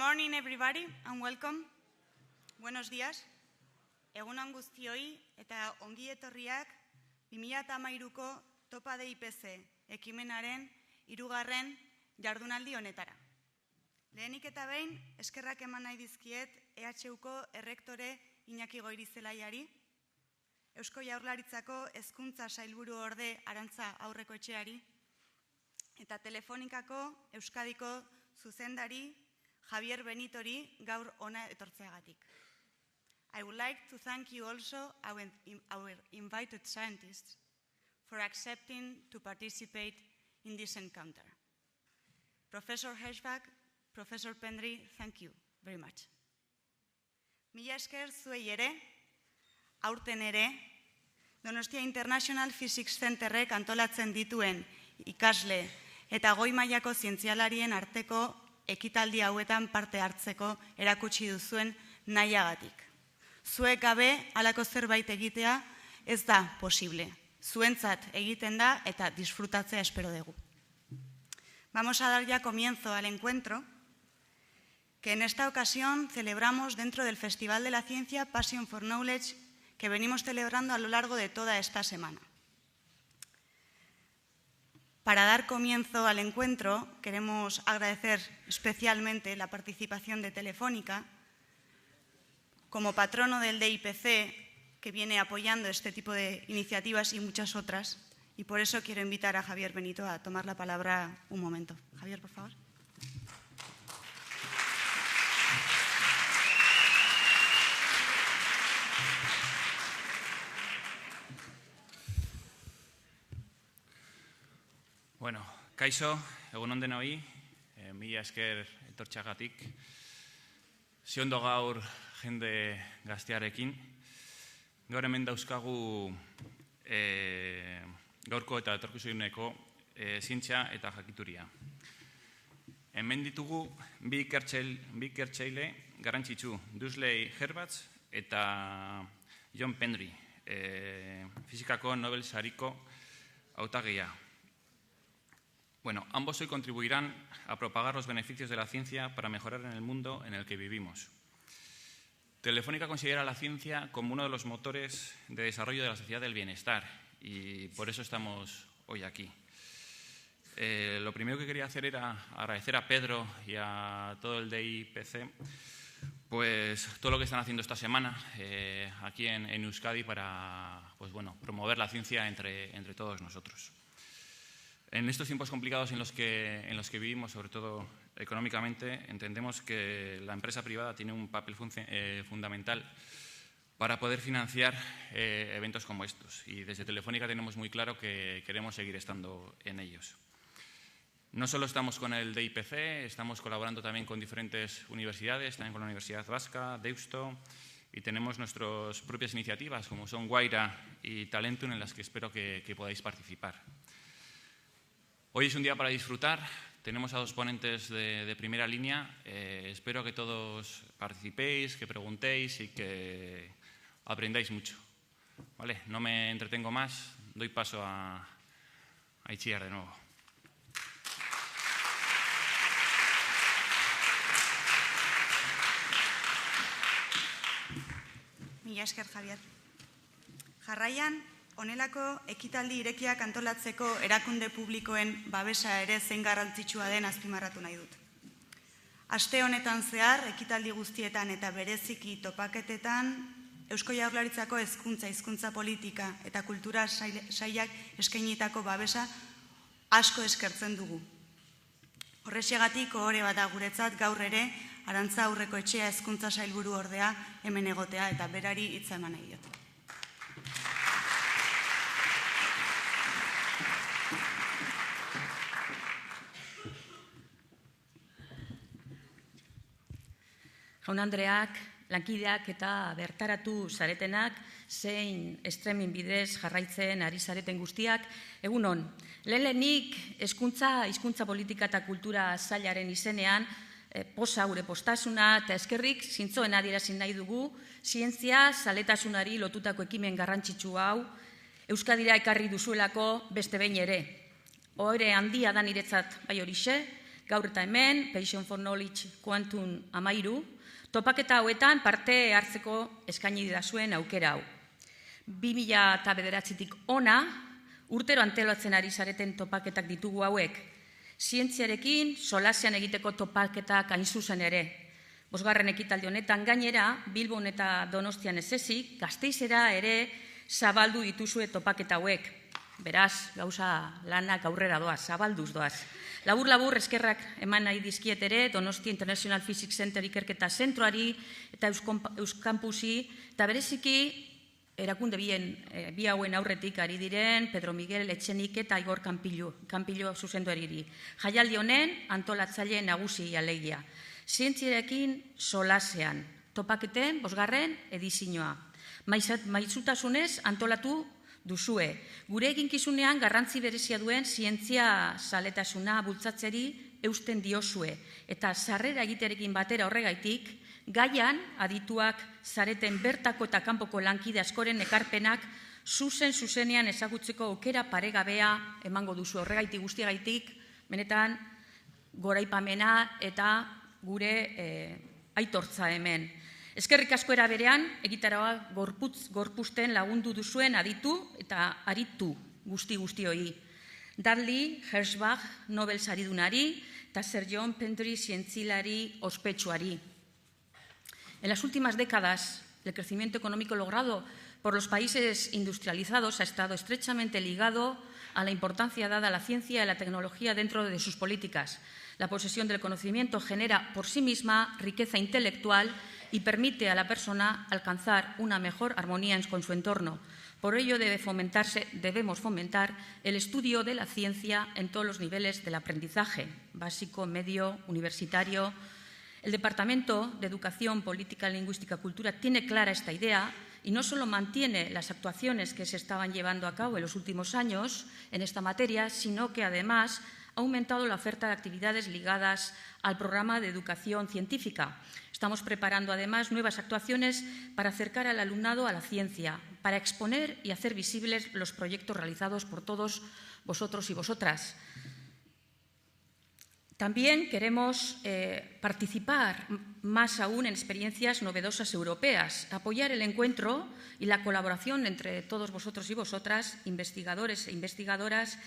morning, everybody, and welcome. Buenos días. Egun on guztioi eta ongi etorriak 2013ko Topa DIPC ekimenaren 3. jardunaldi honetara. Lehenik eta behin, eskerrak eman nahi dizkiet EHUko errektore Iñaki Goirizelaiari, Eusko Jaurlaritzako Hezkuntza Sailburu orde Arantza aurreko etxeari, eta Telefonikako Euskadiko zuzendari Javier Benitori gaur ona etortzeagatik. I would like to thank you also, our invited scientists, for accepting to participate in this encounter. Professor Herschbach, Professor Pendry, thank you very much. Mila esker zuei ere, aurten ere, Donostia International Physics Centerrek antolatzen dituen ikasle eta goi mailako zientzialarien arteko ekitaldi hauetan parte hartzeko erakutsi duzuen nahiagatik. Zuek gabe halako zerbait egitea ez da posible. Zuentzat egiten da eta disfrutatzea espero dugu. Vamos a dar ya comienzo al encuentro que en esta ocasión celebramos dentro del Festival de la Ciencia Passion for Knowledge que venimos celebrando a lo largo de toda esta semana. Para dar comienzo al encuentro, queremos agradecer especialmente la participación de Telefónica como patrono del DIPC, que viene apoyando este tipo de iniciativas y muchas otras, y por eso quiero invitar a Javier Benito a tomar la palabra un momento. Javier, por favor. Bueno, kaixo, egun on denoi, mila esker etortxagatik. Ziondo gaur jende gaztearekin. Gaur hemen dauzkagu gaurko eta etorkizuneko zientzia eta jakituria. Hemen ditugu bi ikertzaile garrantzitsu, Dudley Herschbach eta Pendry, fizikako Nobel sariko hautagia. Bueno, ambos hoy contribuirán a propagar los beneficios de la ciencia para mejorar en el mundo en el que vivimos. Telefónica considera la ciencia como uno de los motores de desarrollo de la sociedad del bienestar y por eso estamos hoy aquí. Lo primero que quería hacer era agradecer a Pedro y a todo el DIPC pues todo lo que están haciendo esta semana aquí en Euskadi para promover la ciencia entre todos nosotros. En estos tiempos complicados en los que vivimos, sobre todo económicamente, entendemos que la empresa privada tiene un papel fundamental para poder financiar eventos como estos. Y desde Telefónica tenemos muy claro que queremos seguir estando en ellos. No solo estamos con el DIPC, estamos colaborando también con diferentes universidades, también con la Universidad Vasca, Deusto, y tenemos nuestras propias iniciativas, como son Guaira y Talentum, en las que espero que podáis participar. Hoy es un día para disfrutar, tenemos a dos ponentes de primera línea, espero que todos participéis, que preguntéis y que aprendáis mucho. ¿Vale? No me entretengo más, doy paso a Itziar de nuevo. Mila esker, Javier. Jarraian, honelako ekitaldi irekiak antolatzeko erakunde publikoen babesa ere zein garrantzitsua den azpimarratu nahi dut. Aste honetan zehar, ekitaldi guztietan eta bereziki topaketetan, Eusko Jaurlaritzako hizkuntza politika eta kultura sailak eskainitako babesa asko eskertzen dugu. Horrexegatik ohore bat da guretzat gaur ere Arantza aurreko etxea hezkuntza sailburu ordea hemen egotea eta berari hitza eman nahi diot. Jaun-andreak, lankideak eta bertaratu zaretenak, zein streaming bidez jarraitzen ari zareten guztiak, egun on. Lehenik hizkuntza politika eta kultura sailaren izenean, posa gure postasuna eta eskerrik zintzoen adierazi nahi dugu, zientzia zaletasunari lotutako ekimen garrantzitsu hau, Euskadira ekarri duzuelako beste behin ere. Ohore handia da niretzat bai horixe, Gaur eta hemen, Passion for Knowledge Quantum 13, topaketa hauetan parte hartzeko eskaini didazuen aukera hau. 2009tik ona, urtero antolatzen ari zareten topaketak ditugu hauek. Zientziarekin, solasean egiteko topaketak hain zuzen ere. 5. ekitaldi honetan gainera, Bilbon eta Donostian ez ezik, Gasteizera ere zabaldu dituzue topaketa hauek. Beraz, gauza lanak aurrera doaz, zabalduz doaz. Labur-labur eskerrak eman nahi dizkiet ere Donostia International Physics Center ikerketa zentroari eta Euskampusi, eta bereziki erakunde bi hauen aurretik ari diren Pedro Miguel Etxenik eta Igor Kanpillo zuzenduariri. Jaialdi honen antolatzaile nagusi alegia. Zientziarekin solasean, topaketen 5. edizioa. Maizutasunez antolatu duzue. Gure eginkizunean garrantzi berezia duen zientzia zaletasuna bultzatzeari eusten diozue. Eta sarrera egitearekin batera horregaitik, gaian adituak zareten bertako eta kanpoko lankide askoren ekarpenak zuzenean ezagutzeko aukera paregabea emango duzu. Horregaitik guztiagaitik, benetan goraipamena eta gure aitortza hemen. Eskerrik asko era berean, egitaragoa gorpuzten lagundu duzuen aditu eta aritu guzti-guztioi. Dudley Herschbach Nobel saridunari eta Sir John Pendry zientzilari ospetsuari. En las últimas décadas, el crecimiento económico logrado por los países industrializados ha estado estrechamente ligado a la importancia dada a la ciencia y a la tecnología dentro de sus políticas. La posesión del conocimiento genera por sí misma riqueza intelectual y permite a la persona alcanzar una mejor armonía con su entorno. Por ello debemos fomentar el estudio de la ciencia en todos los niveles del aprendizaje, básico, medio, universitario. El Departamento de Educación, Política, Lingüística y Cultura tiene clara esta idea y no solo mantiene las actuaciones que se estaban llevando a cabo en los últimos años en esta materia, sino que además ha aumentado la oferta de actividades ligadas al programa de educación científica. Estamos preparando además nuevas actuaciones para acercar al alumnado a la ciencia, para exponer y hacer visibles los proyectos realizados por todos vosotros y vosotras. También queremos participar más aún en experiencias novedosas europeas, apoyar el encuentro y la colaboración entre todos vosotros y vosotras, investigadores e investigadoras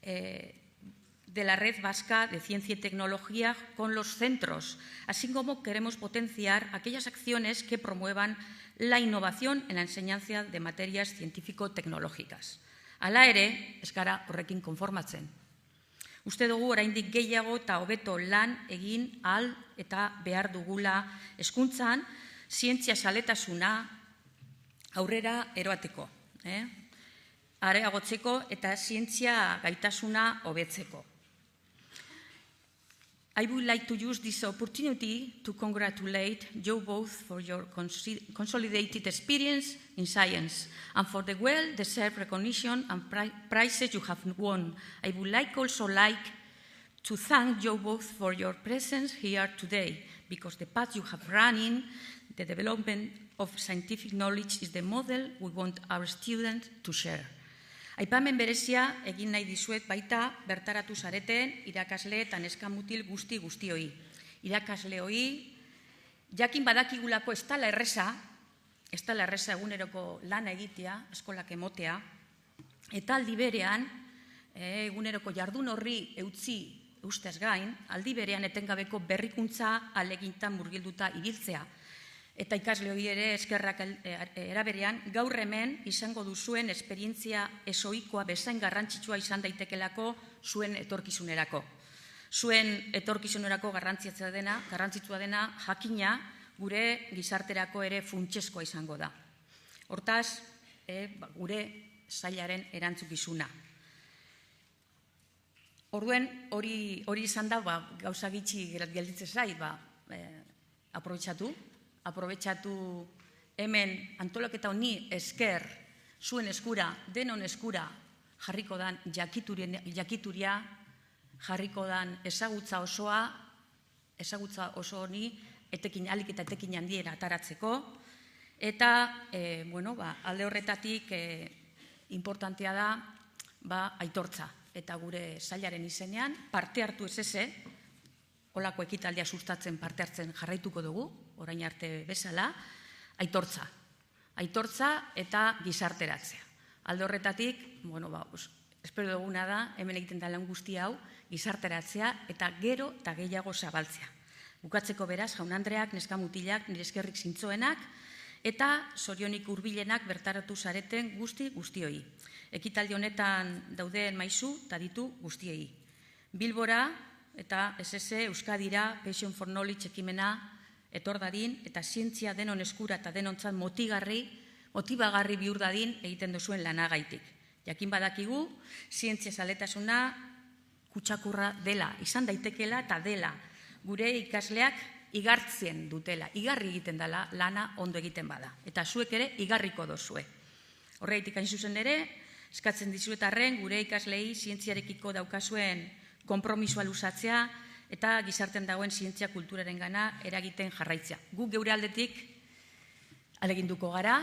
de la Red Vasca de Ciencia y Tecnología con los centros, así como queremos potenciar aquellas acciones que promuevan la innovación en la enseñanza de materias científico-tecnológicas. Hala ere, ez gara horrekin konformatzen. Uste dugu oraindik gehiago eta hobeto lan egin ahal eta behar dugula hezkuntzan zientzia zaletasuna aurrera eroateko, areagotzeko eta zientzia gaitasuna hobetzeko. I would like to use this opportunity to congratulate you both for your consolidated experience in science and for the well-deserved recognition and prizes you have won. I would also like to thank you both for your presence here today, because the path you have run in the development of scientific knowledge is the model we want our students to share. Aipamen berezia egin nahi dizuet baita bertaratu zareten irakasle eta neskamutil guzti-guztioi. Irakasleoi, jakin badakigulako ez dela erreza eguneroko lana egitea, eskolak emotea, eta aldi berean, eguneroko jardun horri ustez gain, aldi berean etengabeko berrikuntza alegintan murgilduta ibiltzea. Eta ikasleoi ere eskerrak eraberean, gaur hemen izango duzuen esperientzia ezoikoa bezain garrantzitsua izan daitekelako zuen etorkizunerako. Zuen etorkizunerako garrantzitsua dena jakina gure gizarterako ere funtsezkoa izango da. Hortaz, gure sailaren erantzukizuna. Orduen, hori izan da, gauza gitxi gelditzen zait, aprobetxatu hemen antolaketa honi esker, zuen eskura, denon eskura, jarriko dan jakituria, jarriko dan ezagutza oso honi, alik eta etekin handiera ataratzeko, eta alde horretatik importantea da aitortza, eta gure sailaren izenean parte hartu ez olako ekitaldia sustatzen parte hartzen jarraituko dugu, orain arte bezala, aitortza. Aitortza eta gizarteratzea. Alde horretatik, espero duguna da, hemen egiten da lan guzti hau, gizarteratzea eta gero eta gehiago zabaltzea. Bukatzeko beraz, jaun-andreak, neska-mutilak, nire eskerrik zintzoenak, eta zorionik hurbilenak bertaratu zareten guztioi. Ekitaldi honetan dauden maisu eta ditu guztiei. Bilbora eta SS Euskadira Passion for Knowledge ekimena etor dadin eta zientzia denon eskura eta denontzat motibagarri bihur dadin egiten duzuen lanagaitik. Jakin badakigu, zientzia zaletasuna kutsakurra dela, izan daitekela eta dela. Gure ikasleak igartzen dutela, igarri egiten dela lana ondo egiten bada. Eta zuek ere igarriko dozue. Horreitik hain zuzen ere, eskatzen dizuetarren gure ikaslei zientziarekiko daukazuen konpromisoa luzatzea eta gizartean dagoen zientzia kulturaren gana eragiten jarraitzea. Guk geure aldetik aleginduko gara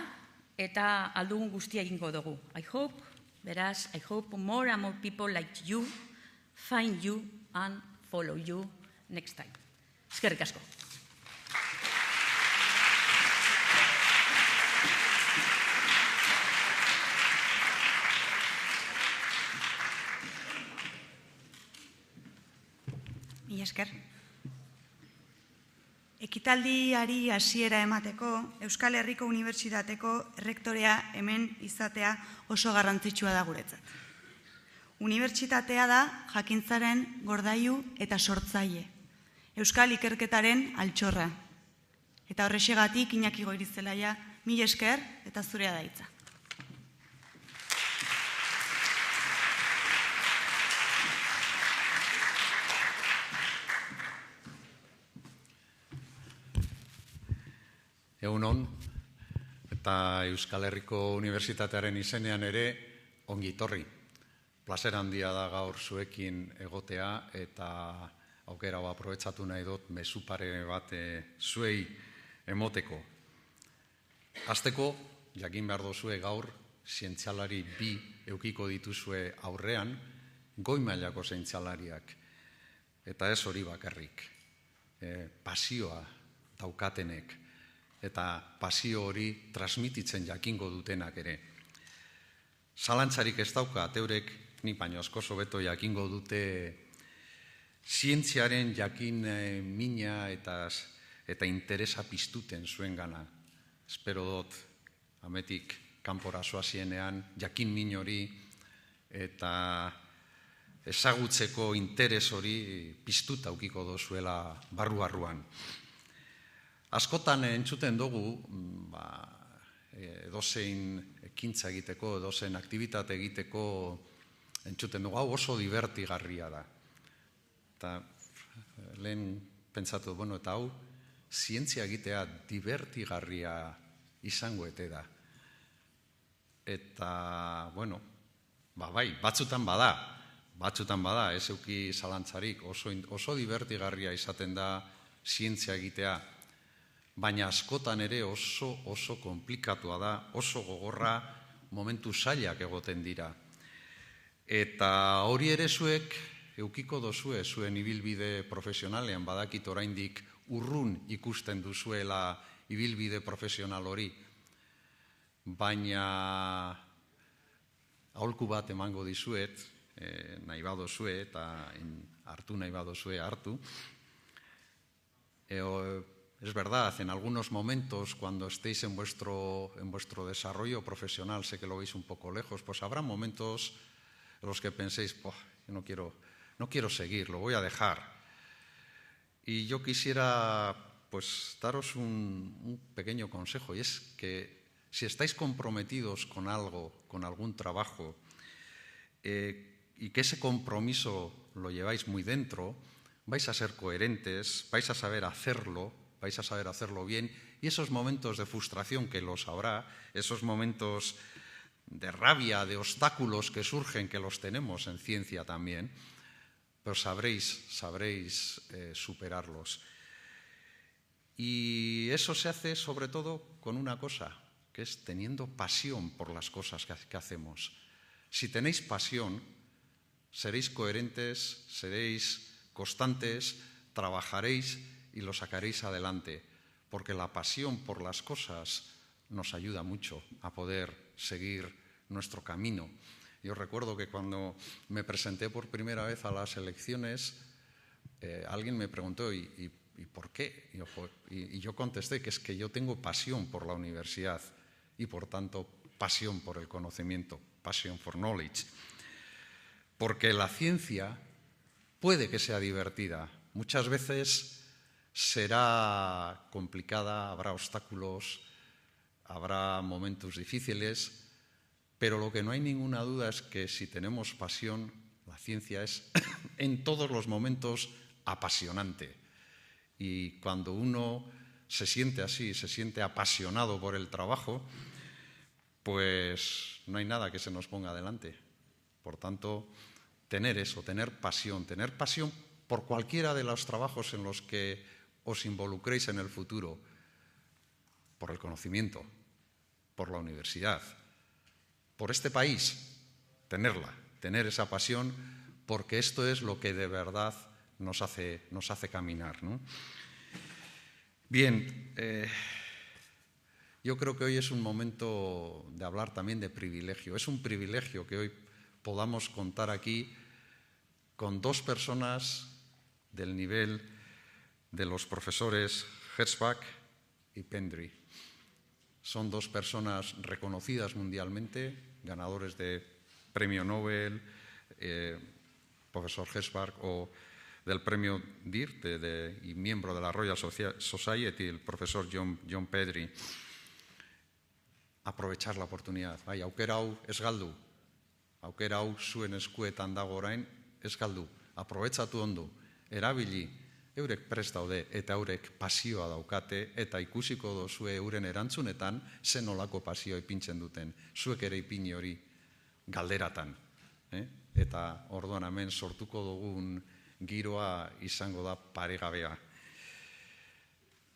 eta aldugun guztia egingo dugu. I hope more and more people like you find you and follow you next time. Eskerrik asko. Mila esker. Ekitaldiari hasiera emateko Euskal Herriko Unibertsitateko errektorea hemen izatea oso garrantzitsua da guretzat. Unibertsitatea da jakintzaren gordailu eta sortzaile. Euskal ikerketaren altxorra. Eta horrexegatik Iñaki Goirizelaia, mila esker eta zurea da hitza. Egun on, eta Euskal Herriko Unibertsitatearen izenean ere ongi etorri. Plazer handia da gaur zuekin egotea eta aukera aprobetxatu nahi dut mezu pare bat zuei emoteko. Hasteko, jakin behar dozue gaur, zientzialari bi eukiko dituzue aurrean, goi mailako zientzialariak. Eta ez hori bakarrik, pasioa daukatenek, eta pasio hori transmititzen jakingo dutenak ere. Zalantzarik ez daukat, eurek nik baino askoz hobeto jakingo dute zientziaren jakin mina eta interesa piztuten zuen gana. Espero dut, ametik kanpora zoazienean, jakin min hori eta ezagutzeko interes hori piztuta aukiko dozuela barruan. Askotan entzuten dugu, edozein ekintza egiteko, edozein aktibitate egiteko, entzuten dugu, hau oso divertigarria da. Eta lehen pentsatu, eta hau, zientzia egitea divertigarria izango ete da. Eta, bai, batzutan bada, ez euki zalantzarik, oso divertigarria izaten da zientzia egitea, baina askotan ere oso komplikatua da, oso gogorra, momentu zailak egoten dira. Eta hori ere zuek eukiko dozue zuen ibilbide profesionalean, badakit oraindik urrun ikusten duzuela ibilbide profesional hori, baina aholku bat emango dizuet, nahi badozue eta hartu nahi badozue hartu. Es verdad, en algunos momentos, cuando estéis en vuestro desarrollo profesional, sé que lo veis un poco lejos, pues habrá momentos en los que penséis, no quiero seguir, lo voy a dejar. Y yo quisiera, daros un pequeño consejo, y es que si estáis comprometidos con algo, con algún trabajo, y que ese compromiso lo lleváis muy dentro, vais a ser coherentes, vais a saber hacerlo bien, y esos momentos de frustración que los habrá, esos momentos de rabia, de obstáculos que surgen, que los tenemos en ciencia también, pero sabréis superarlos. Y eso se hace sobre todo con una cosa, que es teniendo pasión por las cosas que hacemos. Si tenéis pasión, seréis coherentes, seréis constantes, trabajaréis y lo sacaréis adelante, porque la pasión por las cosas nos ayuda mucho a poder seguir nuestro camino. Yo recuerdo que cuando me presenté por primera vez a las elecciones, alguien me preguntó, ¿y por qué? Y yo contesté que es que yo tengo pasión por la universidad y, por tanto, pasión por el conocimiento, passion for knowledge. Porque la ciencia puede que sea divertida. Muchas veces será complicada, habrá obstáculos, habrá momentos difíciles, pero lo que no hay ninguna duda es que si tenemos pasión, la ciencia es en todos los momentos apasionante. Y cuando uno se siente así, se siente apasionado por el trabajo, pues no hay nada que se nos ponga delante. Por tanto, tener eso, tener pasión por cualquiera de los trabajos en los que os involucréis en el futuro, por el conocimiento, por la universidad, por este país, tener esa pasión, porque esto es lo que de verdad nos hace caminar, ¿no? Bien, yo creo que hoy es un momento de hablar también de privilegio. Es un privilegio que hoy podamos contar aquí con dos personas del nivel de los profesores Herschbach y Pendry. Son dos personas reconocidas mundialmente, ganadores de Premio Nobel, profesor Herschbach, o del premio DIPC y miembro de la Royal Society, el profesor John Pendry. Aprovechar la oportunidad. Aukera hau ez galdu. Aukera hau zuen eskuetan dago orain, ez galdu. Aprobetxatu ondo, erabili, eurek prest daude eta eurek pasioa daukate, eta ikusiko dozue euren erantzunetan zen nolako pasioa ipintzen duten. Zuek ere ipini hori galderatan. Eta orduan hemen sortuko dugun giroa izango da paregabea.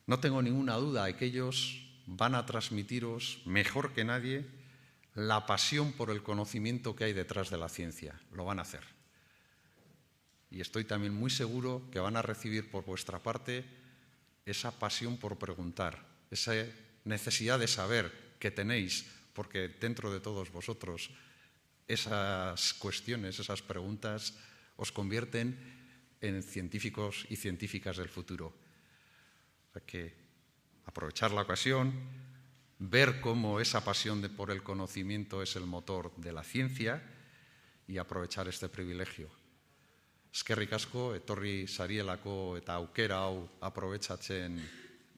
No tengo ninguna duda de que ellos van a transmitiros mejor que nadie la pasión por el conocimiento que hay detrás de la ciencia. Lo van a hacer. Y estoy también muy seguro que van a recibir por vuestra parte esa pasión por preguntar, esa necesidad de saber que tenéis, porque dentro de todos vosotros esas cuestiones, esas preguntas os convierten en científicos y científicas del futuro. O sea que aprovechar la ocasión, ver cómo esa pasión por el conocimiento es el motor de la ciencia y aprovechar este privilegio. Eskerrik asko, etorri sarielako eta aukera hau aprobetxatzen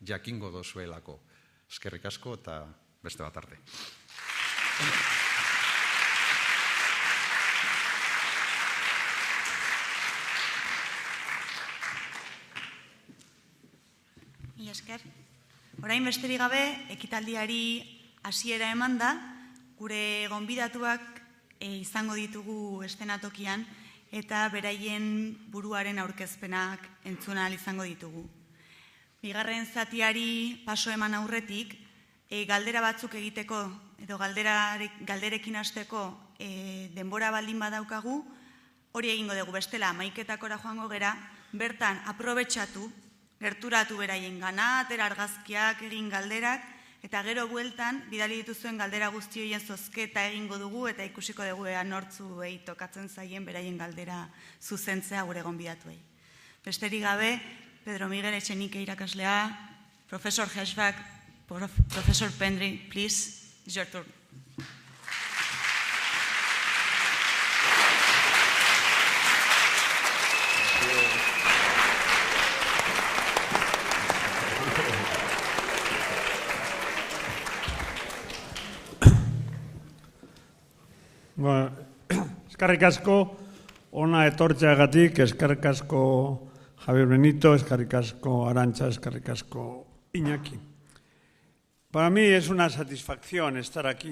jakingo dozuelako. Eskerrik asko eta beste bat arte. Mila esker. Orain besterik gabe, ekitaldiari hasiera eman da, gure gonbidatuak izango ditugu eszenatokian eta beraien buruaren aurkezpenak entzun ahal izango ditugu. Bigarren zatiari paso eman aurretik, galdera batzuk egiteko edo galderekin hasteko denbora baldin badaukagu, hori egingo dugu bestela 11:00 joango gera, bertan aprobetxatu, gerturatu beraien gana, atera argazkiak, egin galderak, eta gero bueltan, bidali dituzuen galdera guzti horien zozketa egingo dugu, eta ikusiko dugu nortzuei tokatzen zaien beraien galdera zuzentzea gure gonbidatuei. Besterik gabe, Pedro Miguel Etxenike irakaslea, Profesor Herschbach, Profesor Pendry, please, it's your turn. Eskerrik asko, ona etortzeagatik, eskerrik asko Javier Benito, eskerrik asko Arantxa, eskerrik asko Iñaki. Para mí es una satisfacción estar aquí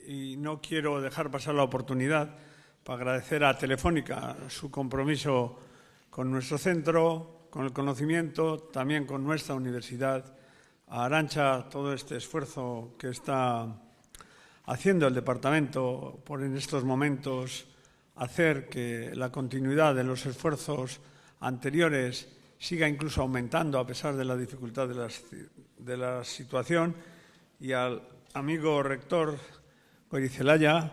y no quiero dejar pasar la oportunidad para agradecer a Telefónica su compromiso con nuestro centro, con el conocimiento, también con nuestra universidad, a Arantxa todo este esfuerzo que está haciendo el departamento por en estos momentos hacer que la continuidad de los esfuerzos anteriores siga incluso aumentando a pesar de la dificultad de la situación, y al amigo rector Goirizelaya,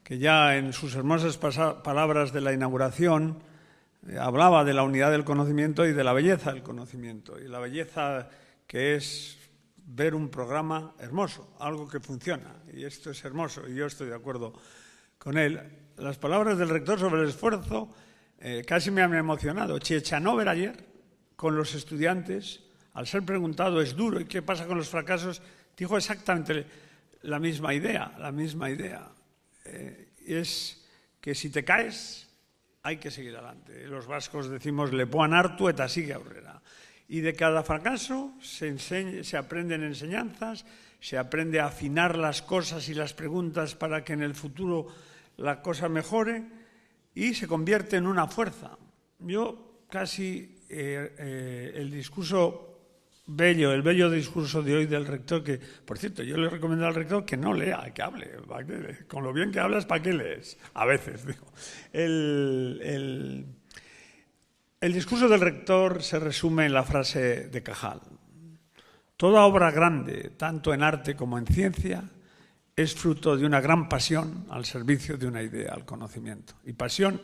que ya en sus hermosas palabras de la inauguración hablaba de la unidad del conocimiento y de la belleza del conocimiento, y la belleza que es ver un programa hermoso, algo que funciona, y esto es hermoso, y yo estoy de acuerdo con él. Las palabras del rector sobre el esfuerzo casi me han emocionado. Chiechanover ayer, con los estudiantes, al ser preguntado ¿es duro y qué pasa con los fracasos?, dijo exactamente la misma idea. Es que si te caes hay que seguir adelante. Los vascos decimos lepoan hartu eta sigue aurrera. Y de cada fracaso se aprenden enseñanzas, se aprende a afinar las cosas y las preguntas para que en el futuro la cosa mejore y se convierte en una fuerza. Yo casi el discurso bello, el bello discurso de hoy del rector, que, por cierto, yo le recomiendo al rector que no lea, que hable. Con lo bien que hablas, ¿para qué lees? A veces, digo. El discurso del rector se resume en la frase de Cajal. Toda obra grande, tanto en arte como en ciencia, es fruto de una gran pasión al servicio de una idea, al conocimiento. Y pasión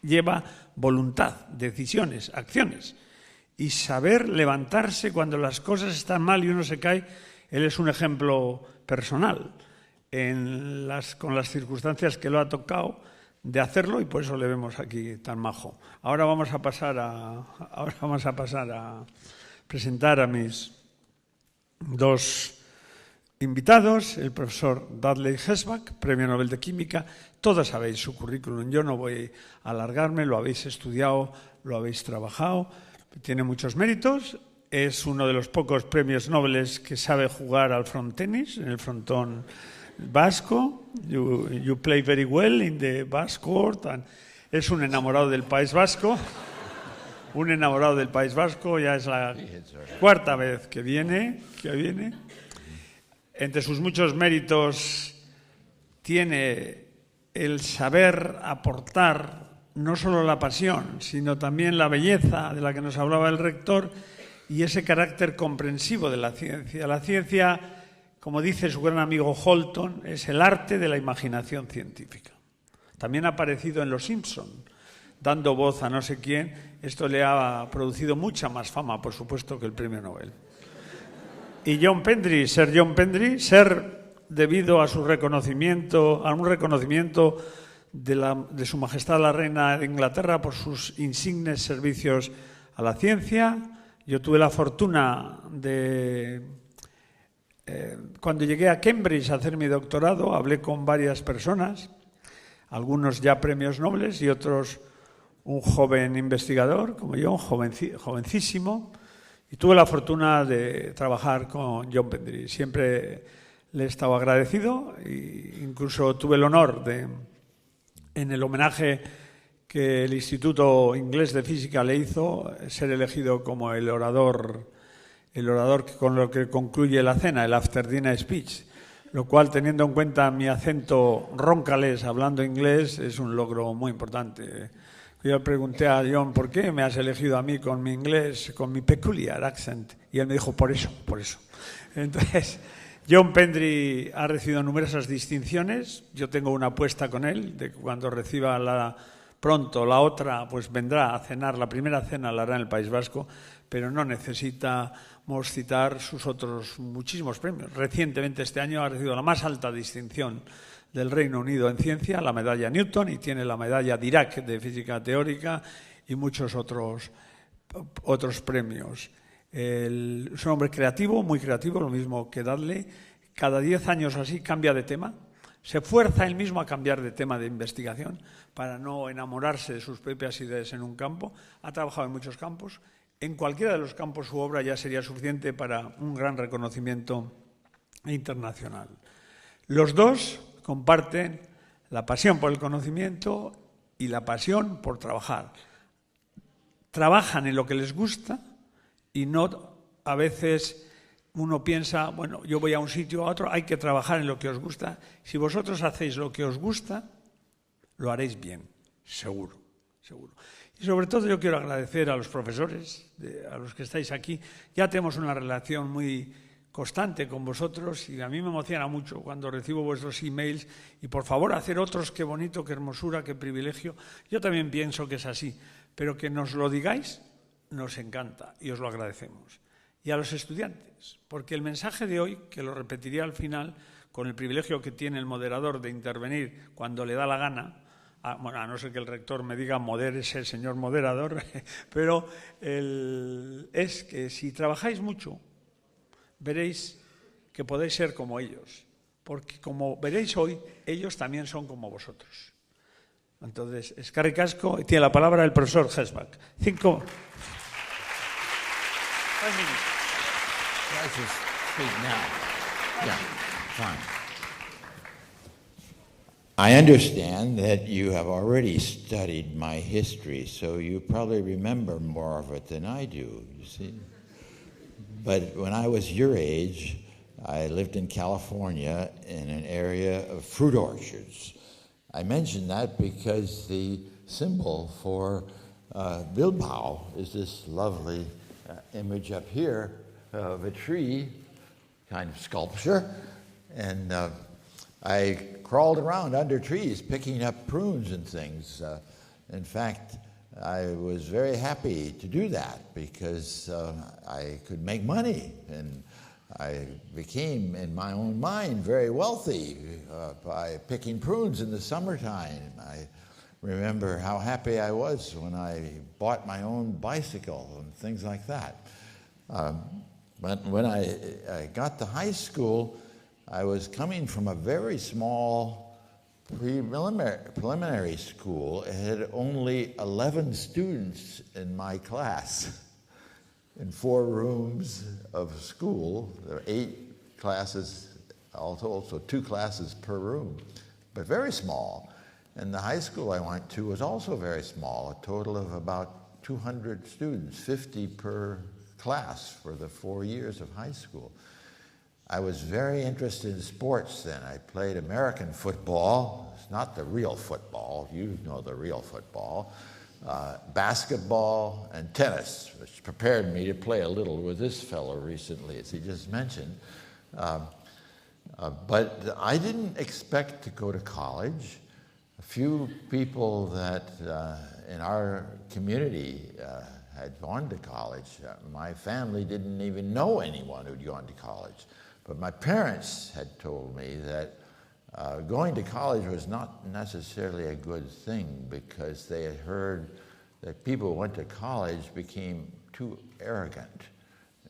lleva voluntad, decisiones, acciones. Y saber levantarse cuando las cosas están mal y uno se cae, él es un ejemplo personal con las circunstancias que lo ha tocado de hacerlo, y por eso le vemos aquí tan majo. Ahora vamos a pasar a presentar a mis dos invitados, el profesor Dudley Herschbach, Premio Nobel de Química. Todos sabéis su currículum, yo no voy a alargarme, lo habéis estudiado, lo habéis trabajado, tiene muchos méritos, es uno de los pocos premios Nobel que sabe jugar al front tennis, en el frontón vasco. You play very well in the Basque court. Es un enamorado del País Vasco. Ya es la cuarta vez que viene. Entre sus muchos méritos tiene el saber aportar no solo la pasión, sino también la belleza de la que nos hablaba el rector y ese carácter comprensivo de la ciencia. La ciencia, como dice su gran amigo Holton, es el arte de la imaginación científica. También ha aparecido en Los Simpson, dando voz a no sé quién. Esto le ha producido mucha más fama, por supuesto, que el premio Nobel. Y ser debido a su reconocimiento, a un reconocimiento de Su Majestad la Reina de Inglaterra por sus insignes servicios a la ciencia. Yo tuve la fortuna de, cuando llegué a Cambridge a hacer mi doctorado, hablé con varias personas, algunos ya premios Nobel y otros un joven investigador, como yo, jovencísimo, y tuve la fortuna de trabajar con John Pendry. Siempre le he estado agradecido e incluso tuve el honor de, en el homenaje que el Instituto Inglés de Física le hizo, ser elegido como el orador con lo que concluye la cena, el after dinner speech, lo cual, teniendo en cuenta mi acento roncalés hablando inglés, es un logro muy importante. Yo pregunté a John, ¿por qué me has elegido a mí con mi inglés, con mi peculiar accent? Y él me dijo, por eso. Entonces, John Pendry ha recibido numerosas distinciones. Yo tengo una apuesta con él, de que cuando reciba pronto la otra, pues vendrá a cenar. La primera cena la hará en el País Vasco, pero no necesitamos citar sus otros muchísimos premios. Recientemente, este año, ha recibido la más alta distinción del Reino Unido en ciencia, la medalla Newton, y tiene la medalla Dirac de física teórica y muchos otros premios. Es un hombre creativo, muy creativo, lo mismo que Dudley. Cada 10 años así cambia de tema. Se fuerza él mismo a cambiar de tema de investigación para no enamorarse de sus propias ideas en un campo. Ha trabajado en muchos campos. En cualquiera de los campos su obra ya sería suficiente para un gran reconocimiento internacional. Los dos comparten la pasión por el conocimiento y la pasión por trabajar. Trabajan en lo que les gusta y no, a veces uno piensa, bueno, yo voy a un sitio o a otro, hay que trabajar en lo que os gusta. Si vosotros hacéis lo que os gusta, lo haréis bien, seguro. Y sobre todo yo quiero agradecer a los profesores, a los que estáis aquí. Ya tenemos una relación muy constante con vosotros y a mí me emociona mucho cuando recibo vuestros emails y por favor hacer otros, qué bonito, qué hermosura, qué privilegio. Yo también pienso que es así, pero que nos lo digáis nos encanta y os lo agradecemos. Y a los estudiantes, porque el mensaje de hoy, que lo repetiría al final, con el privilegio que tiene el moderador de intervenir cuando le da la gana, bueno, a no ser que el rector me diga modérese el señor moderador, pero es que si trabajáis mucho, veréis que podéis ser como ellos, porque como veréis hoy, ellos también son como vosotros. Entonces, eskerrik asko, y tiene la palabra el profesor Herschbach. 5 minutos. I just speak now. Yeah, fine. I understand that you have already studied my history, so you probably remember more of it than I do, you see. But when I was your age, I lived in California in an area of fruit orchards. I mention that because the symbol for Bilbao is this lovely image up here of a tree, kind of sculpture, and I crawled around under trees picking up prunes and things. In fact, I was very happy to do that because I could make money, and I became, in my own mind, very wealthy by picking prunes in the summertime. I remember how happy I was when I bought my own bicycle and things like that. But when I got to high school, I was coming from a very small preliminary school. It had only 11 students in my class in 4 rooms of school. There were 8 classes all told, so 2 classes per room, but very small. And the high school I went to was also very small, a total of about 200 students, 50 per class for the 4 years of high school. I was very interested in sports then. I played American football. It's not the real football. You know the real football. Basketball and tennis, which prepared me to play a little with this fellow recently, as he just mentioned. But I didn't expect to go to college. A few people that in our community had gone to college. My family didn't even know anyone who'd gone to college. But my parents had told me that going to college was not necessarily a good thing because they had heard that people who went to college became too arrogant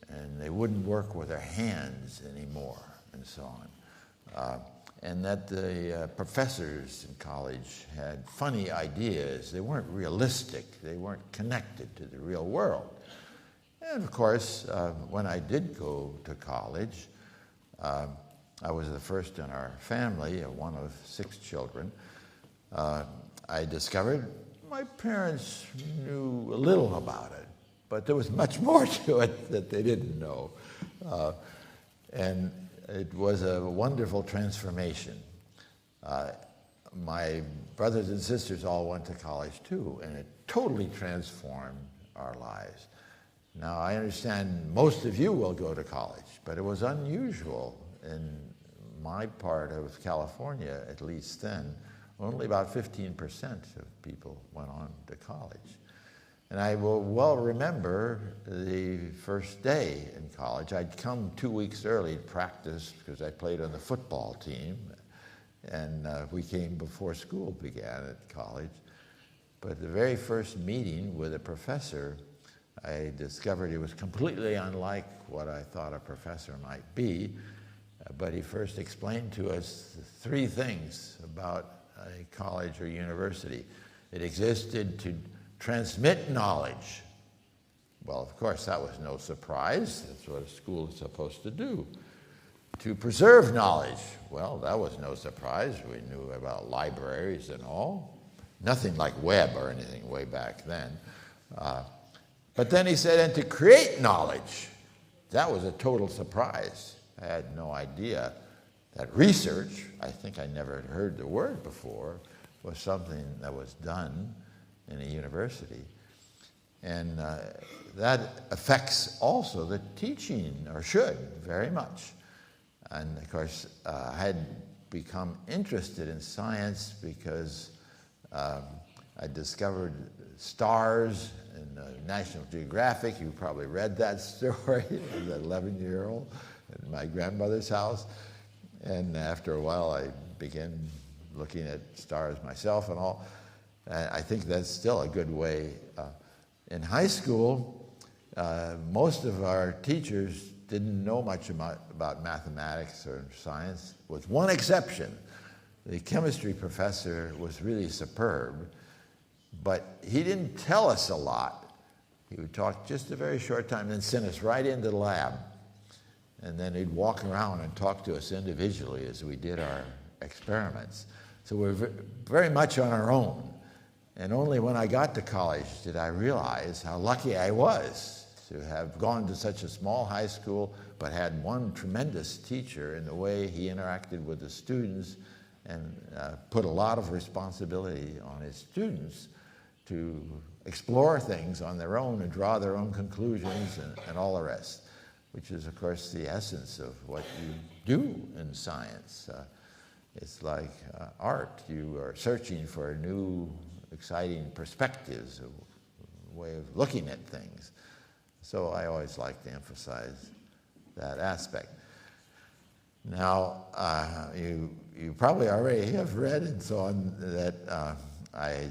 and they wouldn't work with their hands anymore and so on. And that the professors in college had funny ideas. They weren't realistic. They weren't connected to the real world. And of course, when I did go to college, I was the first in our family, one of 6 children. I discovered my parents knew a little about it, but there was much more to it that they didn't know. And it was a wonderful transformation. My brothers and sisters all went to college too, and it totally transformed our lives. Now, I understand most of you will go to college, but it was unusual in my part of California, at least then. Only about 15% of people went on to college. And I will well remember the first day in college. I'd come 2 weeks early to practice because I played on the football team, and we came before school began at college. But the very first meeting with a professor, I discovered he was completely unlike what I thought a professor might be, but he first explained to us 3 things about a college or university. It existed to transmit knowledge. Well, of course, that was no surprise. That's what a school is supposed to do. To preserve knowledge. Well, that was no surprise. We knew about libraries and all. Nothing like web or anything way back then. But then he said, and to create knowledge. That was a total surprise. I had no idea that research, I think I never had heard the word before, was something that was done in a university. And that affects also the teaching, or should, very much. And of course, I had become interested in science because I discovered stars in National Geographic. You probably read that story as an 11-year-old at my grandmother's house. And after a while, I began looking at stars myself and all. And I think that's still a good way. In high school, most of our teachers didn't know much about mathematics or science, with one exception. The chemistry professor was really superb, but he didn't tell us a lot. He would talk just a very short time, then send us right into the lab. And then he'd walk around and talk to us individually as we did our experiments. So we were very much on our own. And only when I got to college did I realize how lucky I was to have gone to such a small high school, but had one tremendous teacher in the way he interacted with the students and put a lot of responsibility on his students to explore things on their own and draw their own conclusions and all the rest, which is, of course, the essence of what you do in science. It's like art. You are searching for new, exciting perspectives, a way of looking at things. So I always like to emphasize that aspect. Now, you probably already have read and so on that I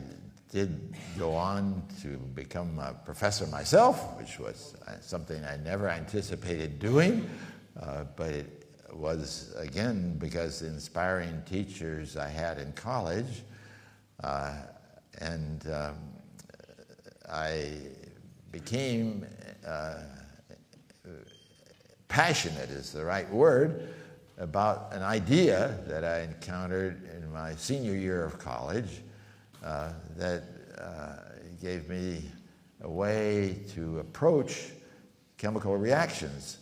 did go on to become a professor myself, which was something I never anticipated doing, but it was, again, because the inspiring teachers I had in college, and I became passionate is the right word about an idea that I encountered in my senior year of college that gave me a way to approach chemical reactions.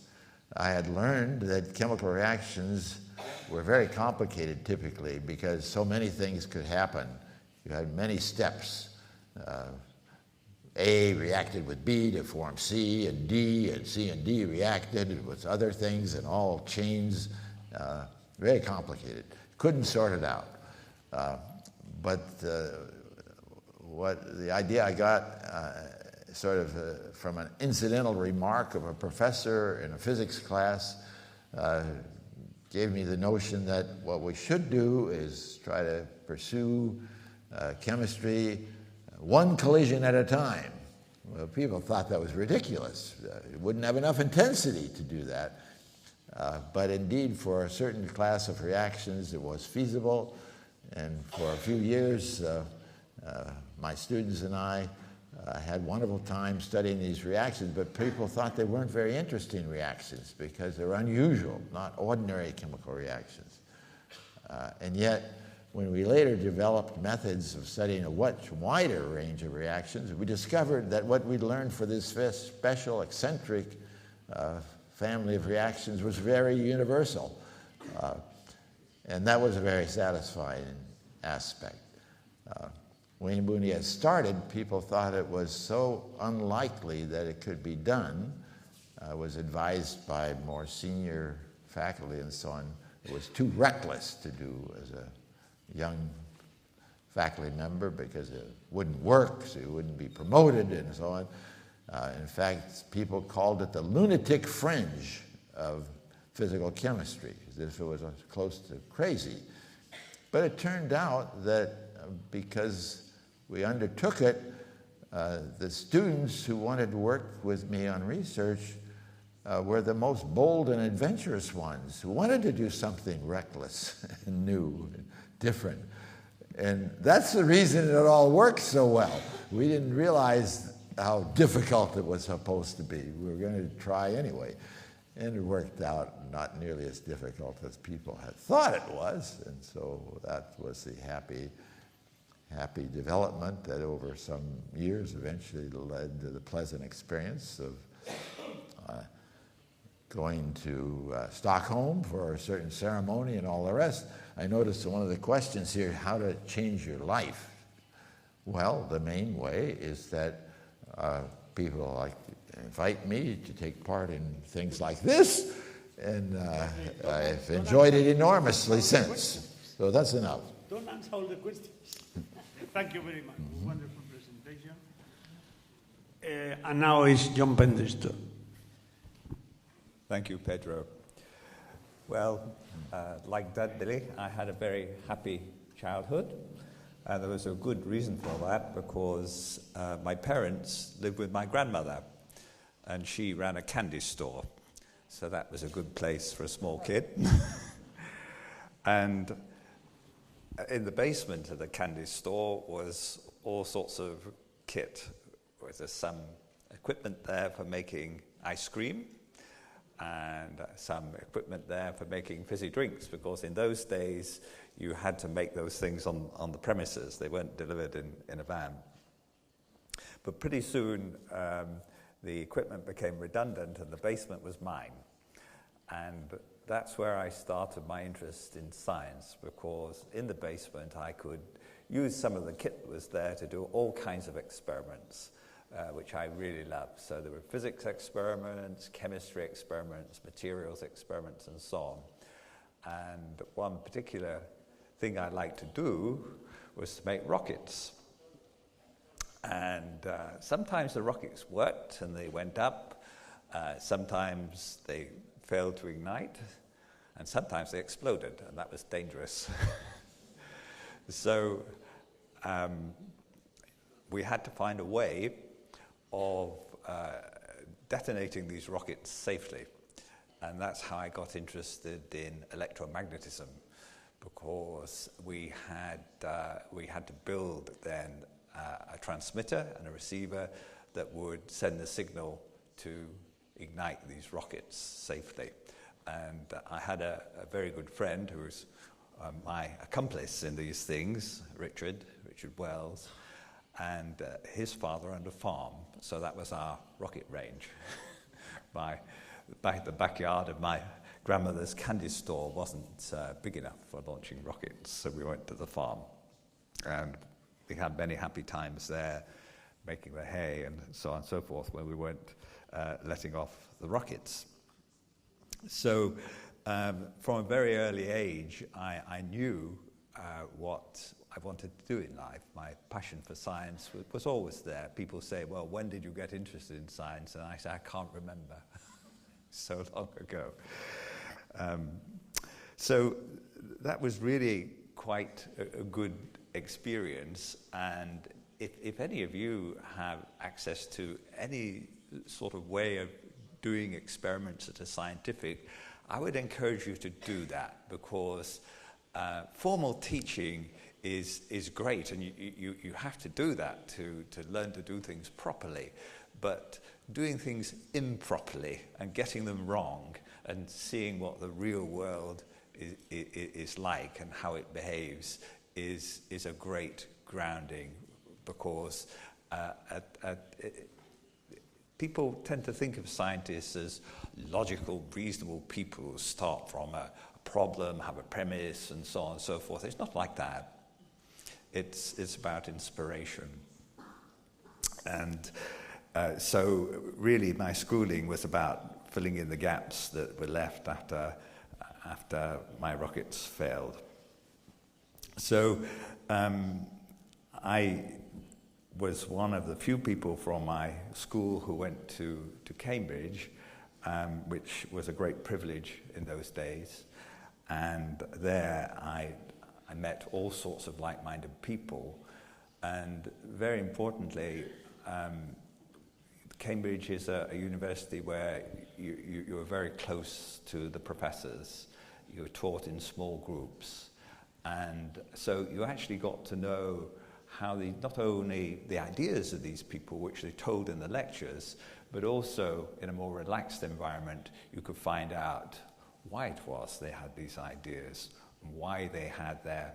I had learned that chemical reactions were very complicated typically because so many things could happen. You had many steps. A reacted with B to form C, and D, and C and D reacted with other things, and all chains, very complicated. Couldn't sort it out. But the idea I got from an incidental remark of a professor in a physics class gave me the notion that what we should do is try to pursue chemistry one collision at a time. Well, people thought that was ridiculous. It wouldn't have enough intensity to do that. But indeed, for a certain class of reactions, it was feasible. And for a few years, my students and I had wonderful time studying these reactions, but people thought they weren't very interesting reactions because they're unusual, not ordinary chemical reactions. And yet, when we later developed methods of studying a much wider range of reactions, we discovered that what we'd learned for this special, eccentric family of reactions was very universal. And that was a very satisfying aspect. When we had started, people thought it was so unlikely that it could be done. I was advised by more senior faculty and so on, it was too reckless to do as a young faculty member because it wouldn't work, so you wouldn't be promoted and so on. In fact, people called it the lunatic fringe of physical chemistry, as if it was close to crazy. But it turned out that because we undertook it, the students who wanted to work with me on research were the most bold and adventurous ones who wanted to do something reckless and new and different. And that's the reason it all worked so well. We didn't realize how difficult it was supposed to be. We were going to try anyway. And it worked out not nearly as difficult as people had thought it was. And so that was the happy development that over some years eventually led to the pleasant experience of going to Stockholm for a certain ceremony and all the rest. I noticed one of the questions here, how to change your life. Well, the main way is that people like invite me to take part in things like this, and I've enjoyed it enormously since. So that's enough. Don't answer all the questions. Thank you very much. Wonderful presentation. And now is John Pendry's turn. Thank you, Pedro. Well, like Dudley, I had a very happy childhood. And there was a good reason for that, because my parents lived with my grandmother, and she ran a candy store. So that was a good place for a small kid. And in the basement of the candy store was all sorts of kit. There was some equipment there for making ice cream, and some equipment there for making fizzy drinks, because in those days you had to make those things on the premises. They weren't delivered in a van. But pretty soon the equipment became redundant and the basement was mine. And that's where I started my interest in science, because in the basement I could use some of the kit that was there to do all kinds of experiments, which I really loved. So there were physics experiments, chemistry experiments, materials experiments, and so on. And one particular thing I liked to do was to make rockets. And sometimes the rockets worked and they went up, sometimes they failed to ignite, and sometimes they exploded, and that was dangerous. So we had to find a way of detonating these rockets safely. And that's how I got interested in electromagnetism, because we had to build then a transmitter and a receiver that would send the signal to ignite these rockets safely. And I had a very good friend who was my accomplice in these things, Richard Wells, and his father owned a farm, so that was our rocket range. The backyard of my grandmother's candy store wasn't big enough for launching rockets, so we went to the farm. And we had many happy times there, making the hay and so on and so forth, when we weren't letting off the rockets. So from a very early age, I knew what I wanted to do in life. My passion for science was always there. People say, well, when did you get interested in science? And I say, I can't remember. So long ago. So that was really quite a good experience, and if any of you have access to any sort of way of doing experiments that are scientific, I would encourage you to do that, because formal teaching is great, and you have to do that to learn to do things properly, but doing things improperly and getting them wrong and seeing what the real world is like and how it behaves is a great grounding, because people tend to think of scientists as logical, reasonable people who start from a problem, have a premise, and so on and so forth. It's not like that. It's about inspiration. And so really my schooling was about filling in the gaps that were left after my rockets failed. So I was one of the few people from my school who went to Cambridge, which was a great privilege in those days. And there I met all sorts of like-minded people. And very importantly, Cambridge is a university where you are very close to the professors. You're taught in small groups. And so you actually got to know how not only the ideas of these people, which they told in the lectures, but also in a more relaxed environment, you could find out why it was they had these ideas, and why they had their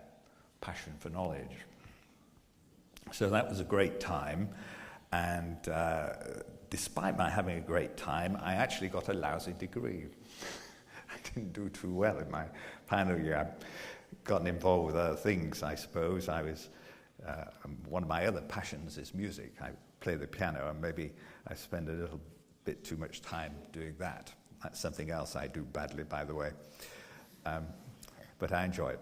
passion for knowledge. So that was a great time, and despite my having a great time, I actually got a lousy degree. I didn't do too well in my final year. I've gotten involved with other things, I suppose. I was one of my other passions is music. I play the piano, and maybe I spend a little bit too much time doing that. That's something else I do badly, by the way. But I enjoy it.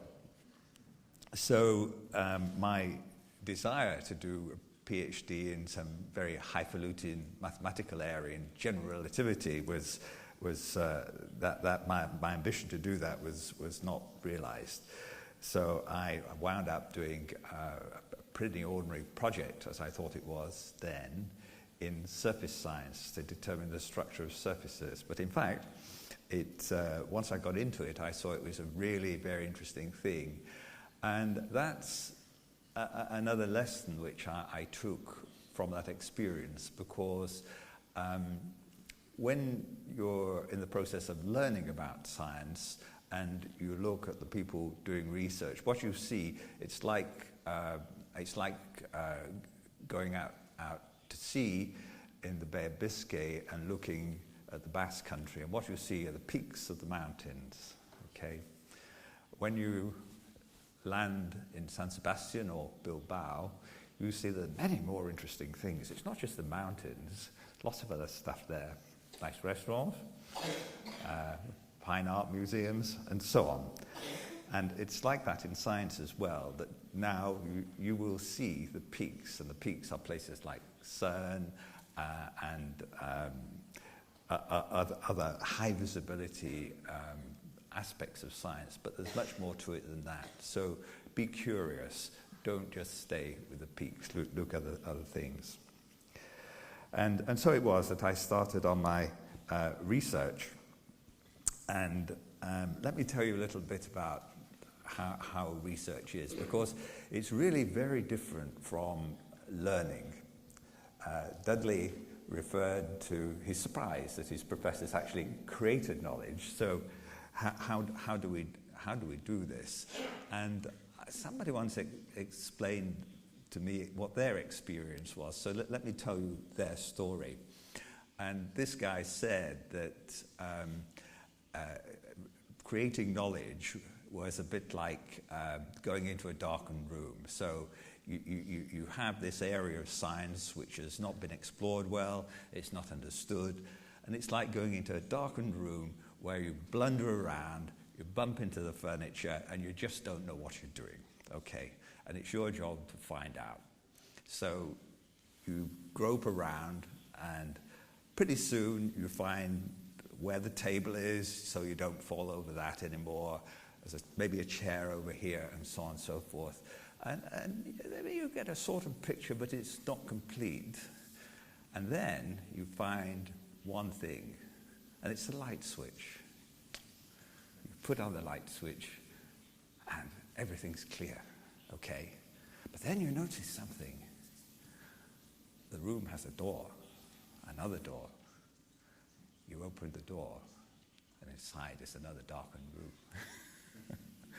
So my desire to do a PhD in some very highfalutin mathematical area in general relativity was my ambition to do that was not realized. So I wound up doing a pretty ordinary project, as I thought it was then, in surface science to determine the structure of surfaces. But in fact, once I got into it, I saw it was a really very interesting thing. And that's another lesson which I took from that experience, because when you're in the process of learning about science and you look at the people doing research, what you see, it's like going out to sea in the Bay of Biscay and looking at the Basque Country, and what you see are the peaks of the mountains. Okay, when you land in San Sebastian or Bilbao, you see there are many more interesting things. It's not just the mountains, lots of other stuff there. Nice restaurants, fine art museums, and so on. And it's like that in science as well, that now you will see the peaks, and the peaks are places like CERN and other high visibility aspects of science, but there's much more to it than that. So be curious, don't just stay with the peaks, look at other things. And so it was that I started on my research, and let me tell you a little bit about how research is, because it's really very different from learning. Dudley referred to his surprise that his professors actually created knowledge. So how do we do this? And somebody once explained to me what their experience was. So let me tell you their story. And this guy said that creating knowledge was a bit like going into a darkened room. So you have this area of science which has not been explored well, it's not understood, and it's like going into a darkened room where you blunder around, you bump into the furniture, and you just don't know what you're doing, okay? And it's your job to find out. So you grope around, and pretty soon you find where the table is, so you don't fall over that anymore. There's maybe a chair over here, and so on and so forth. And you get a sort of picture, but it's not complete. And then you find one thing, and it's the light switch. You put on the light switch, and everything's clear, okay? But then you notice something. The room has a door, another door. You open the door, and inside is another darkened room.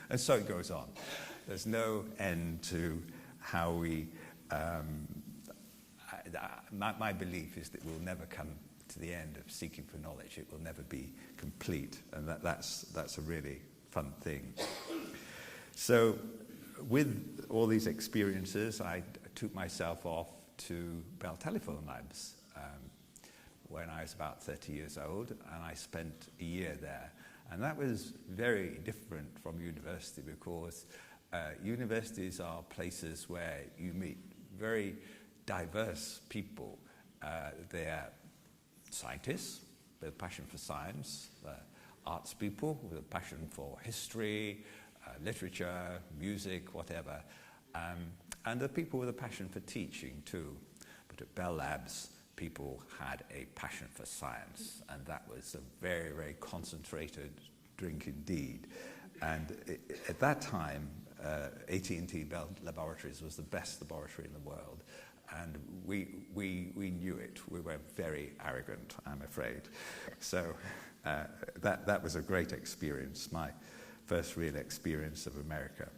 And so it goes on. There's no end to how we... my belief is that we'll never come to the end of seeking for knowledge. It will never be complete, and that's a really fun thing. So with all these experiences, I took myself off to Bell Telephone Labs when I was about 30 years old, and I spent a year there. And that was very different from university, because universities are places where you meet very diverse people. They're scientists with a passion for science, arts people with a passion for history, literature, music, whatever, and the people with a passion for teaching too. But at Bell Labs, people had a passion for science, and that was a very, very concentrated drink indeed. And at that time, AT&T Bell Laboratories was the best laboratory in the world, and we knew it. We were very arrogant, I'm afraid. So that was a great experience, my first real experience of America.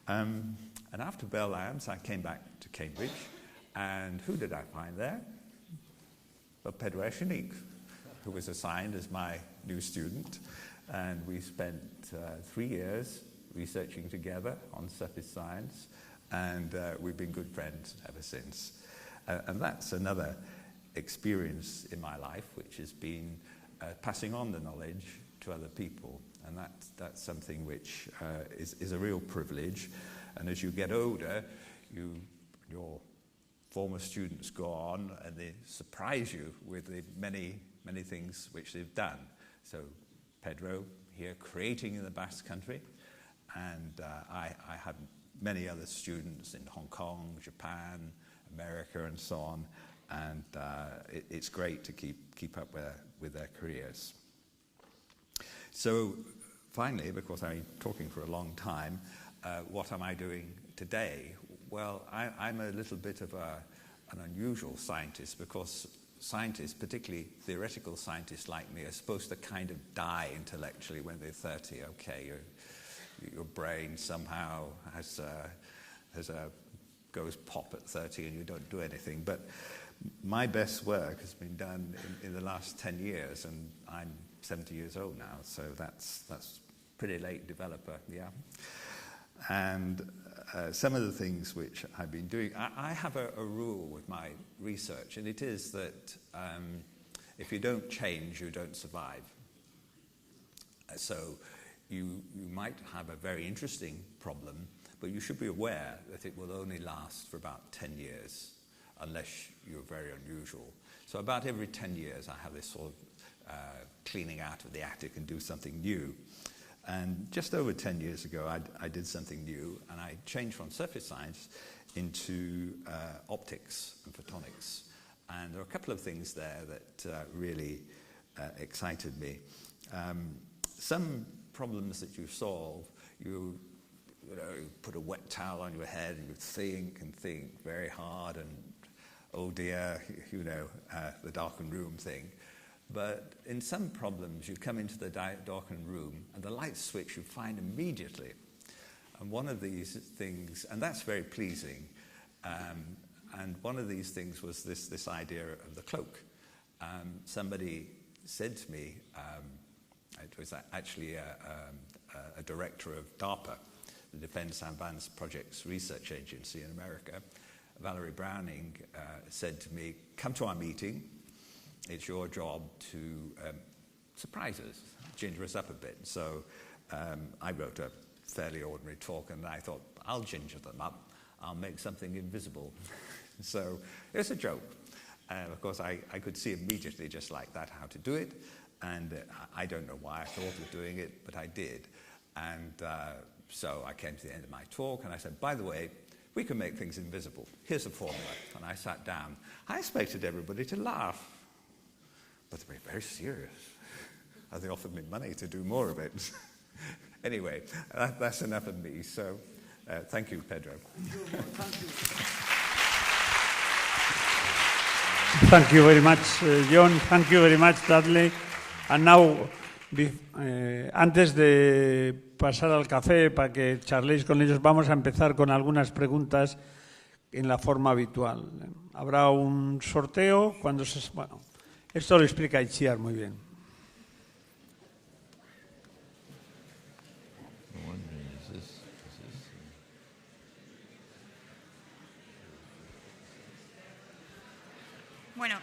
And after Bell Labs, I came back to Cambridge. And who did I find there? Well, Pendry, who was assigned as my new student. And we spent 3 years researching together on surface science. And we've been good friends ever since. And that's another experience in my life, which has been passing on the knowledge to other people. And that's something which is a real privilege. And as you get older, your former students go on and they surprise you with the many, many things which they've done. So Pedro here creating in the Basque Country, and I had many other students in Hong Kong, Japan, America, and so on. And it's great to keep up with their careers. So finally, because I've been talking for a long time, what am I doing today? Well, I'm a little bit of an unusual scientist, because scientists, particularly theoretical scientists like me, are supposed to kind of die intellectually when they're 30. Okay, your brain somehow goes pop at 30 and you don't do anything. But my best work has been done in the last 10 years, and I'm 70 years old now, so that's pretty late developer, yeah. And some of the things which I've been doing, I have a rule with my research, and it is that if you don't change, you don't survive. So you might have a very interesting problem, but you should be aware that it will only last for about 10 years, unless you're very unusual. So about every 10 years, I have this sort of cleaning out of the attic and do something new. And just over 10 years ago, I did something new, and I changed from surface science into optics and photonics. And there are a couple of things there that really excited me. Some problems that you solve, you put a wet towel on your head and you think and think very hard, and oh dear, the darkened room thing. But in some problems, you come into the darkened room and the light switch you find immediately. And one of these things, and that's very pleasing, and one of these things was this idea of the cloak. Somebody said to me, it was actually a director of DARPA, the Defense Advanced Projects Research Agency in America, Valerie Browning, said to me, come to our meeting. It's your job to surprise us, ginger us up a bit. So I wrote a fairly ordinary talk, and I thought, I'll ginger them up. I'll make something invisible. So it's a joke. Of course, I could see immediately, just like that, how to do it. And I don't know why I thought of doing it, but I did. And so I came to the end of my talk, and I said, by the way, we can make things invisible. Here's the formula. And I sat down. I expected everybody to laugh. But they were very serious. And they offered me money to do more of it. Anyway, that's enough of me. So thank you, Pedro. Thank you very much, John. Thank you very much, Dudley. And now, antes de pasar al café para que charléis con ellos, vamos a empezar con algunas preguntas en la forma habitual. Habrá un sorteo cuando se... Bueno, esto lo explica Itziar muy bien. Bueno,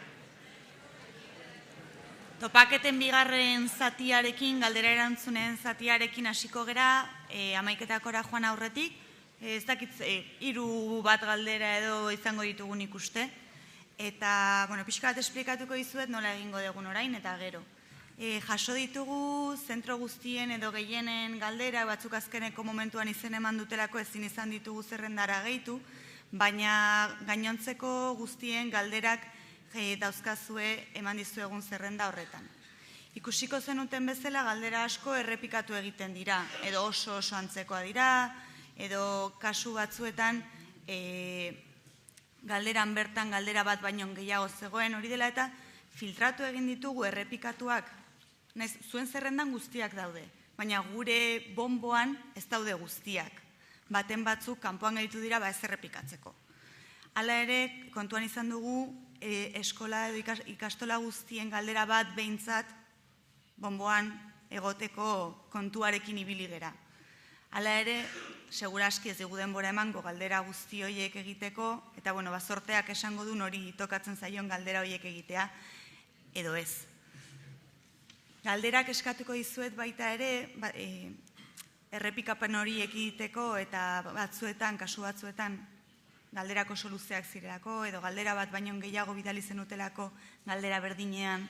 topaketen bigarren zatiarekin, galdera erantzunen zatiarekin hasiko gera, 11etakora joan aurretik. Ez dakit 3 bat galdera edo izango ditugun ikuste. Eta, pixka bat esplikatuko dizuet nola egingo dugun orain eta gero. Jaso ditugu zentro guztien edo gehienen galdera, batzuk azkeneko momentuan izen eman dutelako ezin izan ditugu zerrendara gehitu, baina gainontzeko guztien galderak dauzkazue eman dizuegun zerrenda horretan. Ikusiko zenuten bezala galdera asko errepikatu egiten dira, edo oso antzekoa dira, edo kasu batzuetan galderan bertan galdera bat baino gehiago zegoen, hori dela eta filtratu egin ditugu errepikatuak, zuen zerrendan guztiak daude, baina gure bonboan ez daude guztiak, baten batzuk kanpoan gelditu dira ez errepikatzeko. Hala ere, kontuan izan dugu, eskola edo ikastola guztien galdera bat behintzat bonboan egoteko kontuarekin ibili gera. Hala ere, seguraski ez dugu denbora emango galdera guzti horiek egiteko, eta zorteak esango du hori tokatzen zaion galdera horiek egitea, edo ez. Galderak eskatuko dizuet baita ere, errepikapen hori egiteko eta batzuetan, kasu batzuetan, galderako soluzioak zirelako, edo galdera bat baino gehiago bidali zenutelako galdera berdinean,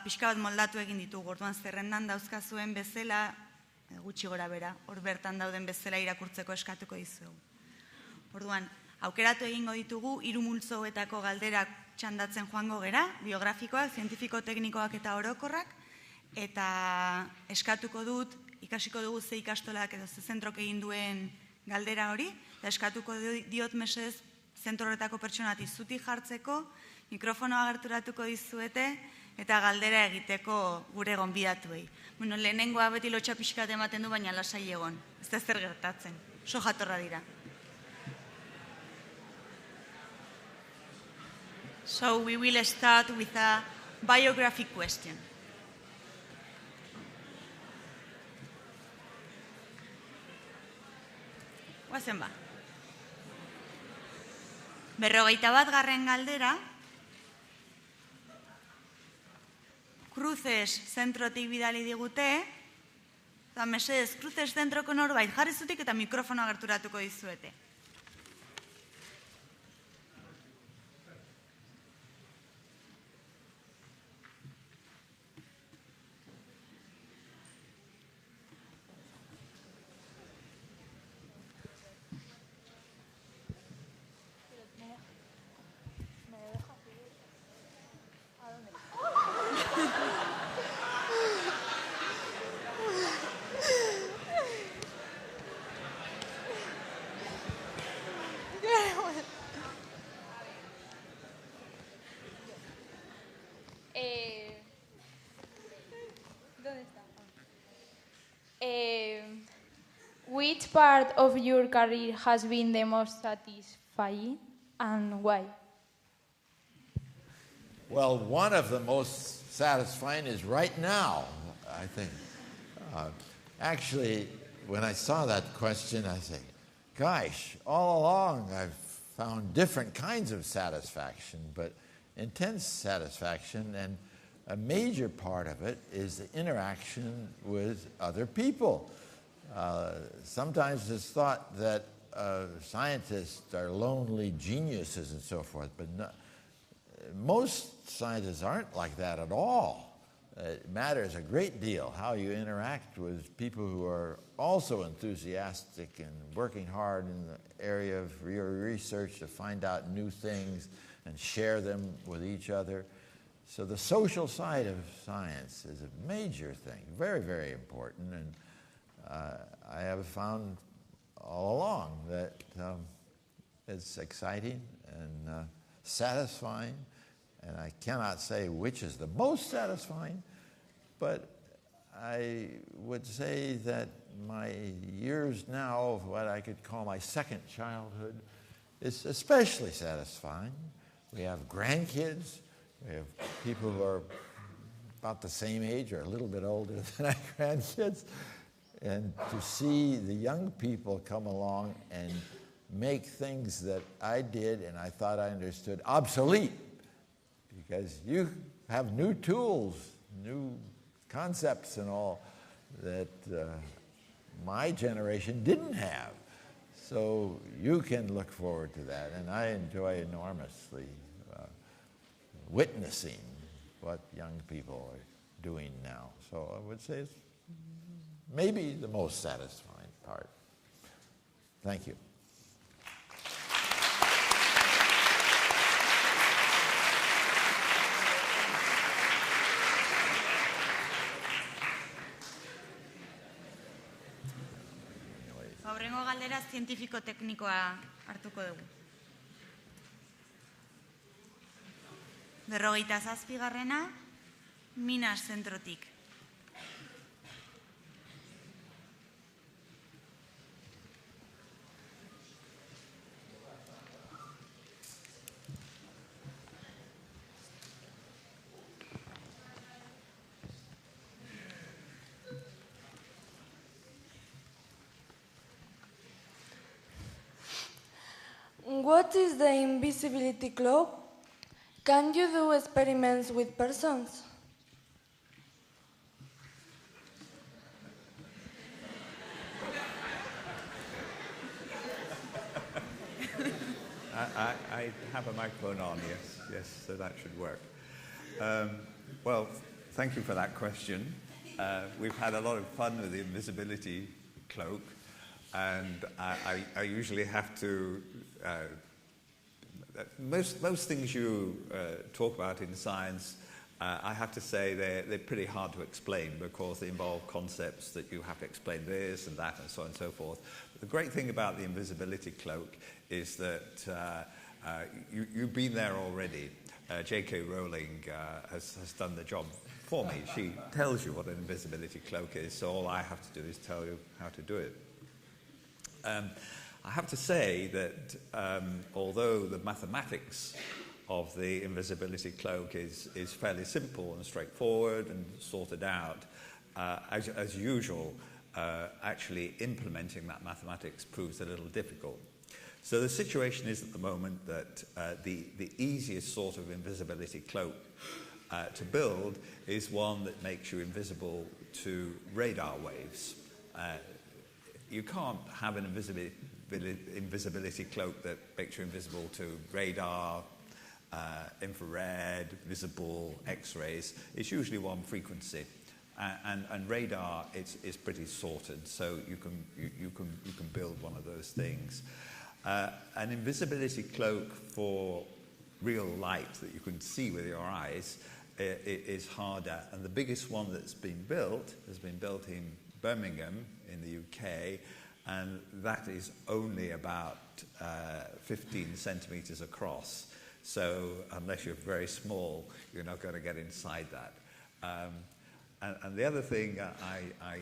pixka bat moldatu egin ditugu, orduan zerrendan dauzkazuen bezala, gutxi gora bera, hor bertan dauden bezala irakurtzeko eskatuko dizuegu. Orduan, aukeratu egingo ditugu, 3 multzoetako galderak txandatzen joango gera, biografikoak, zientifiko-teknikoak eta orokorrak, eta eskatuko dut, ikasiko dugu ze ikastolak edo ze zentrok egin duen galdera hori, eta eskatuko diot mesedez zentro horretako pertsonati zuti jartzeko, mikrofonoa gerturatuko dizuete, eta galdera egiteko gure gonbidatuei. Lehenengoa beti lotxa pixkat ematen du, baina lasai egon. Ez da zer gertatzen. So jatorra dira. So we will start with a biography question. Guazen ba. 51. galdera, Cruces zentrotik bidali digute, eta mesedez, Cruces zentroko norbait jarri zutik eta mikrofonoa gerturatuko dizuete. Which part of your career has been the most satisfying and why? Well, one of the most satisfying is right now, I think. Actually, when I saw that question, I said, gosh, all along I've found different kinds of satisfaction, but intense satisfaction, and a major part of it is the interaction with other people. Sometimes it's thought that scientists are lonely geniuses and so forth, but most scientists aren't like that at all. It matters a great deal how you interact with people who are also enthusiastic and working hard in the area of your research to find out new things and share them with each other. So the social side of science is a major thing, very, very important, and I have found all along that it's exciting and satisfying, and I cannot say which is the most satisfying, but I would say that my years now of what I could call my second childhood is especially satisfying. We have grandkids, we have people who are about the same age or a little bit older than our grandkids, and to see the young people come along and make things that I did and I thought I understood obsolete, because you have new tools, new concepts and all that my generation didn't have. So you can look forward to that, and I enjoy enormously witnessing what young people are doing now. So I would say it's maybe the most satisfying part. Thank you. Aurrengo galdera zientifiko-teknikoa hartuko dugu. 57. Minas zentrotik. What is the invisibility cloak? Can you do experiments with persons? I have a microphone on, yes, so that should work. Well, thank you for that question. We've had a lot of fun with the invisibility cloak, and I usually have to... most things you talk about in science, I have to say they're pretty hard to explain because they involve concepts that you have to explain this and that and so on and so forth. But the great thing about the invisibility cloak is that you've been there already. J.K. Rowling has done the job for me. She tells you what an invisibility cloak is, so all I have to do is tell you how to do it. I have to say that although the mathematics of the invisibility cloak is fairly simple and straightforward and sorted out, as usual, actually implementing that mathematics proves a little difficult. So the situation is at the moment that the easiest sort of invisibility cloak to build is one that makes you invisible to radar waves. You can't have an invisibility cloak that makes you invisible to radar, infrared, visible, X-rays. It's usually one frequency, and radar is pretty sorted, so you can build one of those things. An invisibility cloak for real light that you can see with your eyes is harder, and the biggest one that's been built has been built in Birmingham in the UK, and that is only about 15 centimeters across. So unless you're very small, you're not going to get inside that. And the other thing I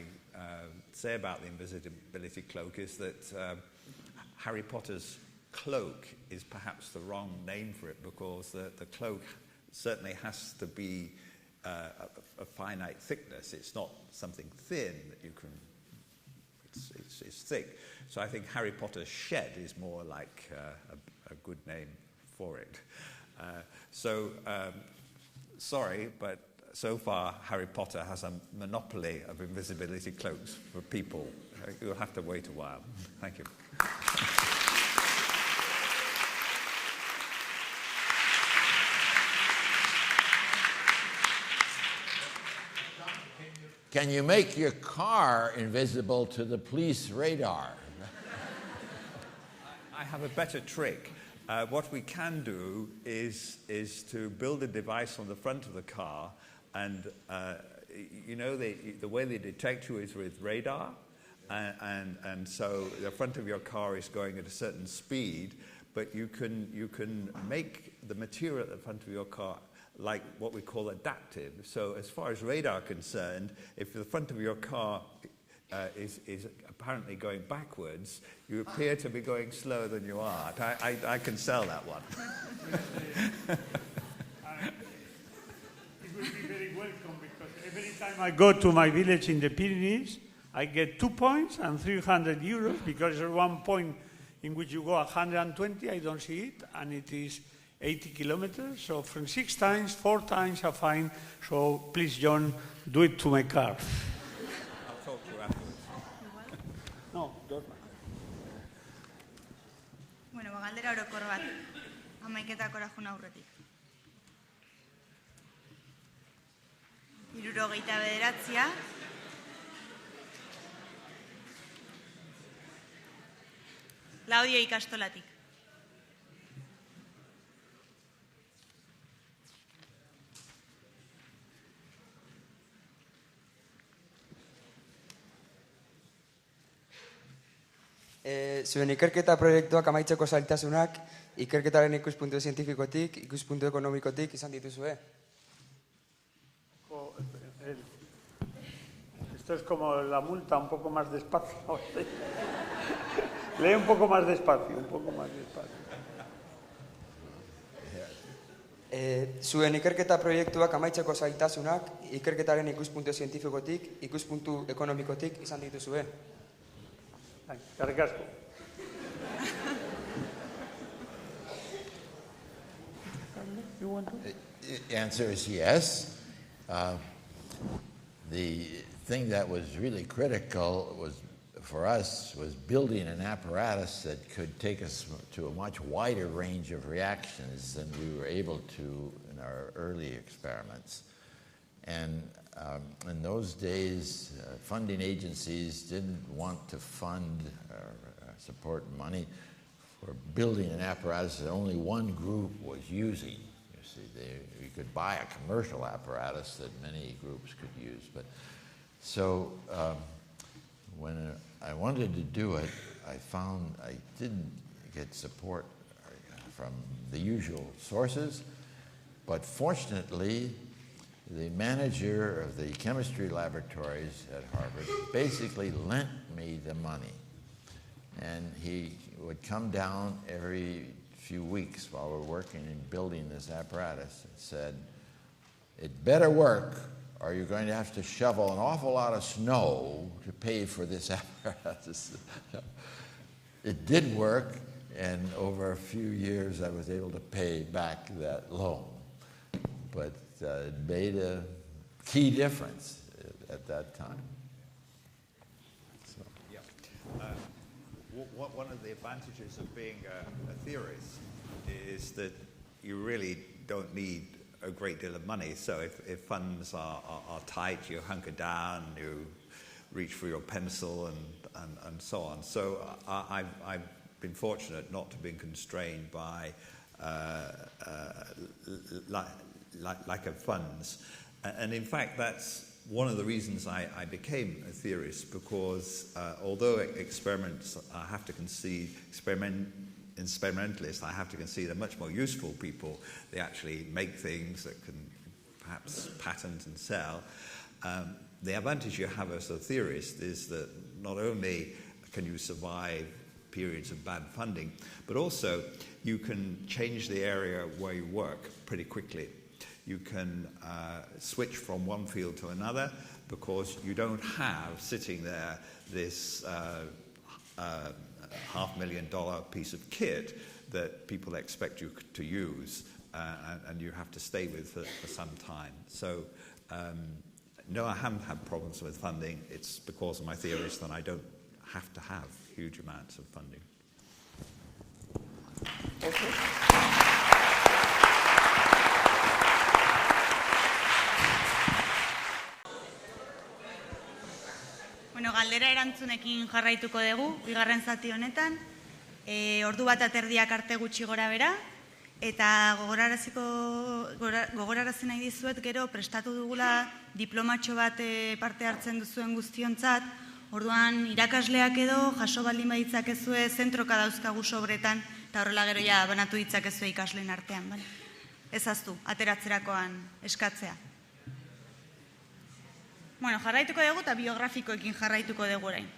say about the invisibility cloak is that Harry Potter's cloak is perhaps the wrong name for it, because the cloak certainly has to be a finite thickness. It's not something thin that you can... It's thick. So I think Harry Potter's shed is more like a good name for it. Sorry, but so far Harry Potter has a monopoly of invisibility cloaks for people. You'll have to wait a while. Thank you. Can you make your car invisible to the police radar? I have a better trick. What we can do is to build a device on the front of the car, and the way they detect you is with radar, and so the front of your car is going at a certain speed, but you can make the material at the front of your car like what we call adaptive. So as far as radar concerned, if the front of your car is apparently going backwards, you appear to be going slower than you are. I can sell that one. It will be very welcome, because every time I go to my village in the Pyrenees, I get 2 points and 300 euros, because there's one point in which you go 120, I don't see it, and it is 80 kilometers, so from 6 times, 4 times a fine, so please, John, do it to my car. I'll talk to you afterwards. No, don't. Bueno, galdera orokor bat, amaiketakora juna aurretik. 79. Laudio ikastolatik. Zuen ikerketa proiektuak amaitzeko zailtasunak ikerketaren ikuspuntu zientifikotik, ikuspuntu ekonomikotik izan dituzue? Esto es como la multa, un poco más despacio. Lee un poco más despacio, un poco más despacio. Zuen ikerketa proiektuak amaitzeko zailtasunak ikerketaren ikuspuntu zientifikotik, ikuspuntu ekonomikotik izan dituzue? Eskerrik asko. You want to? The answer is yes. The thing that was really critical for us was building an apparatus that could take us to a much wider range of reactions than we were able to in our early experiments. And in those days, funding agencies didn't want to fund or support money for building an apparatus that only one group was using. You see, you could buy a commercial apparatus that many groups could use. But so when I wanted to do it, I found I didn't get support from the usual sources, but fortunately, the manager of the chemistry laboratories at Harvard basically lent me the money. And he would come down every few weeks while we're working and building this apparatus and said, "It better work, or you're going to have to shovel an awful lot of snow to pay for this apparatus." It did work, and over a few years I was able to pay back that loan. But it made a key difference at that time. So. Yeah. One of the advantages of being a theorist is that you really don't need a great deal of money. So if funds are tight, you hunker down, you reach for your pencil and so on. So I've been fortunate not to be constrained by lack of funds. And in fact, that's one of the reasons I became a theorist, because although experiments I have to concede, experimentalists I have to concede are much more useful people. They actually make things that can perhaps patent and sell. The advantage you have as a theorist is that not only can you survive periods of bad funding, but also you can change the area where you work pretty quickly. You can switch from one field to another because you don't have sitting there this $500,000 piece of kit that people expect you to use and you have to stay with for some time. So no, I haven't had problems with funding. It's because of my theories that I don't have to have huge amounts of funding. Bueno, galdera erantzunekin jarraituko dugu, bigarren zati honetan, ordu bat aterdiak arte gutxi gora bera, eta gogorarazi nahi dizuet gero prestatu dugula diplomatxo bat parte hartzen duzuen guztiontzat, orduan irakasleak edo jaso baldin baditzakezue zentroka dauzkagu sobretan, eta horrela gero ja banatu ditzakezue ikasleen artean, bale? Ezaztu, ateratzerakoan eskatzea. Bueno, jarraituko dugu eta biografikoekin jarraituko dugu orain.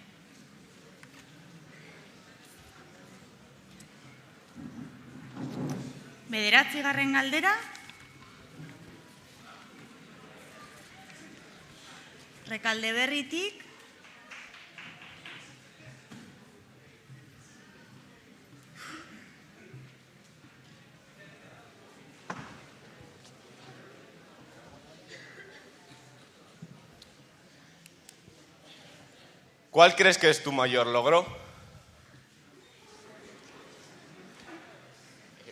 Bederatzigarren galdera. Rekalde berritik. ¿Cuál crees que es tu mayor logro?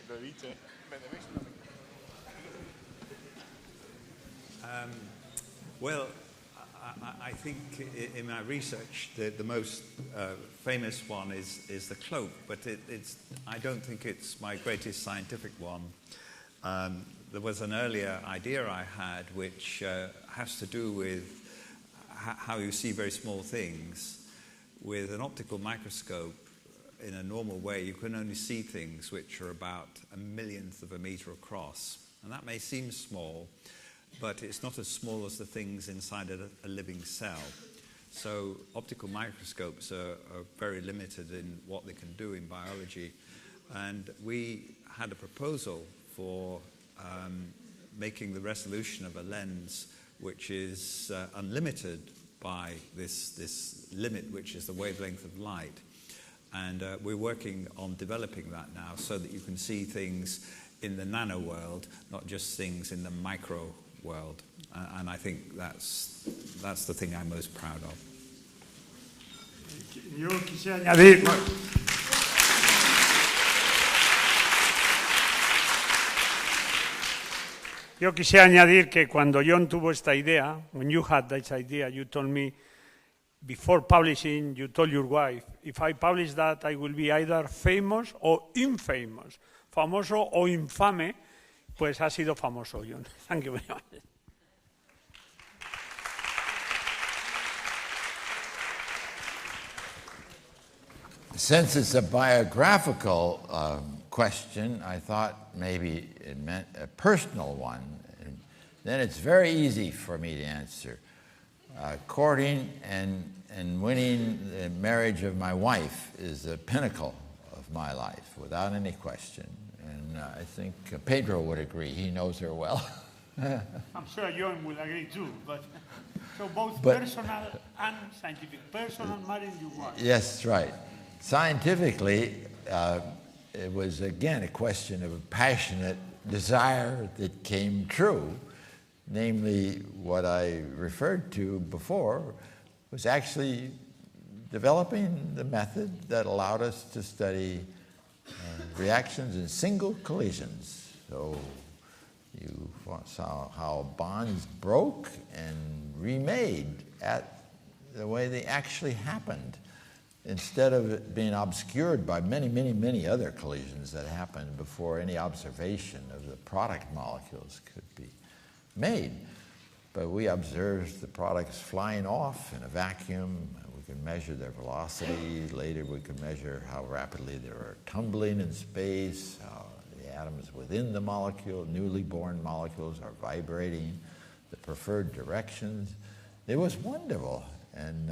Lo he dicho, me debéis una. Well, I think in my research the most famous one is the cloak, but I don't think it's my greatest scientific one. There was an earlier idea I had which has to do with how you see very small things. With an optical microscope, in a normal way, you can only see things which are about 1/1000th of a meter across. And that may seem small, but it's not as small as the things inside a living cell. So optical microscopes are very limited in what they can do in biology. And we had a proposal for making the resolution of a lens which is unlimited by this limit, which is the wavelength of light. And we're working on developing that now so that you can see things in the nano world, not just things in the micro world. And I think that's the thing I'm most proud of. Yo quisiera añadir... Yo quisiera añadir que cuando John tuvo esta idea, when you had this idea, you told me, before publishing, you told your wife, if I publish that, I will be either famous or infamous. Famoso o infame, pues ha sido famoso, John. Thank you very much. Since it's a biographical question, I thought maybe it meant a personal one. And then it's very easy for me to answer. Courting and winning the marriage of my wife is the pinnacle of my life, without any question. And I think Pedro would agree. He knows her well. I'm sure John will agree too, but so both personal and scientific. Personal marrying your wife. Yes, right. Scientifically, it was again a question of a passionate desire that came true. Namely, what I referred to before was actually developing the method that allowed us to study reactions in single collisions. So you saw how bonds broke and remade at the way they actually happened, instead of it being obscured by many, many, many other collisions that happened before any observation of the product molecules could be made. But we observed the products flying off in a vacuum. We could measure their velocity. Later we could measure how rapidly they were tumbling in space, how the atoms within the molecule, newly born molecules, are vibrating, the preferred directions. It was wonderful and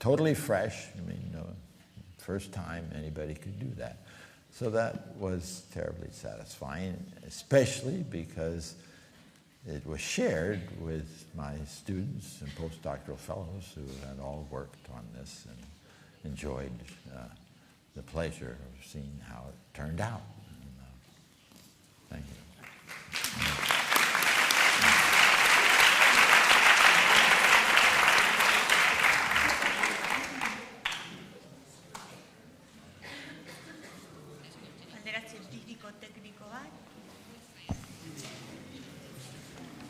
totally fresh. I mean, first time anybody could do that. So that was terribly satisfying, especially because it was shared with my students and postdoctoral fellows who had all worked on this and enjoyed the pleasure of seeing how it turned out. And, thank you.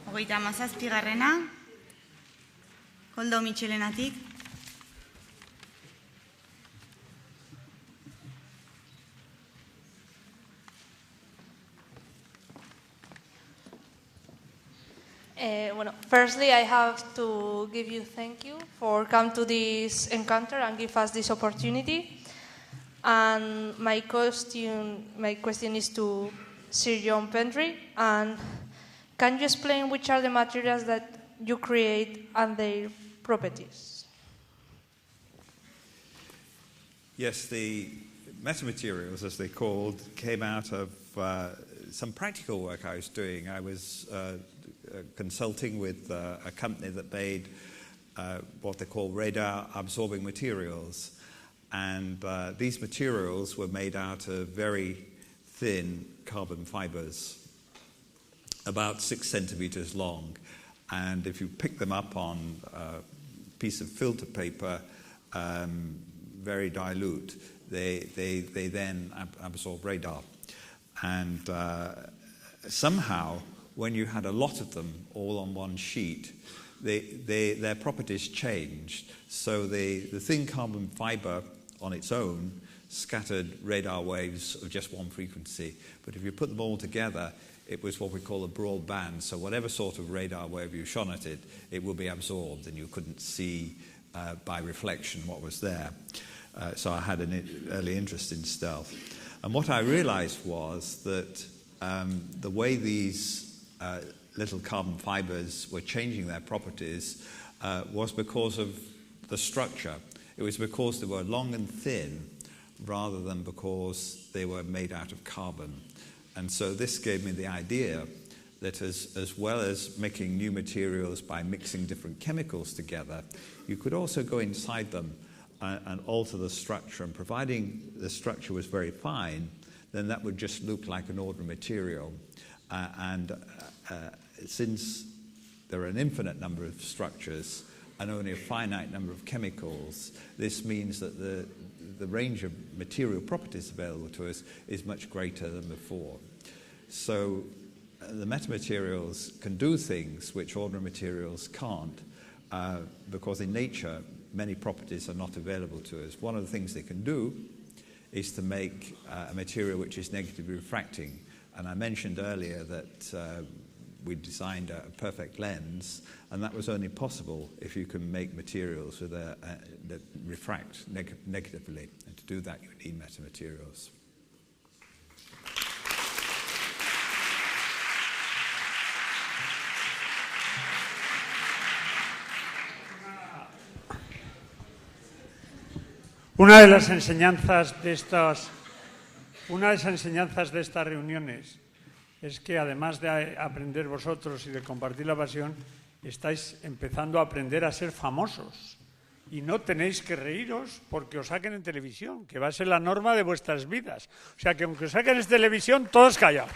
Hogeita hamazazpigarrena, Koldo Mitxelenatik. Firstly, I have to give you thank you for coming to this encounter and give us this opportunity. And my question is to Sir John Pendry. And can you explain which are the materials that you create and their properties? Yes, the metamaterials, as they're called, came out of some practical work I was doing. I was consulting with a company that made what they call radar-absorbing materials. And these materials were made out of very thin carbon fibers, about 6 centimeters long. And if you pick them up on a piece of filter paper, very dilute, they then absorb radar. And somehow, when you had a lot of them all on one sheet, their properties changed. So the thin carbon fiber on its own scattered radar waves of just one frequency. But if you put them all together, it was what we call a broad band. So whatever sort of radar wave you shone at it, it would be absorbed, and you couldn't see by reflection what was there. So I had an early interest in stealth. And what I realized was that the way these little carbon fibers were changing their properties was because of the structure. It was because they were long and thin rather than because they were made out of carbon. And so this gave me the idea that as well as making new materials by mixing different chemicals together, you could also go inside them and alter the structure. And providing the structure was very fine, then that would just look like an ordinary material. Since there are an infinite number of structures and only a finite number of chemicals, this means that the range of material properties available to us is much greater than before. So the metamaterials can do things which ordinary materials can't, because in nature many properties are not available to us. One of the things they can do is to make a material which is negatively refracting. And I mentioned earlier that we designed a perfect lens, and that was only possible if you can make materials with that refract negatively. And to do that, you need metamaterials. Una de las enseñanzas de estas reuniones es que además de aprender vosotros y de compartir la pasión, estáis empezando a aprender a ser famosos. Y no tenéis que reíros porque os saquen en televisión, que va a ser la norma de vuestras vidas. O sea que aunque os saquen en televisión, todos callados.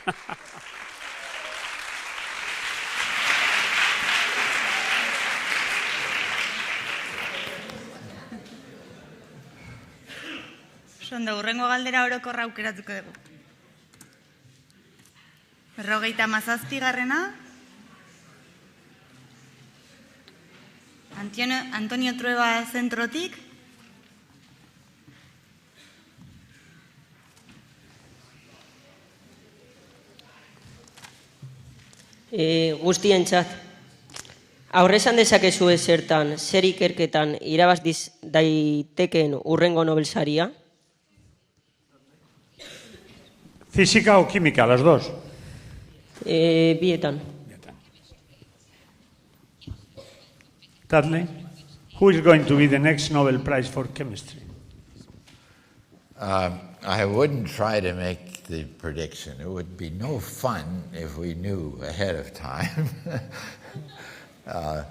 Ondo, hurrengo galdera orokorra aukeratuko dugu. 57. Antonio Trueba zentrotik. Guztientzat. Aurrezan dezakezu zertan, zer ikerketan irabaz daiteken hurrengo Nobel saria? ¿Física o química, las dos? Bietan. Dudley, who is going to be the next Nobel Prize for Chemistry? I wouldn't try to make the prediction. It would be no fun if we knew ahead of time. At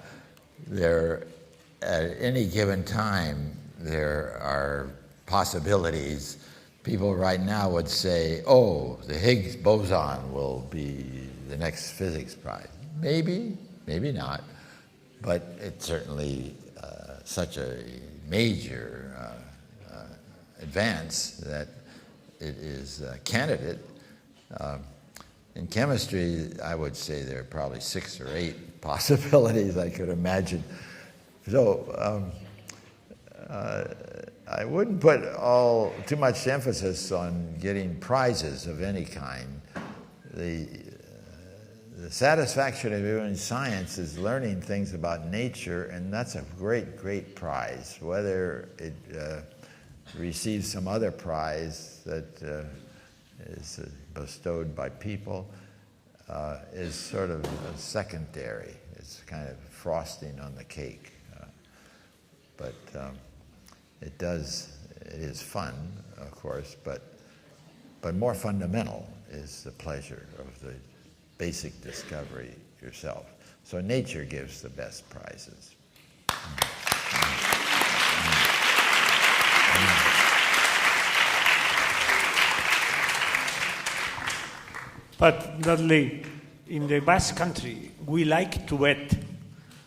any given time, there are possibilities. People right now would say, oh, the Higgs boson will be the next physics prize. Maybe, maybe not, but it's certainly such a major advance that it is a candidate. In chemistry, I would say there are probably 6 or 8 possibilities I could imagine. So I wouldn't put too much emphasis on getting prizes of any kind. The satisfaction of doing science is learning things about nature, and that's a great, great prize. Whether it receives some other prize that is bestowed by people is sort of secondary. It's kind of frosting on the cake. But it is fun, of course, but more fundamental is the pleasure of the basic discovery yourself. So nature gives the best prizes. But Dudley, in the Basque Country, we like to bet.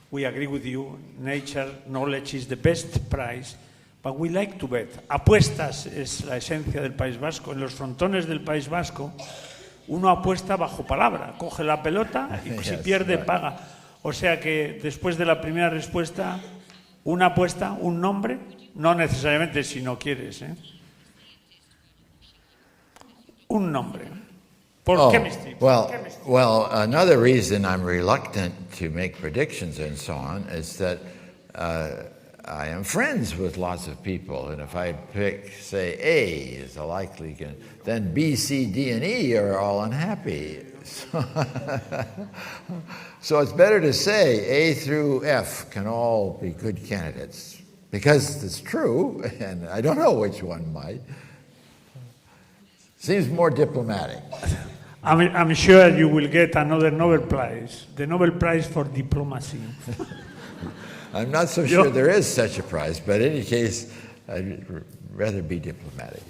We agree with you, nature, knowledge is the best prize, but we like to bet. Apuestas es la esencia del País Vasco. En los frontones del País Vasco, uno apuesta bajo palabra, coge la pelota y si pierde, paga. O sea que después de la primera respuesta, una apuesta, un nombre, no necesariamente si no quieres, ¿eh? Un nombre. Chemistry. Well, another reason I'm reluctant to make predictions and so on is that I am friends with lots of people, and if I pick, say, A is a likely, then B, C, D, and E are all unhappy. So it's better to say A through F can all be good candidates, because it's true, and I don't know which one might. Seems more diplomatic. I'm sure you will get another Nobel Prize, the Nobel Prize for Diplomacy. I'm not so sure there is such a prize, but in any case, I'd rather be diplomatic.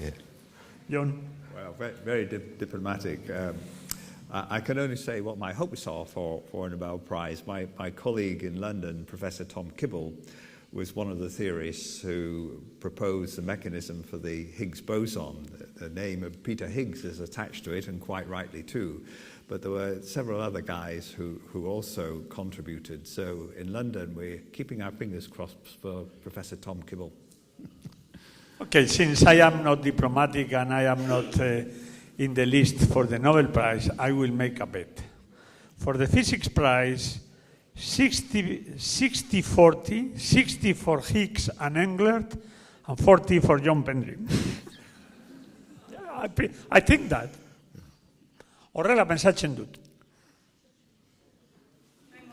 John? Very diplomatic. I can only say what my hopes are for a Nobel Prize. My colleague in London, Professor Tom Kibble, was one of the theorists who proposed the mechanism for the Higgs boson. The name of Peter Higgs is attached to it, and quite rightly too. But there were several other guys who also contributed. So in London, we're keeping our fingers crossed for Professor Tom Kibble. Okay, since I am not diplomatic and I am not in the list for the Nobel Prize, I will make a bet. For the physics prize, 60-40, 60 for Higgs and Englert, and 40 for John Pendry. I think that. Horrela pensatzen dut.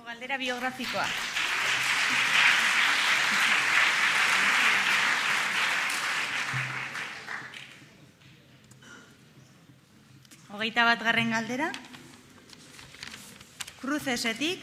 Galdera biografikoa. Hogeita bat garren galdera. Crucesetik.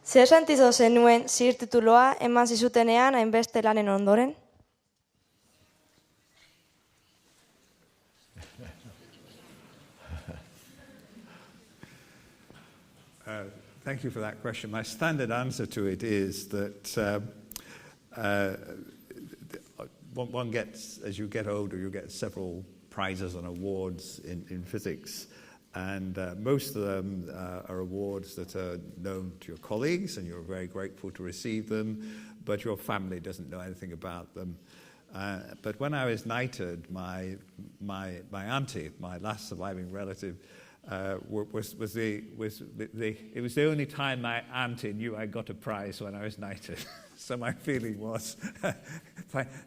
Zer sentizo zenuen zir tituloa eman zizutenean hainbeste lanen ondoren? Thank you for that question. My standard answer to it is that one gets, as you get older, you get several prizes and awards in physics. And most of them are awards that are known to your colleagues, and you're very grateful to receive them, but your family doesn't know anything about them. But when I was knighted, my auntie, my last surviving relative, it was the only time my auntie knew I got a prize when I was knighted. So my feeling was,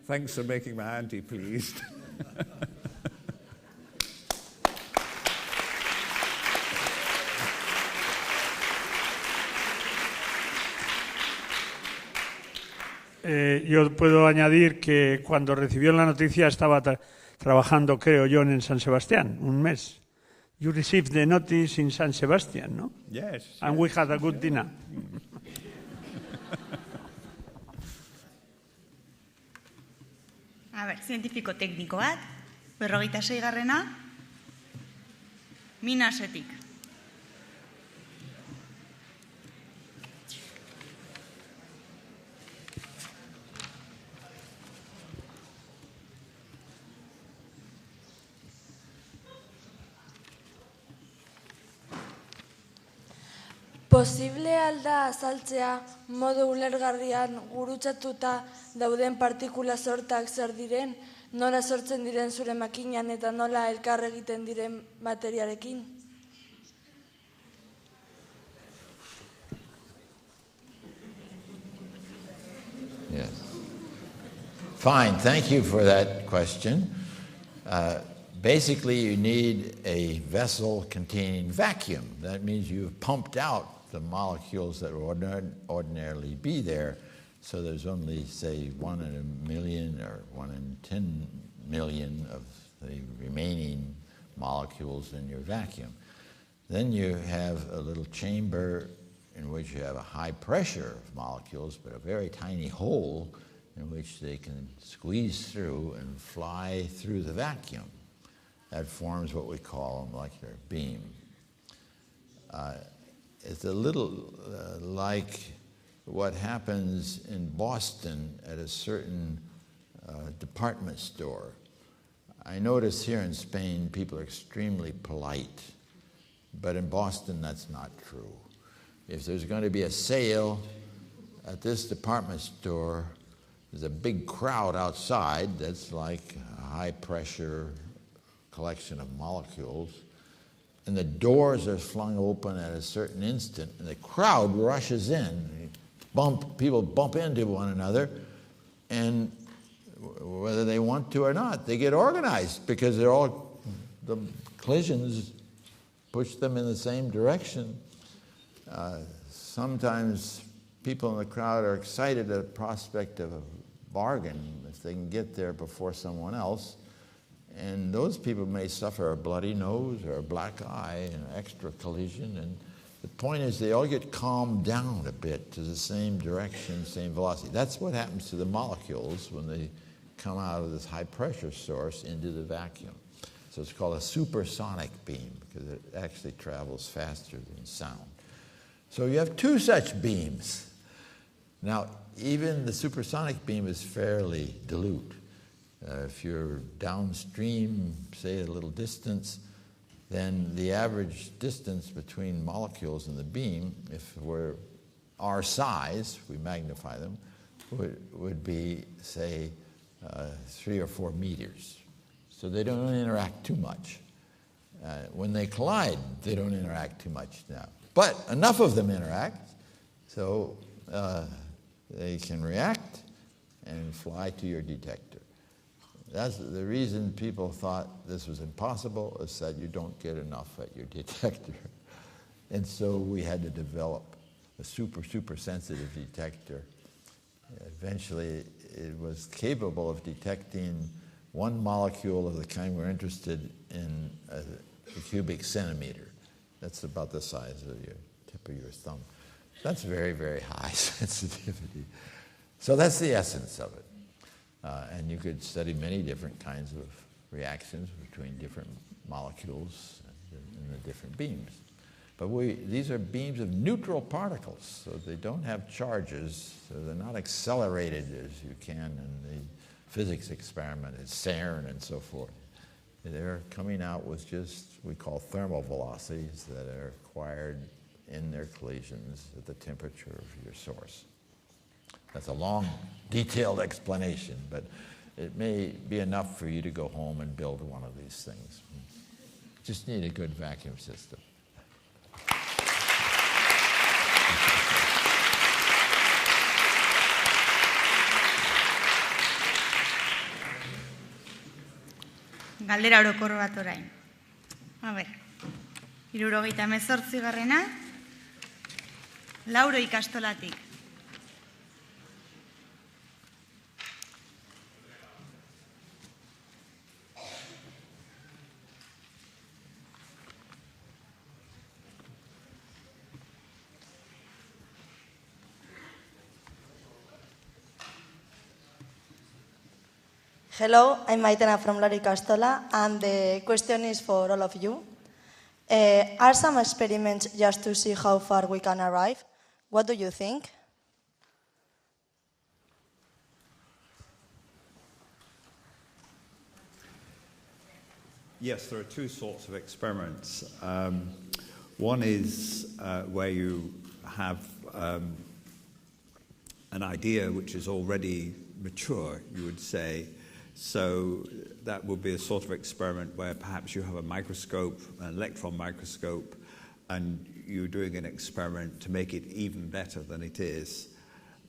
thanks for making my auntie pleased. Yo puedo añadir que cuando recibió la noticia estaba trabajando, creo yo, en San Sebastián, un mes. You received the notice in San Sebastian, no? Yes. And we had a good dinner. A ber, zientifiko tekniko bat, 46garrena, Minasetik. Posible alda azaltzea modu ulergarrian gurutzatuta dauden partikula sortak zer diren, nola sortzen diren zure makinan eta nola elkar egiten diren materiarekin? Yes. Fine, thank you for that question. Basically, you need a vessel containing vacuum. That means you've pumped out the molecules that would ordinarily be there, so there's only, say, 1 in a million or 1 in 10 million of the remaining molecules in your vacuum. Then you have a little chamber in which you have a high pressure of molecules, but a very tiny hole in which they can squeeze through and fly through the vacuum. That forms what we call a molecular beam. It's a little like what happens in Boston at a certain department store. I notice here in Spain people are extremely polite, but in Boston that's not true. If there's going to be a sale at this department store, there's a big crowd outside that's like a high pressure collection of molecules, and the doors are flung open at a certain instant, and the crowd rushes in. People bump into one another, and whether they want to or not, they get organized because the collisions push them in the same direction. Sometimes people in the crowd are excited at the prospect of a bargain if they can get there before someone else. And those people may suffer a bloody nose or a black eye and an extra collision. And the point is they all get calmed down a bit to the same direction, same velocity. That's what happens to the molecules when they come out of this high pressure source into the vacuum. So it's called a supersonic beam because it actually travels faster than sound. So you have two such beams. Now, even the supersonic beam is fairly dilute. If you're downstream, say at a little distance, then the average distance between molecules in the beam, if we're our size, we magnify them, would be, say, 3 or 4 meters. So they don't interact too much. When they collide, they don't interact too much now. But enough of them interact, so they can react and fly to your detector. That's the reason people thought this was impossible, is that you don't get enough at your detector. And so we had to develop a super sensitive detector. Eventually, it was capable of detecting one molecule of the kind we're interested in, a cubic centimeter. That's about the size of your tip of your thumb. That's very, very high sensitivity. So that's the essence of it. And you could study many different kinds of reactions between different molecules in the different beams. But these are beams of neutral particles, so they don't have charges, so they're not accelerated as you can in the physics experiment at CERN and so forth. They're coming out with just, we call thermal velocities that are acquired in their collisions at the temperature of your source. That's a long, detailed explanation, but it may be enough for you to go home and build one of these things. Just need a good vacuum system. Galdera orokor bat orain. A ber, 78. Lauro ikastolatik. Hello, I'm Maitena from Lauro Ikastola, and the question is for all of you. Are some experiments just to see how far we can arrive? What do you think? Yes, there are two sorts of experiments. One is where you have an idea which is already mature, you would say. So that would be a sort of experiment where perhaps you have a microscope, an electron microscope, and you're doing an experiment to make it even better than it is.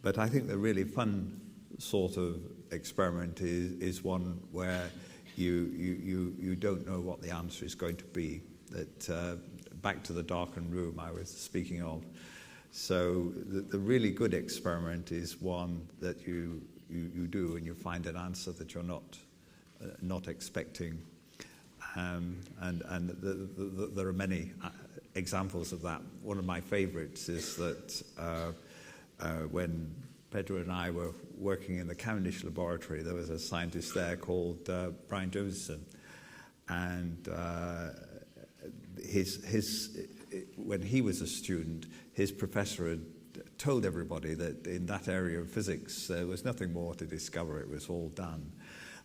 But I think the really fun sort of experiment is one where you don't know what the answer is going to be. That back to the darkened room I was speaking of. So the really good experiment is one that you do and you find an answer that you're not expecting. And there are many examples of that. One of my favorites is that when Pendry and I were working in the Cavendish laboratory, there was a scientist there called Brian Josephson, and when he was a student, his professor had told everybody that in that area of physics there was nothing more to discover, it was all done.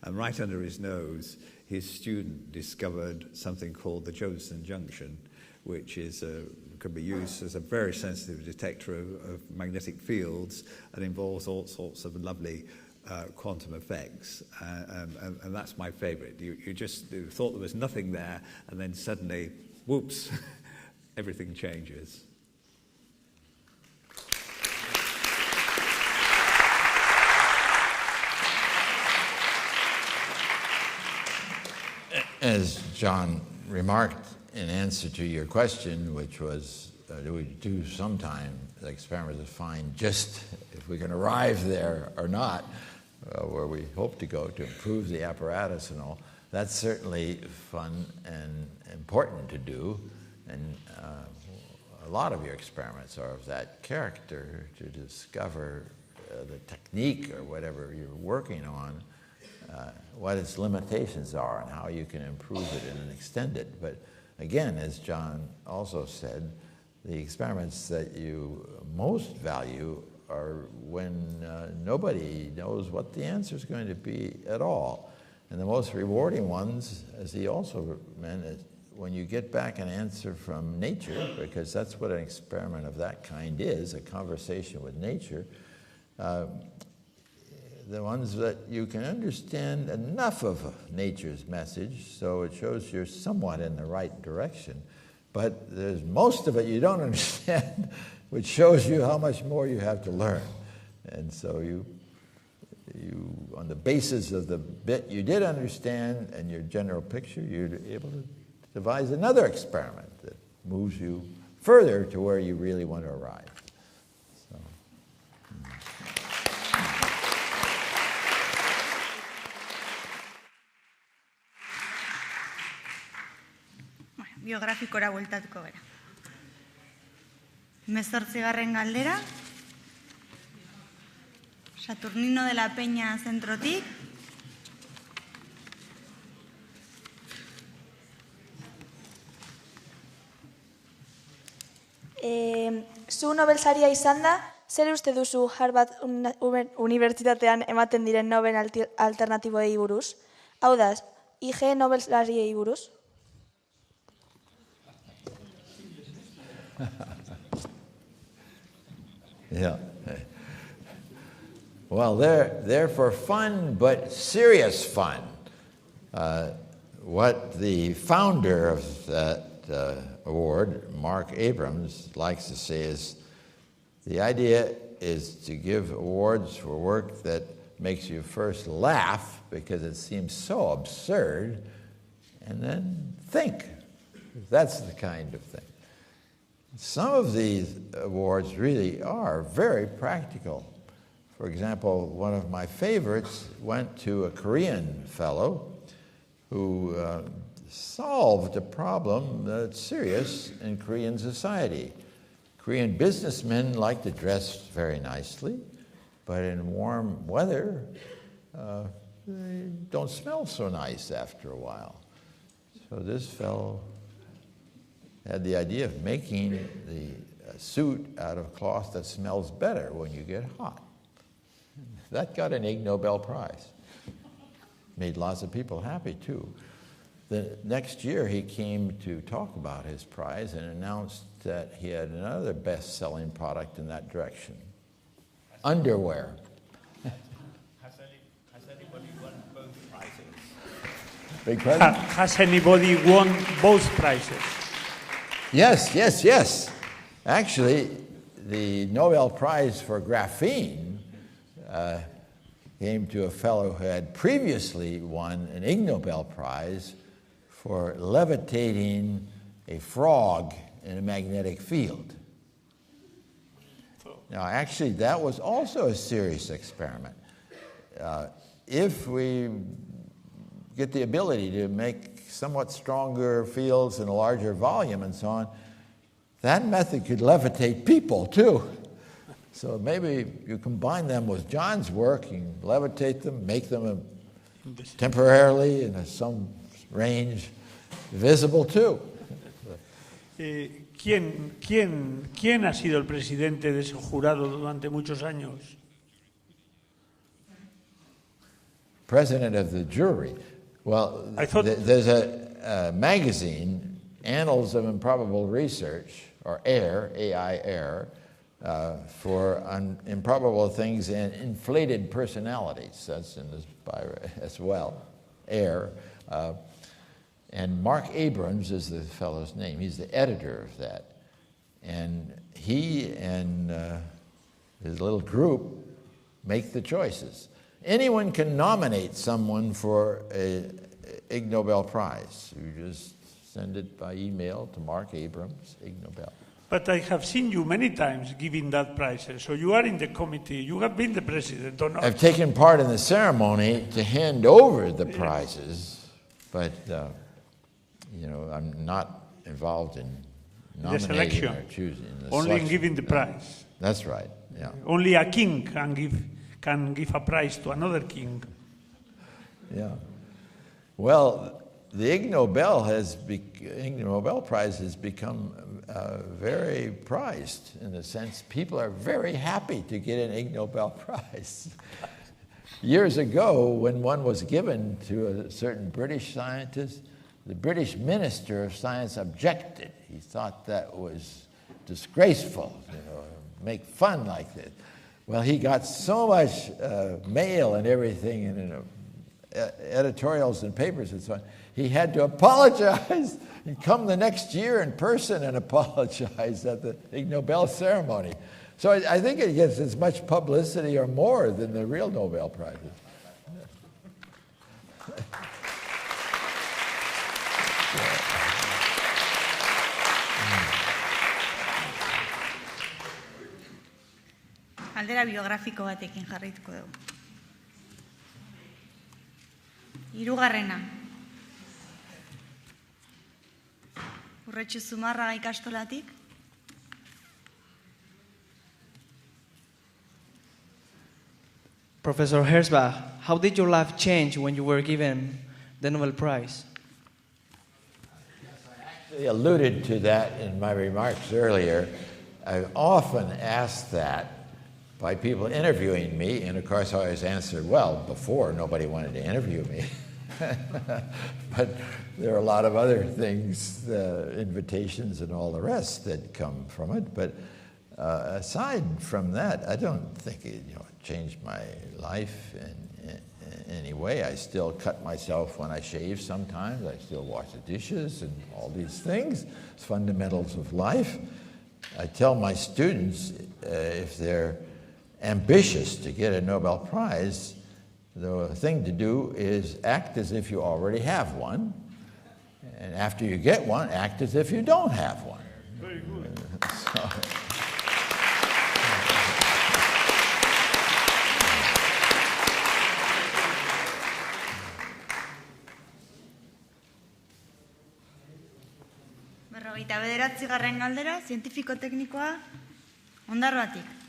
And right under his nose, his student discovered something called the Josephson junction, which can be used as a very sensitive detector of magnetic fields and involves all sorts of lovely quantum effects. And that's my favorite. You thought there was nothing there, and then suddenly, whoops, everything changes. As John remarked in answer to your question, which was, do we do sometime the experiment to find just if we can arrive there or not? where we hope to go to improve the apparatus and all. That's certainly fun and important to do, and a lot of your experiments are of that character, to discover the technique or whatever you're working on, what its limitations are and how you can improve it and extend it. But again, as John also said, the experiments that you most value are when nobody knows what the answer is going to be at all. And the most rewarding ones, as he also meant, is when you get back an answer from nature, because that's what an experiment of that kind is, a conversation with nature, the ones that you can understand enough of nature's message so it shows you're somewhat in the right direction. But there's most of it you don't understand, which shows you how much more you have to learn. And so you on the basis of the bit you did understand and your general picture, you're able to devise another experiment that moves you further to where you really want to arrive. So. Biografikora bueltatuko gara. 18. galdera. Saturnino de la Peña zentrotik. Zu Nobel saria izan da, zer uste duzu Harvard Unibertsitatean ematen diren Nobel alternatiboei buruz? Hau da, IG Nobel sariei buruz? Yeah. Well, they're for fun, but serious fun. What the founder of that award, Mark Abrams, likes to say is the idea is to give awards for work that makes you first laugh because it seems so absurd, and then think. That's the kind of thing. Some of these awards really are very practical. For example, one of my favorites went to a Korean fellow who solved a problem that's serious in Korean society. Korean businessmen like to dress very nicely, but in warm weather, they don't smell so nice after a while. So this fellow had the idea of making the suit out of cloth that smells better when you get hot. That got an Ig Nobel Prize. Made lots of people happy, too. The next year, he came to talk about his prize and announced that he had another best-selling product in that direction. Underwear. Has anybody won both prizes? Big present? Has anybody won both prizes? Yes. Actually, the Nobel Prize for graphene came to a fellow who had previously won an Ig Nobel Prize for levitating a frog in a magnetic field. Now, actually, that was also a serious experiment. If we get the ability to make somewhat stronger fields in a larger volume and so on, that method could levitate people, too. So maybe you combine them with John's work, you can levitate them, make them temporarily in some range visible too. ¿Quién ha sido el presidente de ese jurado durante muchos años? President of the jury. Well, there's a magazine, Annals of Improbable Research, or AIR, A-I-R, for improbable things and inflated personalities. That's in this as well, AIR. And Mark Abrams is the fellow's name. He's the editor of that. And he and his little group make the choices. Anyone can nominate someone for an Ig Nobel Prize. You just send it by email to Mark Abrams, Ig Nobel. But I have seen you many times giving that prize. So you are in the committee. You have been the president, or not? I've taken part in the ceremony to hand over the prizes, but I'm not involved in nominating or choosing. Only in giving the prize. That's right. Yeah. Only a king can give a prize to another king. Yeah. Well, the Ig Nobel Prize has become very prized in the sense people are very happy to get an Ig Nobel Prize. Years ago, when one was given to a certain British scientist, the British Minister of Science objected. He thought that was disgraceful, make fun like this. Well, he got so much mail and everything, and editorials and papers and so on. He had to apologize and come the next year in person and apologize at the Ig Nobel ceremony. So I think it gets as much publicity or more than the real Nobel Prizes. Aldera biografiko batekin jarrituko dugu. Hirugarrena. Urretxu Zumarraga ikastolatik. Professor Herschbach, how did your life change when you were given the Nobel Prize? I alluded to that in my remarks earlier. I've often asked that by people interviewing me, and of course I always answered, well, before nobody wanted to interview me. But there are a lot of other things, invitations and all the rest that come from it. But aside from that, I don't think it changed my life in any way. I still cut myself when I shave sometimes. I still wash the dishes and all these things. It's fundamentals of life. I tell my students, if they're ambitious to get a Nobel Prize, the thing to do is act as if you already have one, and after you get one, act as if you don't have one. Very good. Berrogeita bederatzigarren galdera, zientifiko-teknikoa, Ondarroatik.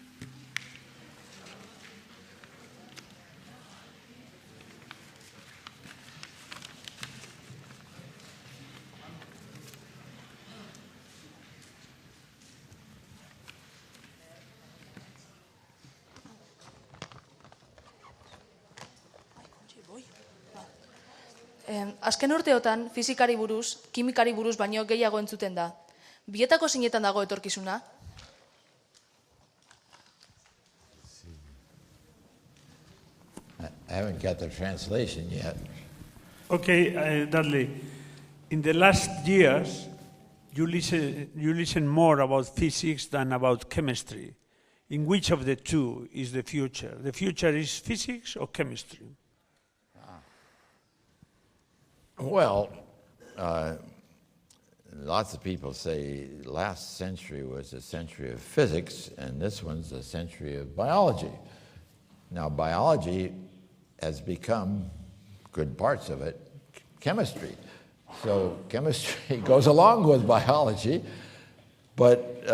Azken urteotan, fizikari buruz, kimikari buruz baino gehiago entzuten da. Bietako zeinetan dago etorkizuna? I haven't got the translation yet. Okay, Dudley, in the last years, you listen more about physics than about chemistry. In which of the two is the future? The future is physics or chemistry? Well, lots of people say last century was a century of physics, and this one's a century of biology. Now, biology has become, good parts of it, chemistry. So chemistry goes along with biology, but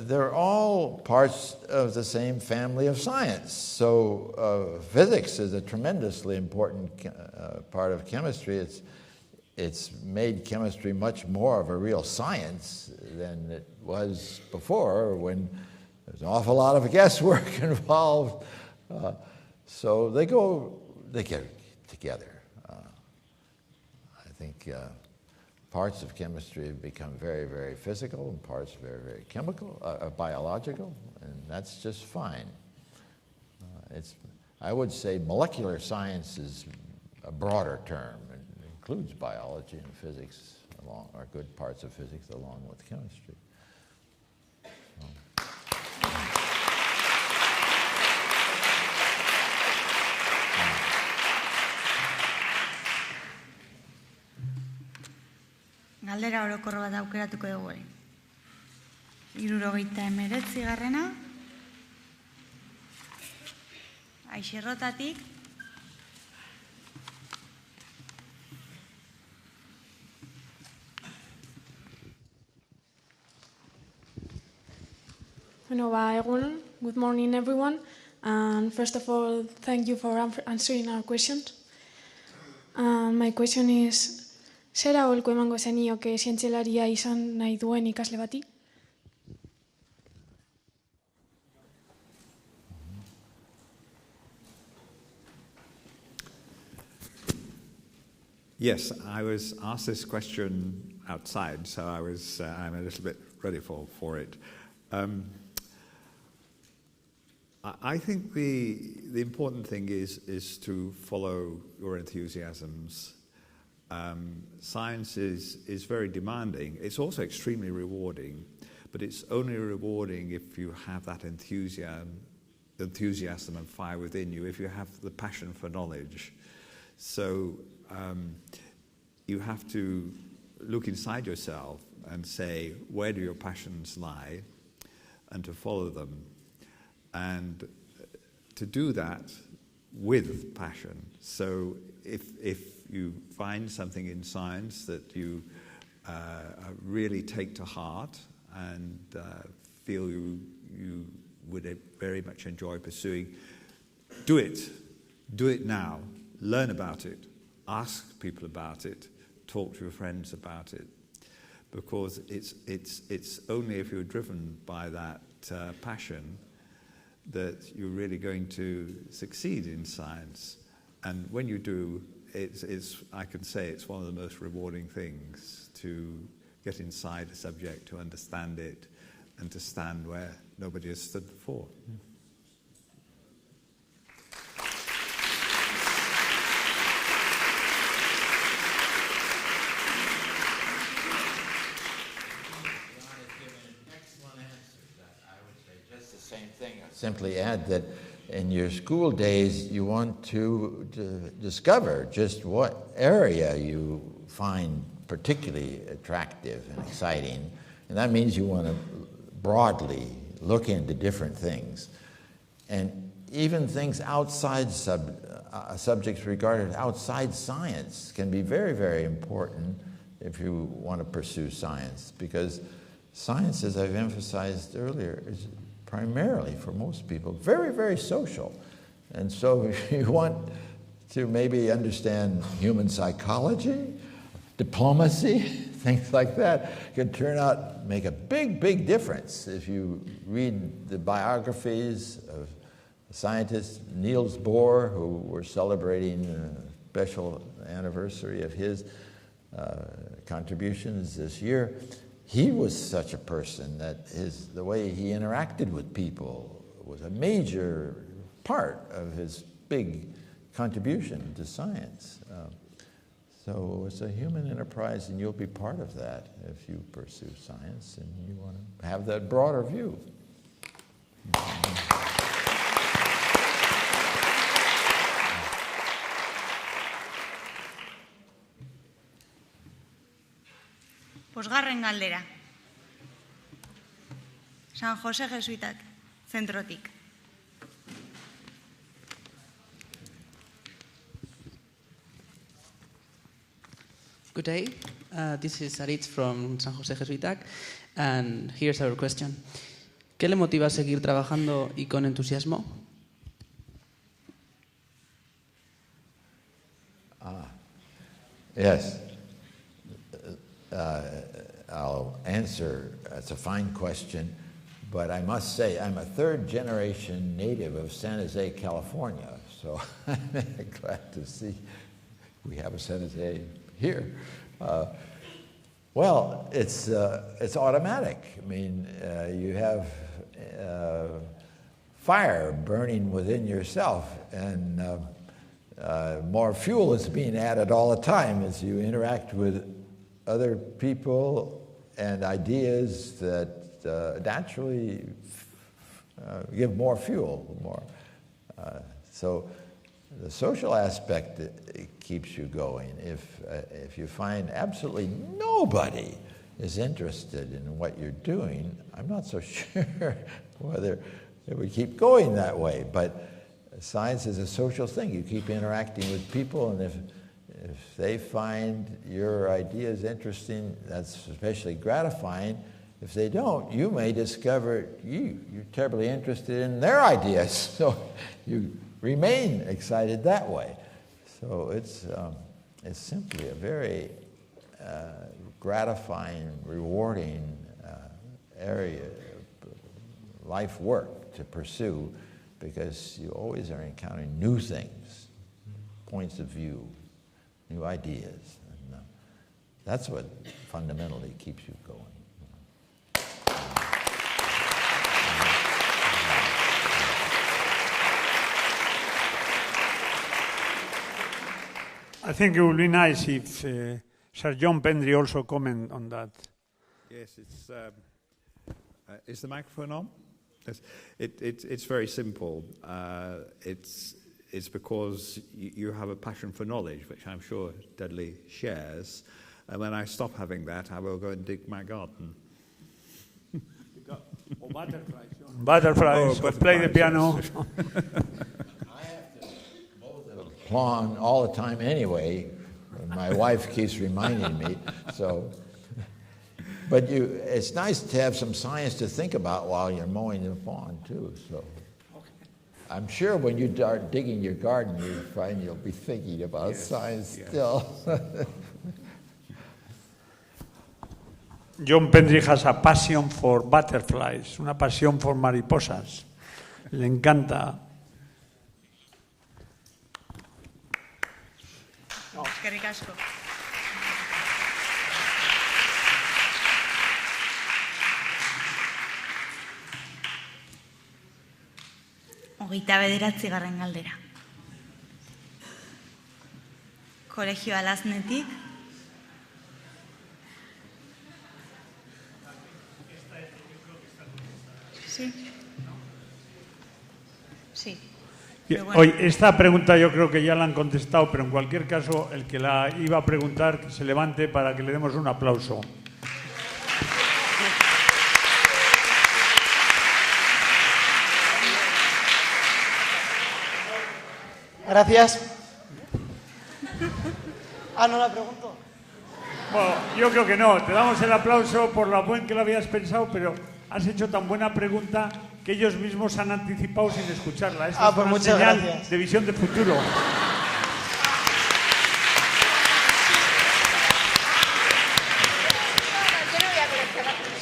they're all parts of the same family of science. So physics is a tremendously important part of chemistry. It's made chemistry much more of a real science than it was before, when there's an awful lot of guesswork involved. So they get together. I think parts of chemistry have become very, very physical, and parts very, very chemical, biological, and that's just fine. I would say molecular science is a broader term. It includes biology and physics, or good parts of physics along with chemistry. Galdera orokor bat aukeratuko dugu. 69. Aixerrotatik. Egun, good morning everyone, and first of all, thank you for answering our questions. My question is, zer aholku emango zenioke zientzialaria izan nahi duen ikasle bati? Yes, I was asked this question outside, so I'm a little bit ready for it. I think the important thing is to follow your enthusiasms. Science is very demanding. It's also extremely rewarding, but it's only rewarding if you have that enthusiasm and fire within you, if you have the passion for knowledge. So you have to look inside yourself and say, where do your passions lie, and to follow them. And to do that with passion. So if you find something in science that you really take to heart and feel you would very much enjoy pursuing, do it. Do it now. Learn about it. Ask people about it. Talk to your friends about it. Because it's only if you're driven by that passion that you're really going to succeed in science. And when you do, I can say it's one of the most rewarding things to get inside a subject, to understand it, and to stand where nobody has stood before. Simply add that in your school days, you want to discover just what area you find particularly attractive and exciting. And that means you want to broadly look into different things. And even things outside subjects regarded outside science can be very, very important if you want to pursue science. Because science, as I've emphasized earlier, is primarily, for most people, very, very social. And so if you want to maybe understand human psychology, diplomacy, things like that, can turn out, make a big, big difference. If you read the biographies of scientist Niels Bohr, who we're celebrating a special anniversary of his contributions this year, he was such a person that the way he interacted with people was a major part of his big contribution to science. So it's a human enterprise, and you'll be part of that if you pursue science and you want to have that broader view. Bosgarren galdera. San Jose Jesuitak, zentrotik. Good day. This is Aritz from San Jose Jesuitak, and here's our question. ¿Qué le motiva a seguir trabajando y con entusiasmo? Yes. I'll answer. It's a fine question, but I must say I'm a third-generation native of San Jose, California, so I'm glad to see we have a San Jose here. Well, it's automatic. I mean, you have fire burning within yourself, and more fuel is being added all the time as you interact with other people and ideas that naturally give more fuel. So the social aspect, it keeps you going. If you find absolutely nobody is interested in what you're doing, I'm not so sure whether it would keep going that way. But science is a social thing. You keep interacting with people, and if they find your ideas interesting, that's especially gratifying. If they don't, you may discover you're terribly interested in their ideas, so you remain excited that way. So it's simply a very gratifying, rewarding area, life work to pursue, because you always are encountering new things, points of view, new ideas. And that's what fundamentally keeps you going. I think it would be nice if Sir John Pendry also comment on that. Yes, is the microphone on? Yes. It's very simple. It's because you have a passion for knowledge, which I'm sure Dudley shares. And when I stop having that, I will go and dig my garden. Or butterflies. Butterflies, or play the piano. Lawn all the time anyway. My wife keeps reminding me. So, but it's nice to have some science to think about while you're mowing the lawn too. So, I'm sure when you start digging your garden, you find you'll be thinking about science still. John Pendry has a passion for butterflies, una pasión por mariposas. Le encanta. Eskerrik asko. Hogeita bederatzigarren galdera. Kolegio Alaznetik. Sí. Sí. Hoy, esta pregunta yo creo que ya la han contestado, pero en cualquier caso, el que la iba a preguntar, que se levante para que le demos un aplauso. Gracias. ¿No la pregunto? Bueno, yo creo que no. Te damos el aplauso por lo buen que lo habías pensado, pero has hecho tan buena pregunta que ellos mismos han anticipado sin escucharla. Eso es una señal de visión de futuro.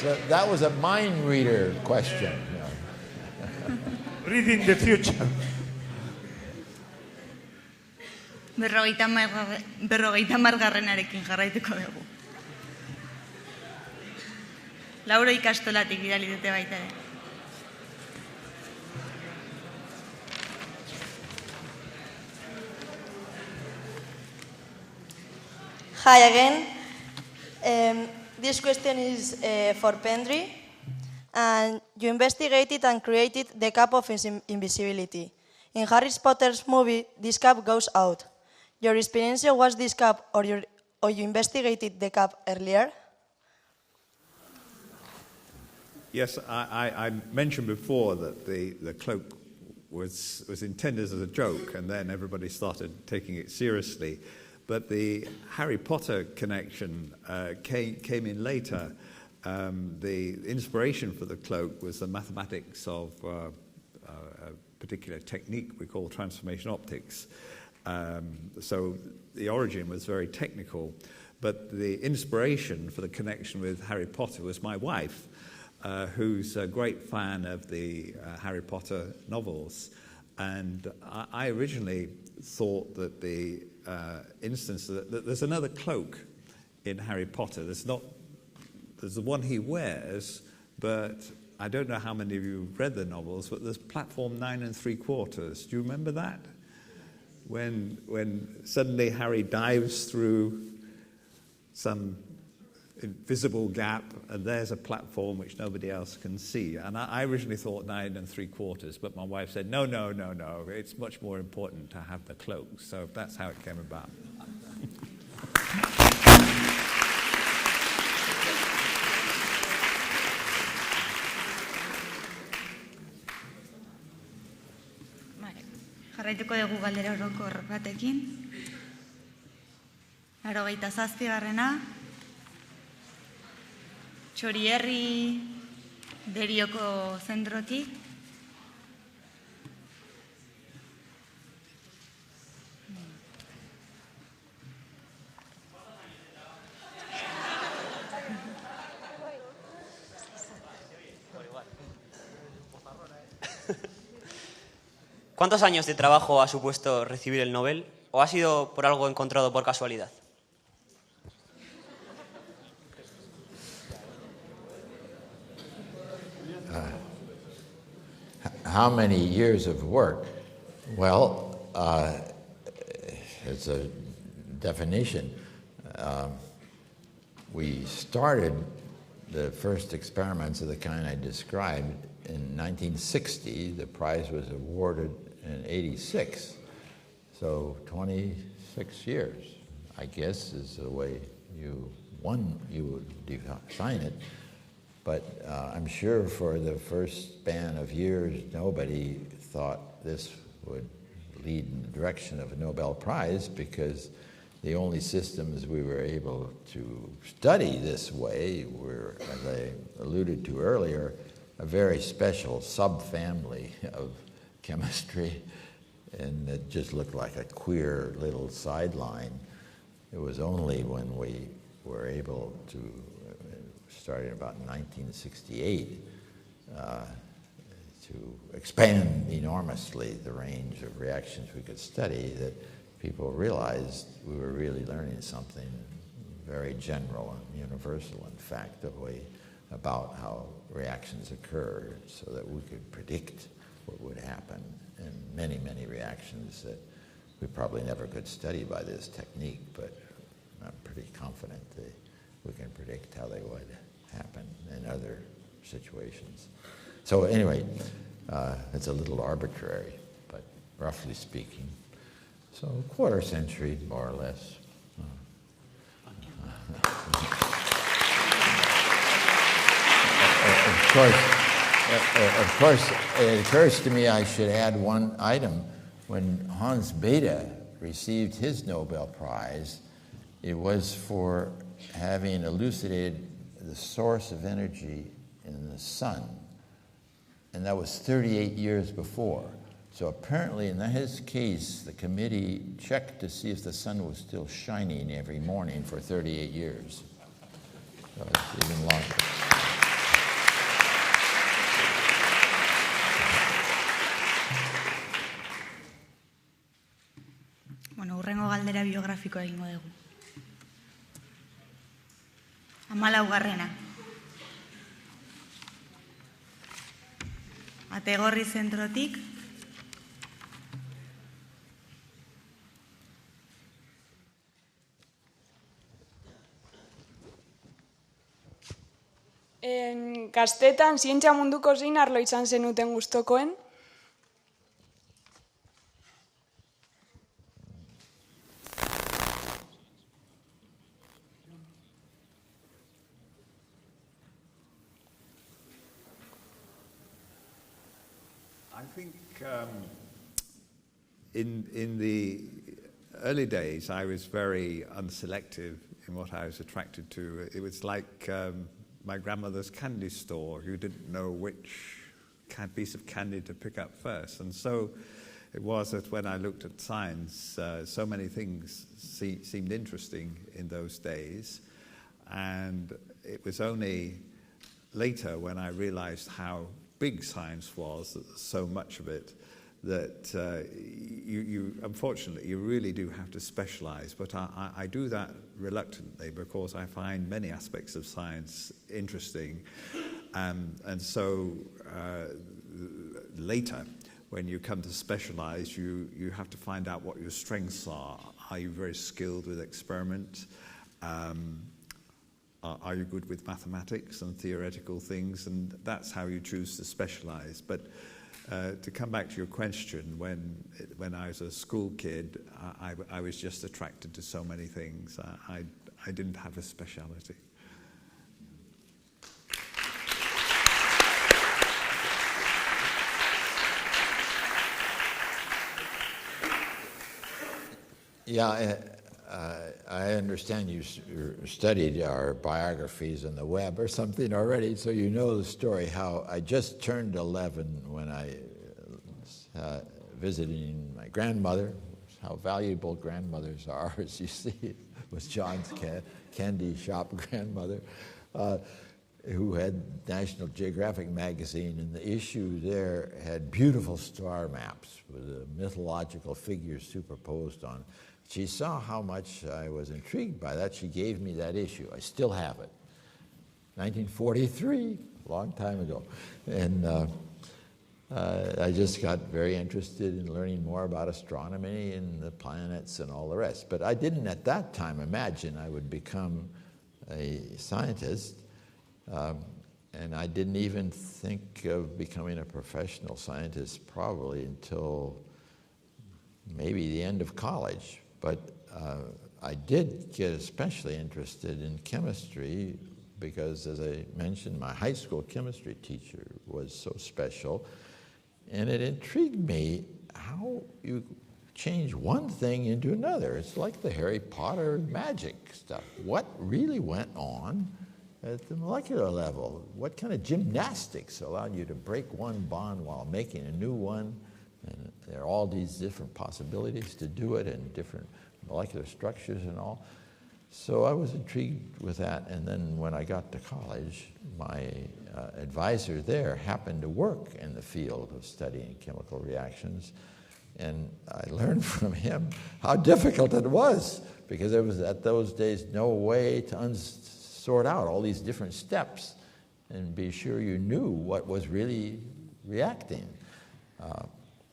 So that was a mind reader question. Reading the future. Berrogeita margarrenarekin jarraituko dugu. Lauro ikastolatik bidali dute baita ere. Hi again. This question is for Pendry. And you investigated and created the cap of invisibility. In Harry Potter's movie, this cap goes out. Your experience was this cap, or you investigated the cap earlier? Yes, I mentioned before that the cloak was intended as a joke, and then everybody started taking it seriously. But the Harry Potter connection came in later. The inspiration for the cloak was the mathematics of a particular technique we call transformation optics. So the origin was very technical, but the inspiration for the connection with Harry Potter was my wife, who's a great fan of the Harry Potter novels. And I originally thought that the instance that there's another cloak in Harry Potter. There's the one he wears, but I don't know how many of you have read the novels, but there's platform 9 3/4. Do you remember that? When suddenly Harry dives through some invisible gap, and there's a platform which nobody else can see. And I originally thought 9 3/4, but my wife said, no, it's much more important to have the cloak. So that's how it came about. Jarraituko dugu galdera orokor batekin. 87. Txorierri Derioko zentrotik. ¿Cuántos años de trabajo ha supuesto recibir el Nobel? ¿O ha sido por algo encontrado por casualidad? How many years of work? Well, it's a definition. We started the first experiments of the kind I described in 1960. The prize was awarded in 86. So 26 years, I guess, is the way you would define it. But I'm sure for the first span of years, nobody thought this would lead in the direction of a Nobel Prize, because the only systems we were able to study this way were, as I alluded to earlier, a very special subfamily of chemistry, and it just looked like a queer little sideline. It was only when we were able to, starting about 1968, to expand enormously the range of reactions we could study, that people realized we were really learning something very general and universal, in fact, about how reactions occur, so that we could predict what would happen in many, many reactions that we probably never could study by this technique, but I'm pretty confident that we can predict how they would happen in other situations. So anyway, it's a little arbitrary, but roughly speaking, so a quarter century, more or less. Of course, it occurs to me I should add one item. When Hans Bethe received his Nobel Prize, it was for having elucidated the source of energy in the sun, and that was 38 years before. So apparently, in his case, the committee checked to see if the sun was still shining every morning for 38 years. So it's even longer. Bueno, hurrengo galdera biografikoa egingo dugu. 14. Ategorri zentrotik. Gaztetan zientzia munduko zein arlo izan zenuten gustokoen? I think in the early days, I was very unselective in what I was attracted to. It was like my grandmother's candy store. You didn't know which piece of candy to pick up first. And so it was that when I looked at science, so many things seemed interesting in those days. And it was only later when I realized how big science was, so much of it, that you unfortunately, you really do have to specialize. But I do that reluctantly, because I find many aspects of science interesting. And so later, when you come to specialize, you have to find out what your strengths are. Are you very skilled with experiment? Are you good with mathematics and theoretical things? And that's how you choose to specialize. But to come back to your question, when I was a school kid, I was just attracted to so many things. I didn't have a speciality. Yeah, I understand you studied our biographies on the web or something already, so you know the story how I just turned 11 when I visiting my grandmother. How valuable grandmothers are, as you see. It was John's candy shop grandmother, who had National Geographic magazine, and the issue there had beautiful star maps with the mythological figures superposed on. She saw how much I was intrigued by that. She gave me that issue. I still have it. 1943, a long time ago. And I just got very interested in learning more about astronomy and the planets and all the rest. But I didn't at that time imagine I would become a scientist. And I didn't even think of becoming a professional scientist probably until maybe the end of college. But I did get especially interested in chemistry because, as I mentioned, my high school chemistry teacher was so special. And it intrigued me how you change one thing into another. It's like the Harry Potter magic stuff. What really went on at the molecular level? What kind of gymnastics allowed you to break one bond while making a new one? And there are all these different possibilities to do it and different molecular structures and all. So I was intrigued with that. And then when I got to college, my advisor there happened to work in the field of studying chemical reactions. And I learned from him how difficult it was, because there was at those days no way to sort out all these different steps and be sure you knew what was really reacting.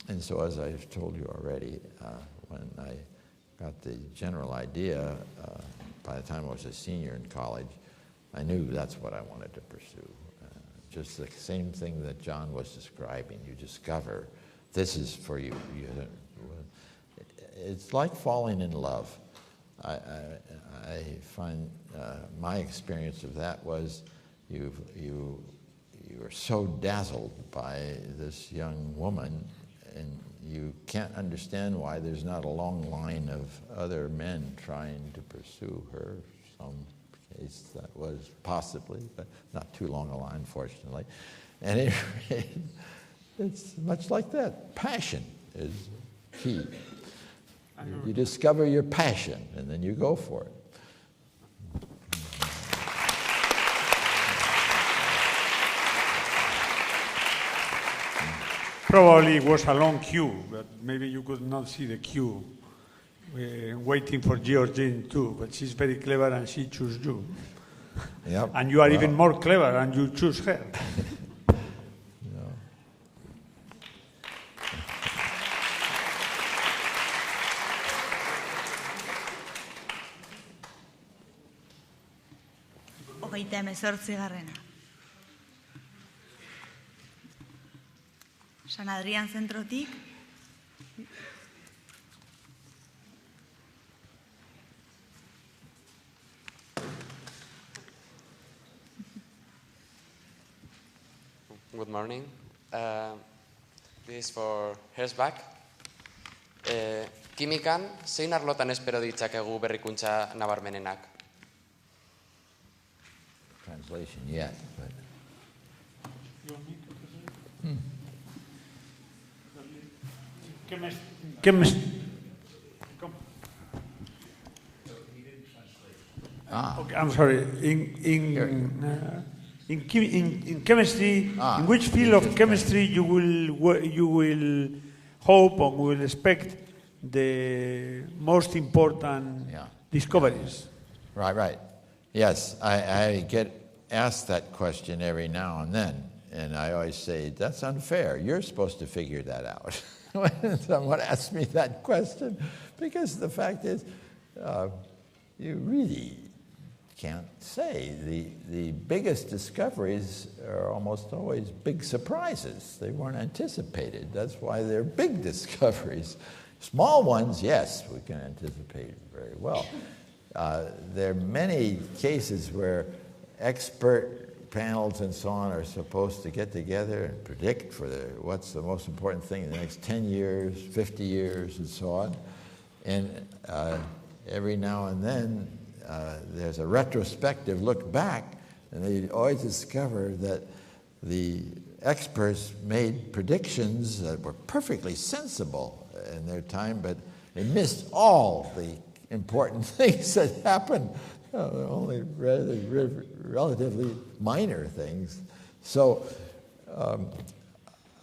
And so, as I've told you already, when I got the general idea, by the time I was a senior in college, I knew that's what I wanted to pursue. Just the same thing that John was describing. You discover this is for you. It's like falling in love. I find my experience of that was you are so dazzled by this young woman, and you can't understand why there's not a long line of other men trying to pursue her. Some case that was possibly, but not too long a line, fortunately. And it's much like that. Passion is key. You discover your passion, and then you go for it. Probably it was a long queue, but maybe you could not see the queue waiting for Georgine too, but she's very clever and she chose you. Yep. And you are even more clever and you choose her. Hogeita hemezortzigarrena. San Adrian zentrotik. Good morning. This is for Herschbach. Kimikan, zein arlotan espero ditzakegu berrikuntza nabarmenenak? Translation yet, but... Okay, I'm sorry. In chemistry, in which field of chemistry you will hope or will expect the most important discoveries? Right. Yes, I get asked that question every now and then, and I always say, that's unfair. You're supposed to figure that out. When someone asks me that question, because the fact is, you really can't say. The biggest discoveries are almost always big surprises. They weren't anticipated. That's why they're big discoveries. Small ones, yes, we can anticipate very well. There are many cases where expert panels and so on are supposed to get together and predict for what's the most important thing in the next 10 years, 50 years, and so on. And every now and then, there's a retrospective look back, and they always discover that the experts made predictions that were perfectly sensible in their time, but they missed all the important things that happened, only relatively minor things. So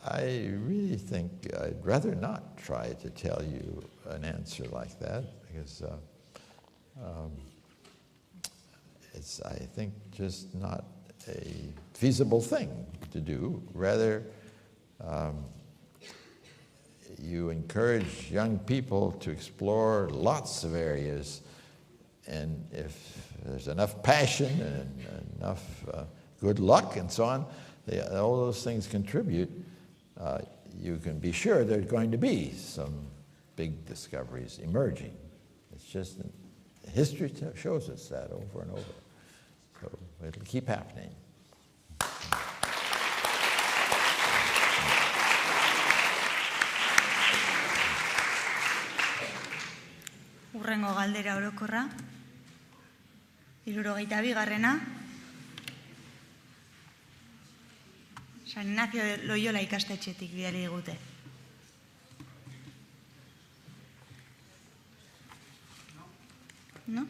I really think I'd rather not try to tell you an answer like that, because it's, I think, just not a feasible thing to do. Rather, you encourage young people to explore lots of areas, and if there's enough passion and enough good luck and so on, all those things contribute, you can be sure there's going to be some big discoveries emerging. It's just, history shows us that over and over. So it'll keep happening. Hurrengo galdera orokorra. 72. San Ignacio de Loyola ikastetxetik bidali digute. No?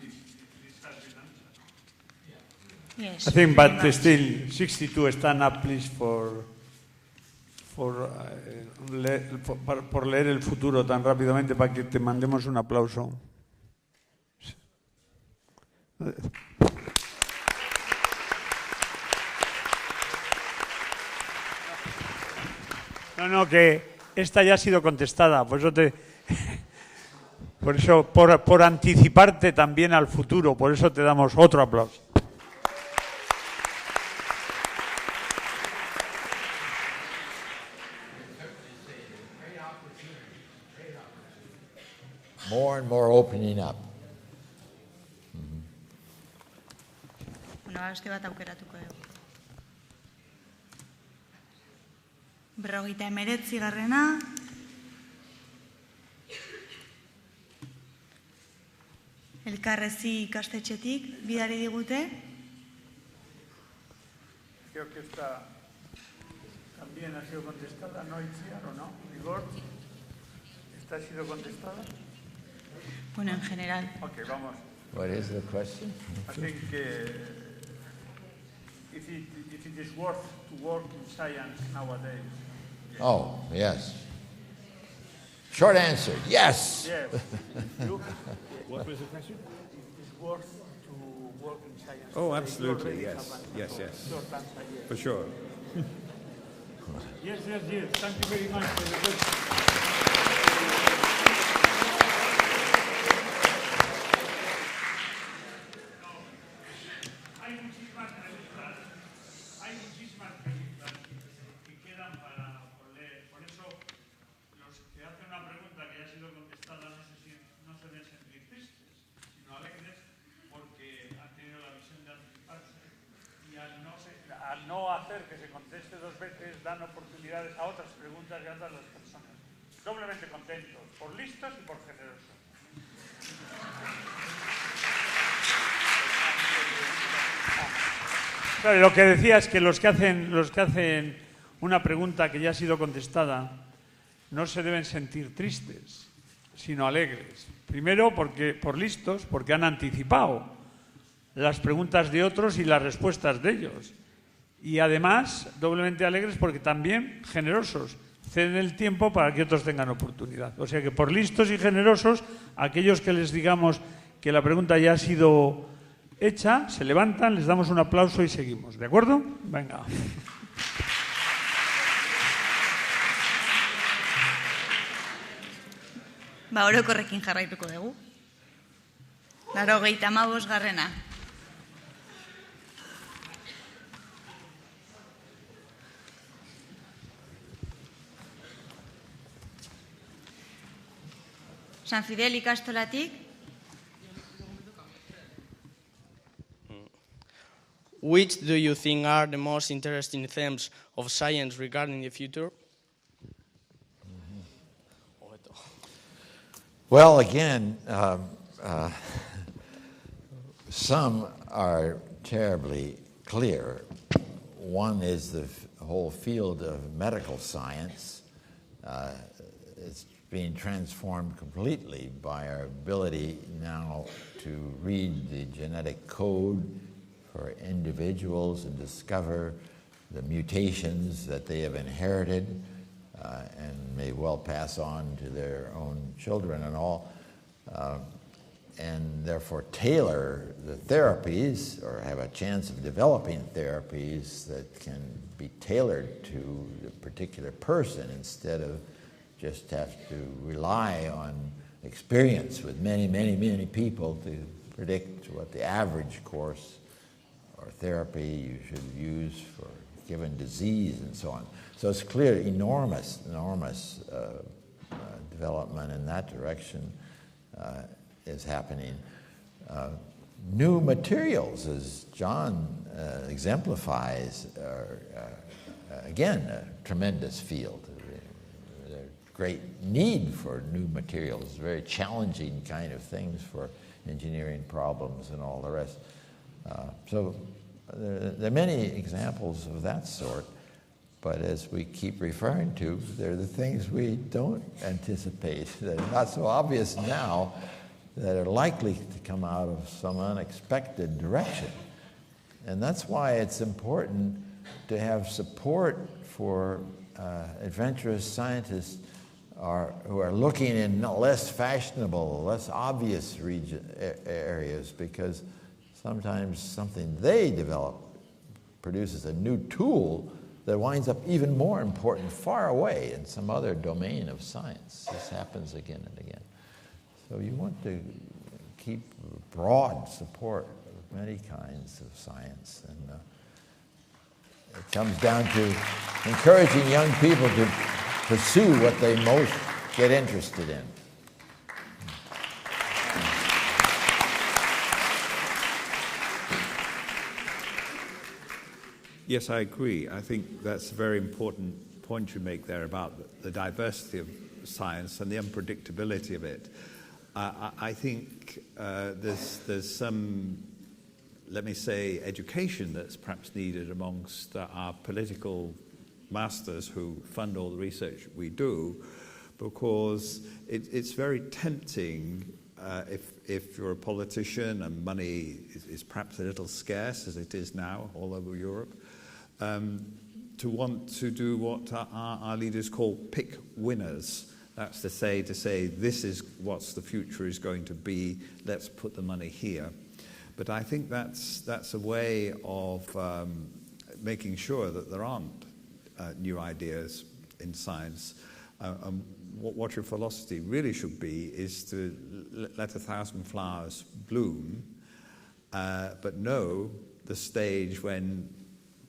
Yes. I think, but still, 62 stand up, please, por leer el futuro tan rápidamente para que te mandemos un aplauso. No, que esta ya ha sido contestada, por eso por anticiparte también al futuro, por eso te damos otro aplauso. More and more opening up. Bueno, beste bat aukeratuko dugu. 59. Elkarrezi ikastetxetik bidali digute. Creo que esta también ha sido contestada, ¿no, Itziar, o no? Igor, ¿esta ha sido contestada? Bueno, en general. Okay, vamos. What is the question? I think if it is worth to work in science nowadays. Yes. Oh, yes. Short answer, yes. Yes. What was the question? It is worth to work in science. Oh, absolutely, yes. Yes. Short answer, yes. For sure. Yes. Thank you very much for the question. Que se conteste dos veces dan oportunidades a otras preguntas y a otras las personas. Doblemente contentos, por listos y por generosos. Claro, lo que decía es que los que hacen una pregunta que ya ha sido contestada no se deben sentir tristes, sino alegres. Primero, por listos, porque han anticipado las preguntas de otros y las respuestas de ellos. Y además, doblemente alegres porque también generosos, ceden el tiempo para que otros tengan oportunidad. O sea que por listos y generosos, aquellos que les digamos que la pregunta ya ha sido hecha, se levantan, les damos un aplauso y seguimos. ¿De acuerdo? Venga. Orokorrekin jarraituko dugu. 85. San Fidel ikastolatik. Which do you think are the most interesting themes of science regarding the future? Well, again, some are terribly clear. One is the whole field of medical science. It's being transformed completely by our ability now to read the genetic code for individuals and discover the mutations that they have inherited and may well pass on to their own children and all, and therefore tailor the therapies or have a chance of developing therapies that can be tailored to the particular person instead of just have to rely on experience with many, many, many people to predict what the average course or therapy you should use for a given disease and so on. So it's clear enormous development in that direction is happening. New materials, as John exemplifies, are again a tremendous field. There's great need for new materials, very challenging kind of things for engineering problems and all the rest. So there are many examples of that sort. But as we keep referring to, they're the things we don't anticipate, that are not so obvious now, that are likely to come out of some unexpected direction. And that's why it's important to have support for adventurous scientists who are looking in less fashionable, less obvious areas, because sometimes something they develop produces a new tool that winds up even more important far away in some other domain of science. This happens again and again. So you want to keep broad support of many kinds of science. And it comes down to encouraging young people to pursue what they most get interested in. Yes, I agree. I think that's a very important point you make there about the diversity of science and the unpredictability of it. I think there's some, let me say, education that's perhaps needed amongst our political masters who fund all the research we do, because it's very tempting if you're a politician and money is perhaps a little scarce, as it is now all over Europe, to want to do what our leaders call pick winners. That's to say this is what the future is going to be, let's put the money here. But I think that's a way of making sure that there aren't new ideas in science. What your philosophy really should be is to let 1,000 flowers bloom, but know the stage when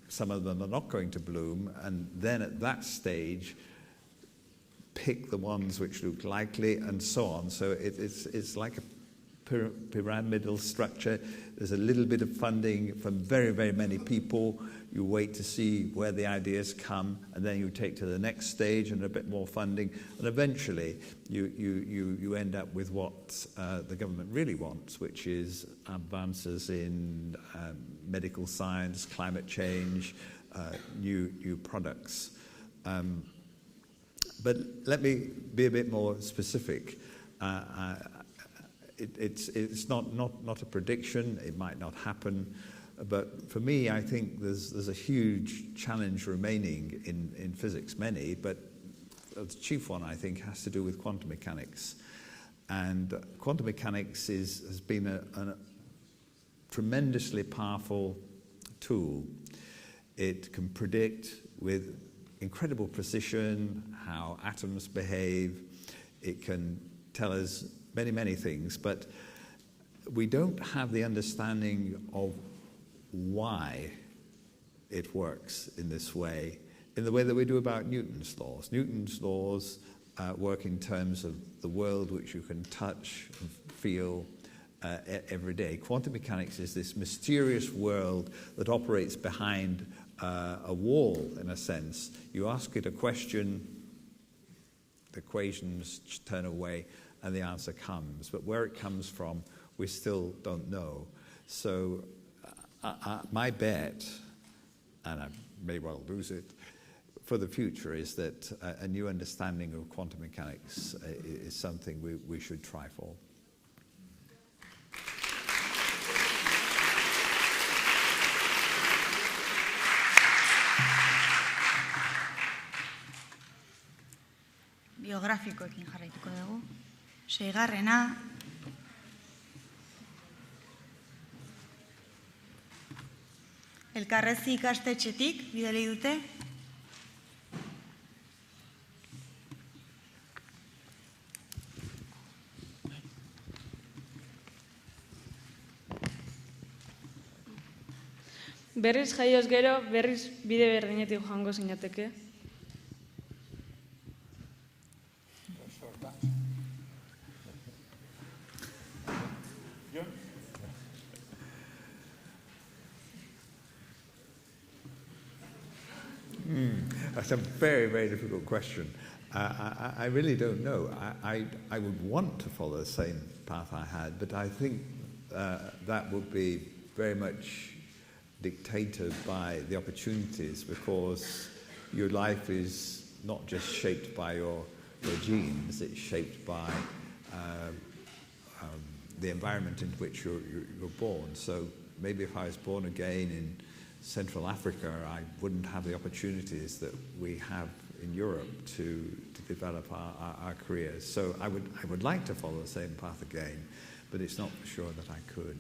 some of them are not going to bloom, and then at that stage pick the ones which look likely and so on. So it's like a pyramidal structure. There's a little bit of funding from very, very many people. You wait to see where the ideas come, and then you take to the next stage and a bit more funding, and eventually you end up with what the government really wants, which is advances in medical science, climate change, new products. But let me be a bit more specific. It's not a prediction. It might not happen. But for me, I think there's a huge challenge remaining in physics, many, but the chief one, I think, has to do with quantum mechanics. And quantum mechanics has been a tremendously powerful tool. It can predict with incredible precision how atoms behave. It can tell us many, many things, but we don't have the understanding of why it works in this way, in the way that we do about Newton's laws. Newton's laws work in terms of the world which you can touch and feel every day. Quantum mechanics is this mysterious world that operates behind a wall, in a sense. You ask it a question, the equations turn away, and the answer comes. But where it comes from, we still don't know. So my bet, and I may well lose it, for the future is that a new understanding of quantum mechanics is something we should try for. Biografikoekin jarraituko dugu. 6. Elkarrezi ikastetxetik bidali dute. Berriz jaioz gero, berriz bide berdinetik joango zinateke. That's a very, very difficult question. I really don't know. I would want to follow the same path I had, but I think that would be very much dictated by the opportunities, because your life is not just shaped by your genes, it's shaped by the environment in which you're born. So maybe if I was born again in Central Africa, I wouldn't have the opportunities that we have in Europe to develop our careers. So I would like to follow the same path again, but it's not for sure that I could.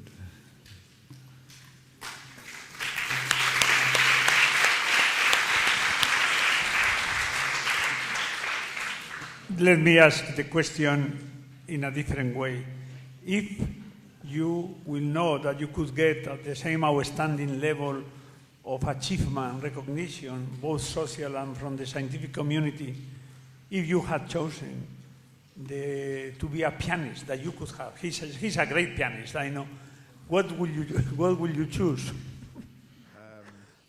Let me ask the question in a different way. If you will know that you could get at the same outstanding level of achievement, recognition, both social and from the scientific community, if you had chosen to be a pianist that you could have, he's a great pianist, I know. What will you choose?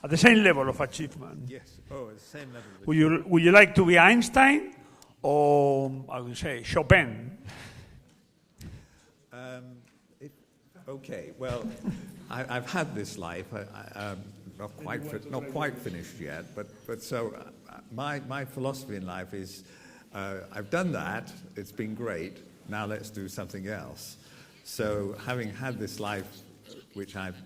At the same level of achievement. Yes. Oh, at the same level. Would you like to be Einstein or I would say Chopin? Okay. Well, I've had this life. Not quite finished yet, but so my philosophy in life is I've done that, it's been great, now let's do something else. So having had this life which I've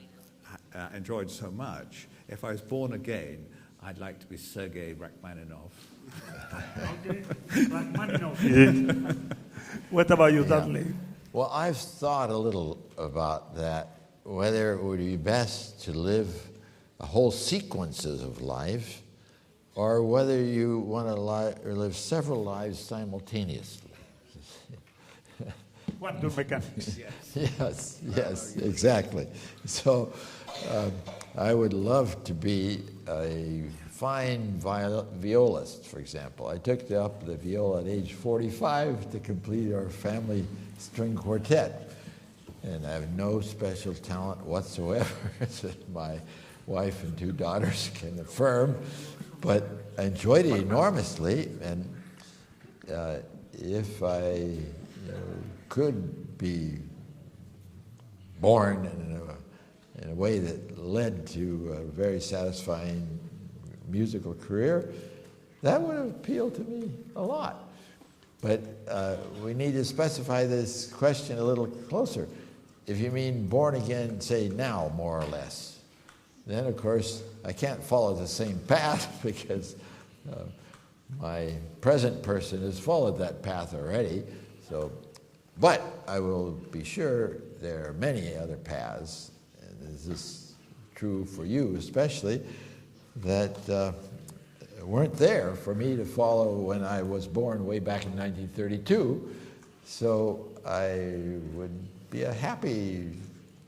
enjoyed so much, if I was born again, I'd like to be Sergei Rachmaninoff. What about you, Dudley? Well, I've thought a little about that, whether it would be best to live whole sequences of life, or whether you want to live several lives simultaneously. Quantum mechanics. Yes, exactly. So I would love to be a fine violist, for example. I took up the viola at age 45 to complete our family string quartet, and I have no special talent whatsoever, as my wife and 2 daughters can affirm, but I enjoyed it enormously, and if I could be born in a way that led to a very satisfying musical career, that would appeal to me a lot. But we need to specify this question a little closer. If you mean born again, say now, more or less, then of course I can't follow the same path because my present person has followed that path already. So, but I will be sure there are many other paths, and this is true for you especially, that weren't there for me to follow when I was born way back in 1932. So I would be a happy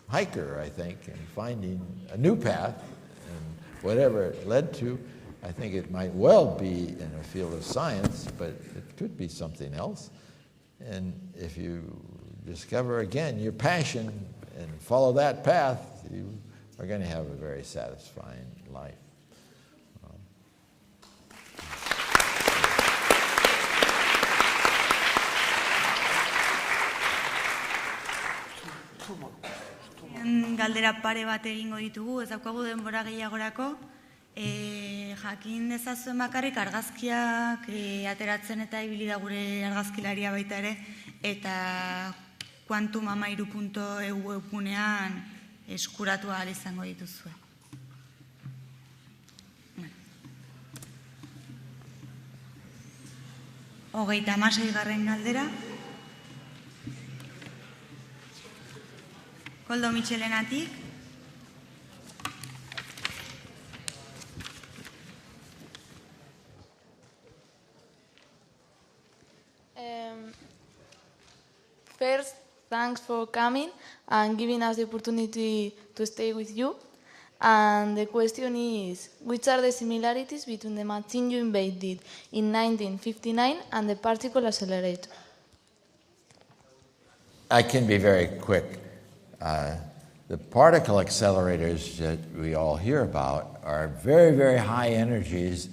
hiker, I think, in finding a new path, and whatever it led to, I think it might well be in a field of science, but it could be something else. And if you discover again your passion and follow that path, you are going to have a very satisfying life. galdera pare bat egingo ditugu, ez daukagu denbora gehiagorako. Jakin dezazuen bakarrik argazkiak ateratzen eta ibili da gure argazkilaria baita ere, eta kuantum-amairu.eu webgunean eskuratu ahal izango dituzue. 36. galdera. Koldo Michelenatik. First, thanks for coming and giving us the opportunity to stay with you. And the question is, which are the similarities between the machine you invented in 1959 and the particle accelerator? I can be very quick. The particle accelerators that we all hear about are very, very high energies,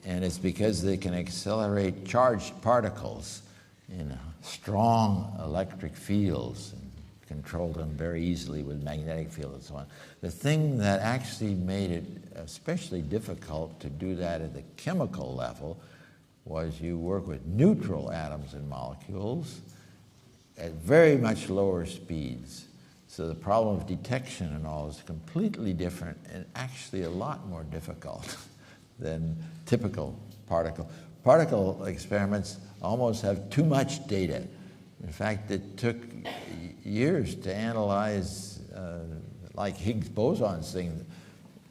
and it's because they can accelerate charged particles in strong electric fields and control them very easily with magnetic field and so on. The thing that actually made it especially difficult to do that at the chemical level was you work with neutral atoms and molecules at very much lower speeds. So the problem of detection and all is completely different and actually a lot more difficult than typical particle. Particle experiments almost have too much data. In fact, it took years to analyze, like Higgs bosons thing,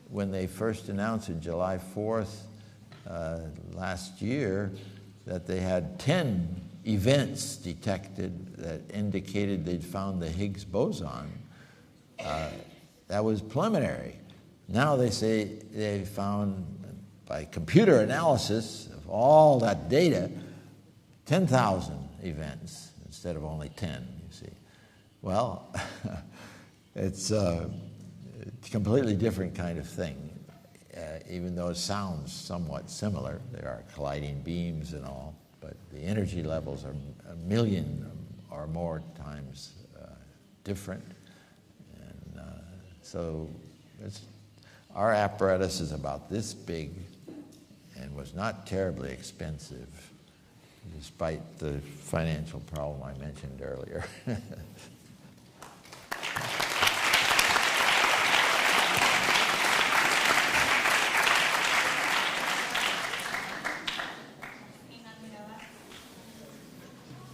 when they first announced on July 4th last year that they had 10 events detected that indicated they'd found the Higgs boson. That was preliminary. Now they say they found, by computer analysis of all that data, 10,000 events instead of only 10, you see. Well, it's a completely different kind of thing, even though it sounds somewhat similar. There are colliding beams and all, but the energy levels are 1 million or more times different. And so our apparatus is about this big and was not terribly expensive, despite the financial problem I mentioned earlier.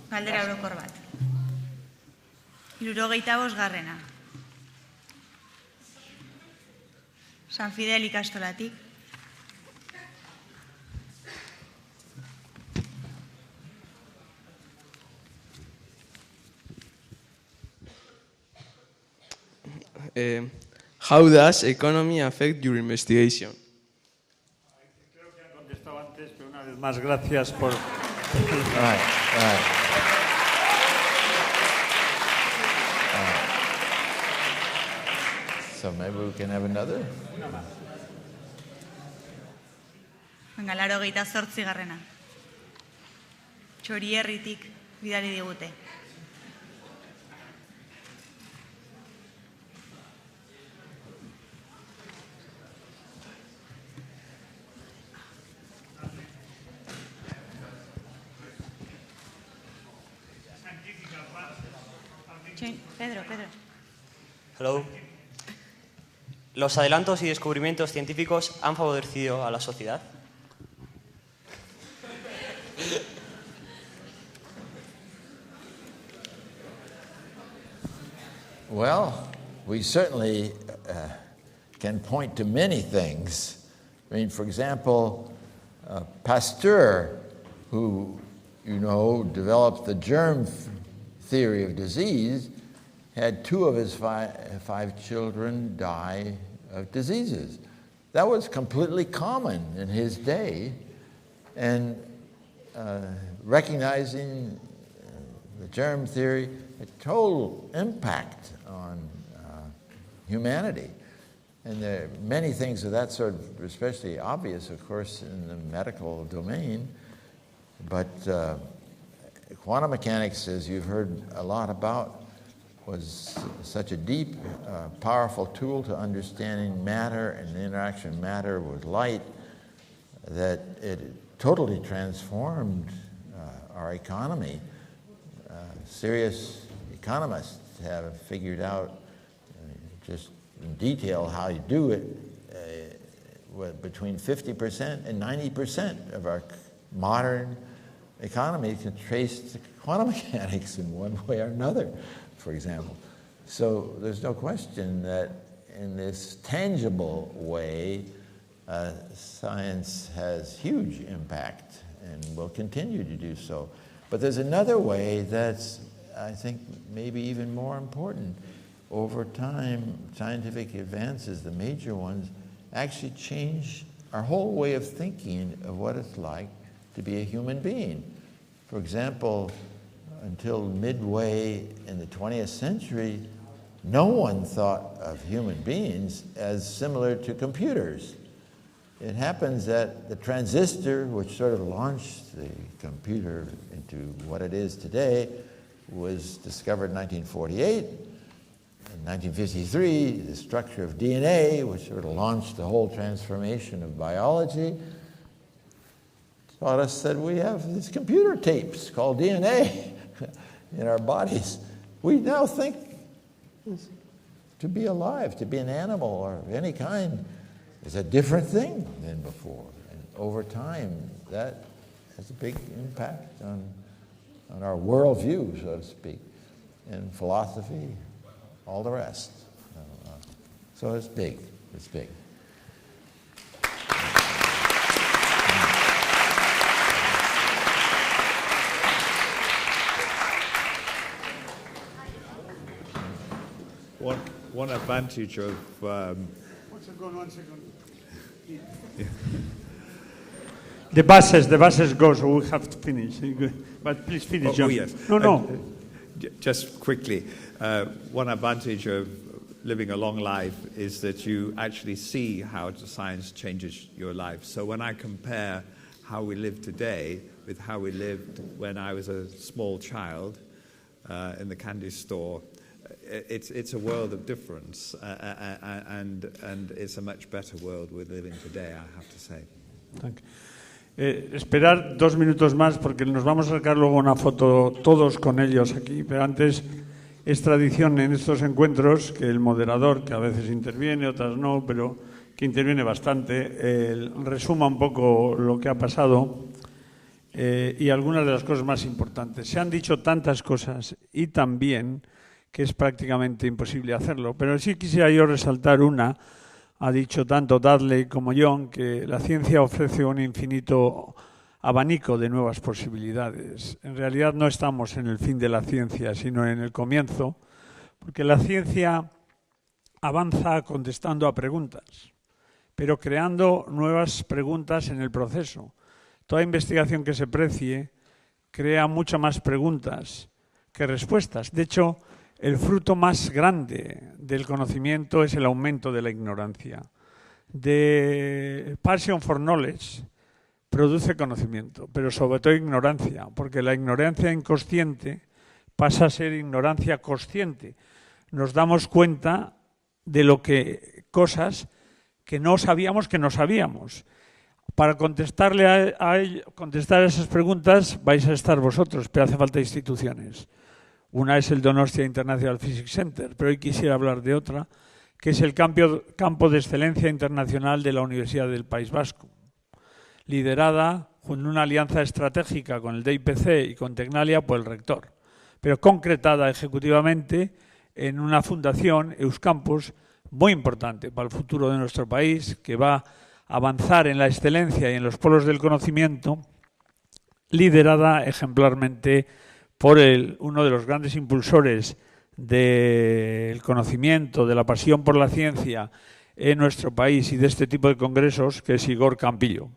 Galdera orokor bat. 75. San Fidel ikastolatik. How does economy affect your investigation? Creo que han contestado antes, pero una vez más gracias por... So maybe we can have another? Venga, 88. Txorierritik bidali digute. Pedro. Hello. ¿Los adelantos y descubrimientos científicos han favorecido a la sociedad? Well, we certainly can point to many things. I mean, for example, Pasteur, who, you know, developed the germ theory of disease, had 2 of his 5 children die of diseases. That was completely common in his day, and recognizing the germ theory, a total impact on humanity. And there are many things of that sort, especially obvious, of course, in the medical domain. But quantum mechanics, as you've heard a lot about, was such a deep, powerful tool to understanding matter and the interaction of matter with light that it totally transformed our economy. Serious economists have figured out just in detail how you do it. Between 50% and 90% of our modern economy can trace to quantum mechanics in one way or another, for example. So there's no question that in this tangible way, science has huge impact and will continue to do so. But there's another way that's, I think, maybe even more important. Over time, scientific advances, the major ones, actually change our whole way of thinking of what it's like to be a human being. For example, until midway in the 20th century, no one thought of human beings as similar to computers. It happens that the transistor, which sort of launched the computer into what it is today, was discovered in 1948. In 1953, the structure of DNA, which sort of launched the whole transformation of biology, taught us that we have these computer tapes called DNA in our bodies. We now think to be alive, to be an animal or of any kind, is a different thing than before. And over time, that has a big impact on our worldview, so to speak, and philosophy, all the rest. So it's big, it's big. One advantage of... One second. The buses go, so we have to finish. But please finish, John. Oh, yes. No. Just quickly, one advantage of living a long life is that you actually see how science changes your life. So when I compare how we live today with how we lived when I was a small child in the candy store, it's a world of difference, and it's a much better world we're living today, I have to say. Thank you. Esperar 2 minutos más porque nos vamos a sacar luego una foto todos con ellos aquí, pero antes es tradición en estos encuentros que el moderador, que a veces interviene, otras no, pero que interviene bastante, resuma un poco lo que ha pasado y algunas de las cosas más importantes. Se han dicho tantas cosas y también que es prácticamente imposible hacerlo, pero sí quisiera yo resaltar una. Ha dicho tanto Dudley como John que la ciencia ofrece un infinito abanico de nuevas posibilidades. En realidad no estamos en el fin de la ciencia, sino en el comienzo, porque la ciencia avanza contestando a preguntas, pero creando nuevas preguntas en el proceso. Toda investigación que se precie crea muchas más preguntas que respuestas. De hecho, el fruto más grande del conocimiento es el aumento de la ignorancia. The passion for knowledge produce conocimiento, pero sobre todo ignorancia, porque la ignorancia inconsciente pasa a ser ignorancia consciente. Nos damos cuenta de cosas que no sabíamos que no sabíamos. Para contestar a esas preguntas vais a estar vosotros, pero hace falta instituciones. Una es el Donostia International Physics Center, pero hoy quisiera hablar de otra, que es el campo de excelencia internacional de la Universidad del País Vasco, liderada con una alianza estratégica con el DIPC y con Tecnalia por el rector, pero concretada ejecutivamente en una fundación, Euskampusen, muy importante para el futuro de nuestro país, que va a avanzar en la excelencia y en los polos del conocimiento, liderada ejemplarmente por uno de los grandes impulsores del conocimiento, de la pasión por la ciencia en nuestro país y de este tipo de congresos, que es Igor Campillo.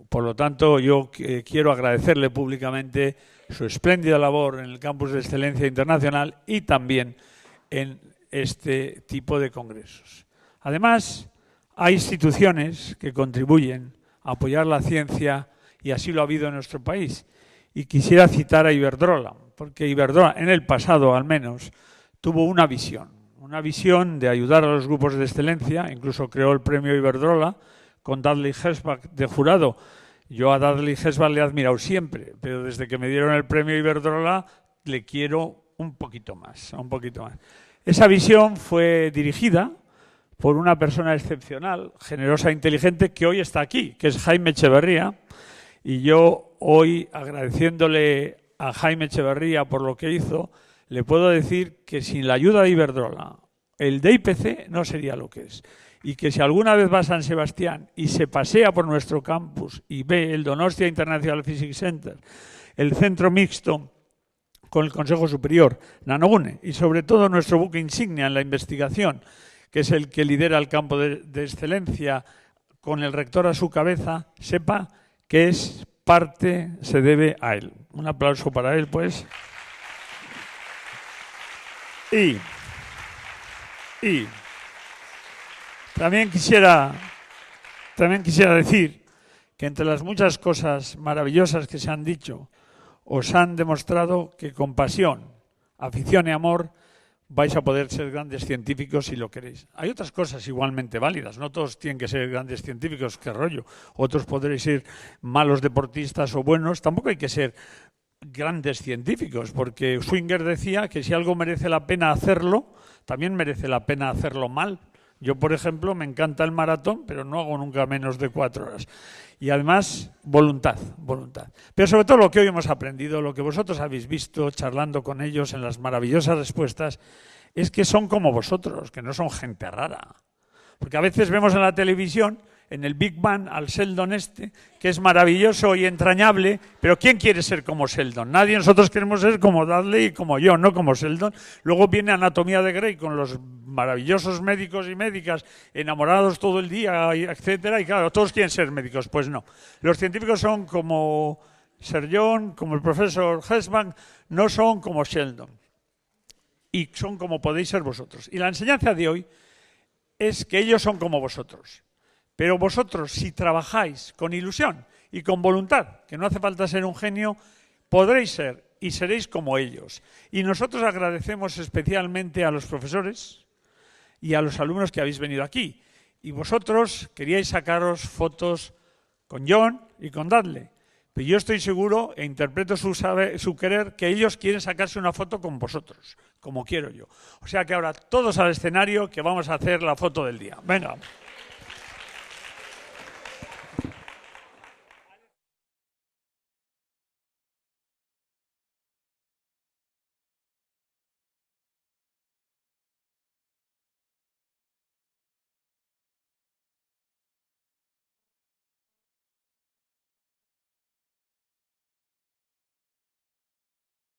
Por lo tanto, yo quiero agradecerle públicamente su espléndida labor en el Campus de Excelencia Internacional y también en este tipo de congresos. Además, hay instituciones que contribuyen a apoyar la ciencia y así lo ha habido en nuestro país. Y quisiera citar a Iberdrola, porque Iberdrola, en el pasado al menos, tuvo una visión de ayudar a los grupos de excelencia, incluso creó el premio Iberdrola con Dudley Herschbach de jurado. Yo a Dudley Herschbach le he admirado siempre, pero desde que me dieron el premio Iberdrola le quiero un poquito más. Esa visión fue dirigida por una persona excepcional, generosa e inteligente, que hoy está aquí, que es Jaime Etxeberria, y yo hoy, agradeciéndole a Jaime Etxeberria por lo que hizo, le puedo decir que sin la ayuda de Iberdrola, el DIPC no sería lo que es. Y que si alguna vez va a San Sebastián y se pasea por nuestro campus y ve el Donostia International Physics Center, el centro mixto con el Consejo Superior, Nanogune, y sobre todo nuestro buque insignia en la investigación, que es el que lidera el campo de excelencia con el rector a su cabeza, sepa que es parte, se debe a él. Un aplauso para él, pues. Y también quisiera decir que entre las muchas cosas maravillosas que se han dicho, os han demostrado que con pasión, afición y amor vais a poder ser grandes científicos si lo queréis. Hay otras cosas igualmente válidas, no todos tienen que ser grandes científicos, qué rollo. Otros podréis ser malos deportistas o buenos, tampoco hay que ser grandes científicos, porque Schwinger decía que si algo merece la pena hacerlo, también merece la pena hacerlo mal. Yo, por ejemplo, me encanta el maratón, pero no hago nunca menos de 4 horas. Y además, voluntad. Pero sobre todo lo que hoy hemos aprendido, lo que vosotros habéis visto charlando con ellos en las maravillosas respuestas, es que son como vosotros, que no son gente rara. Porque a veces vemos en la televisión, en el Big Bang, al Sheldon que es maravilloso y entrañable, pero ¿quién quiere ser como Sheldon? Nadie. Nosotros queremos ser como Dudley y como yo, no como Sheldon. Luego viene Anatomía de Grey con los maravillosos médicos y médicas enamorados todo el día, etcétera, y claro, todos quieren ser médicos. Pues no. Los científicos son como Sir John, como el profesor Herschbach, no son como Sheldon. Y son como podéis ser vosotros. Y la enseñanza de hoy es que ellos son como vosotros. Pero vosotros, si trabajáis con ilusión y con voluntad, que no hace falta ser un genio, podréis ser y seréis como ellos. Y nosotros agradecemos especialmente a los profesores y a los alumnos que habéis venido aquí. Y vosotros queríais sacaros fotos con John y con Dudley. Pero yo estoy seguro, e interpreto su querer, que ellos quieren sacarse una foto con vosotros, como quiero yo. O sea que ahora todos al escenario, que vamos a hacer la foto del día. Venga.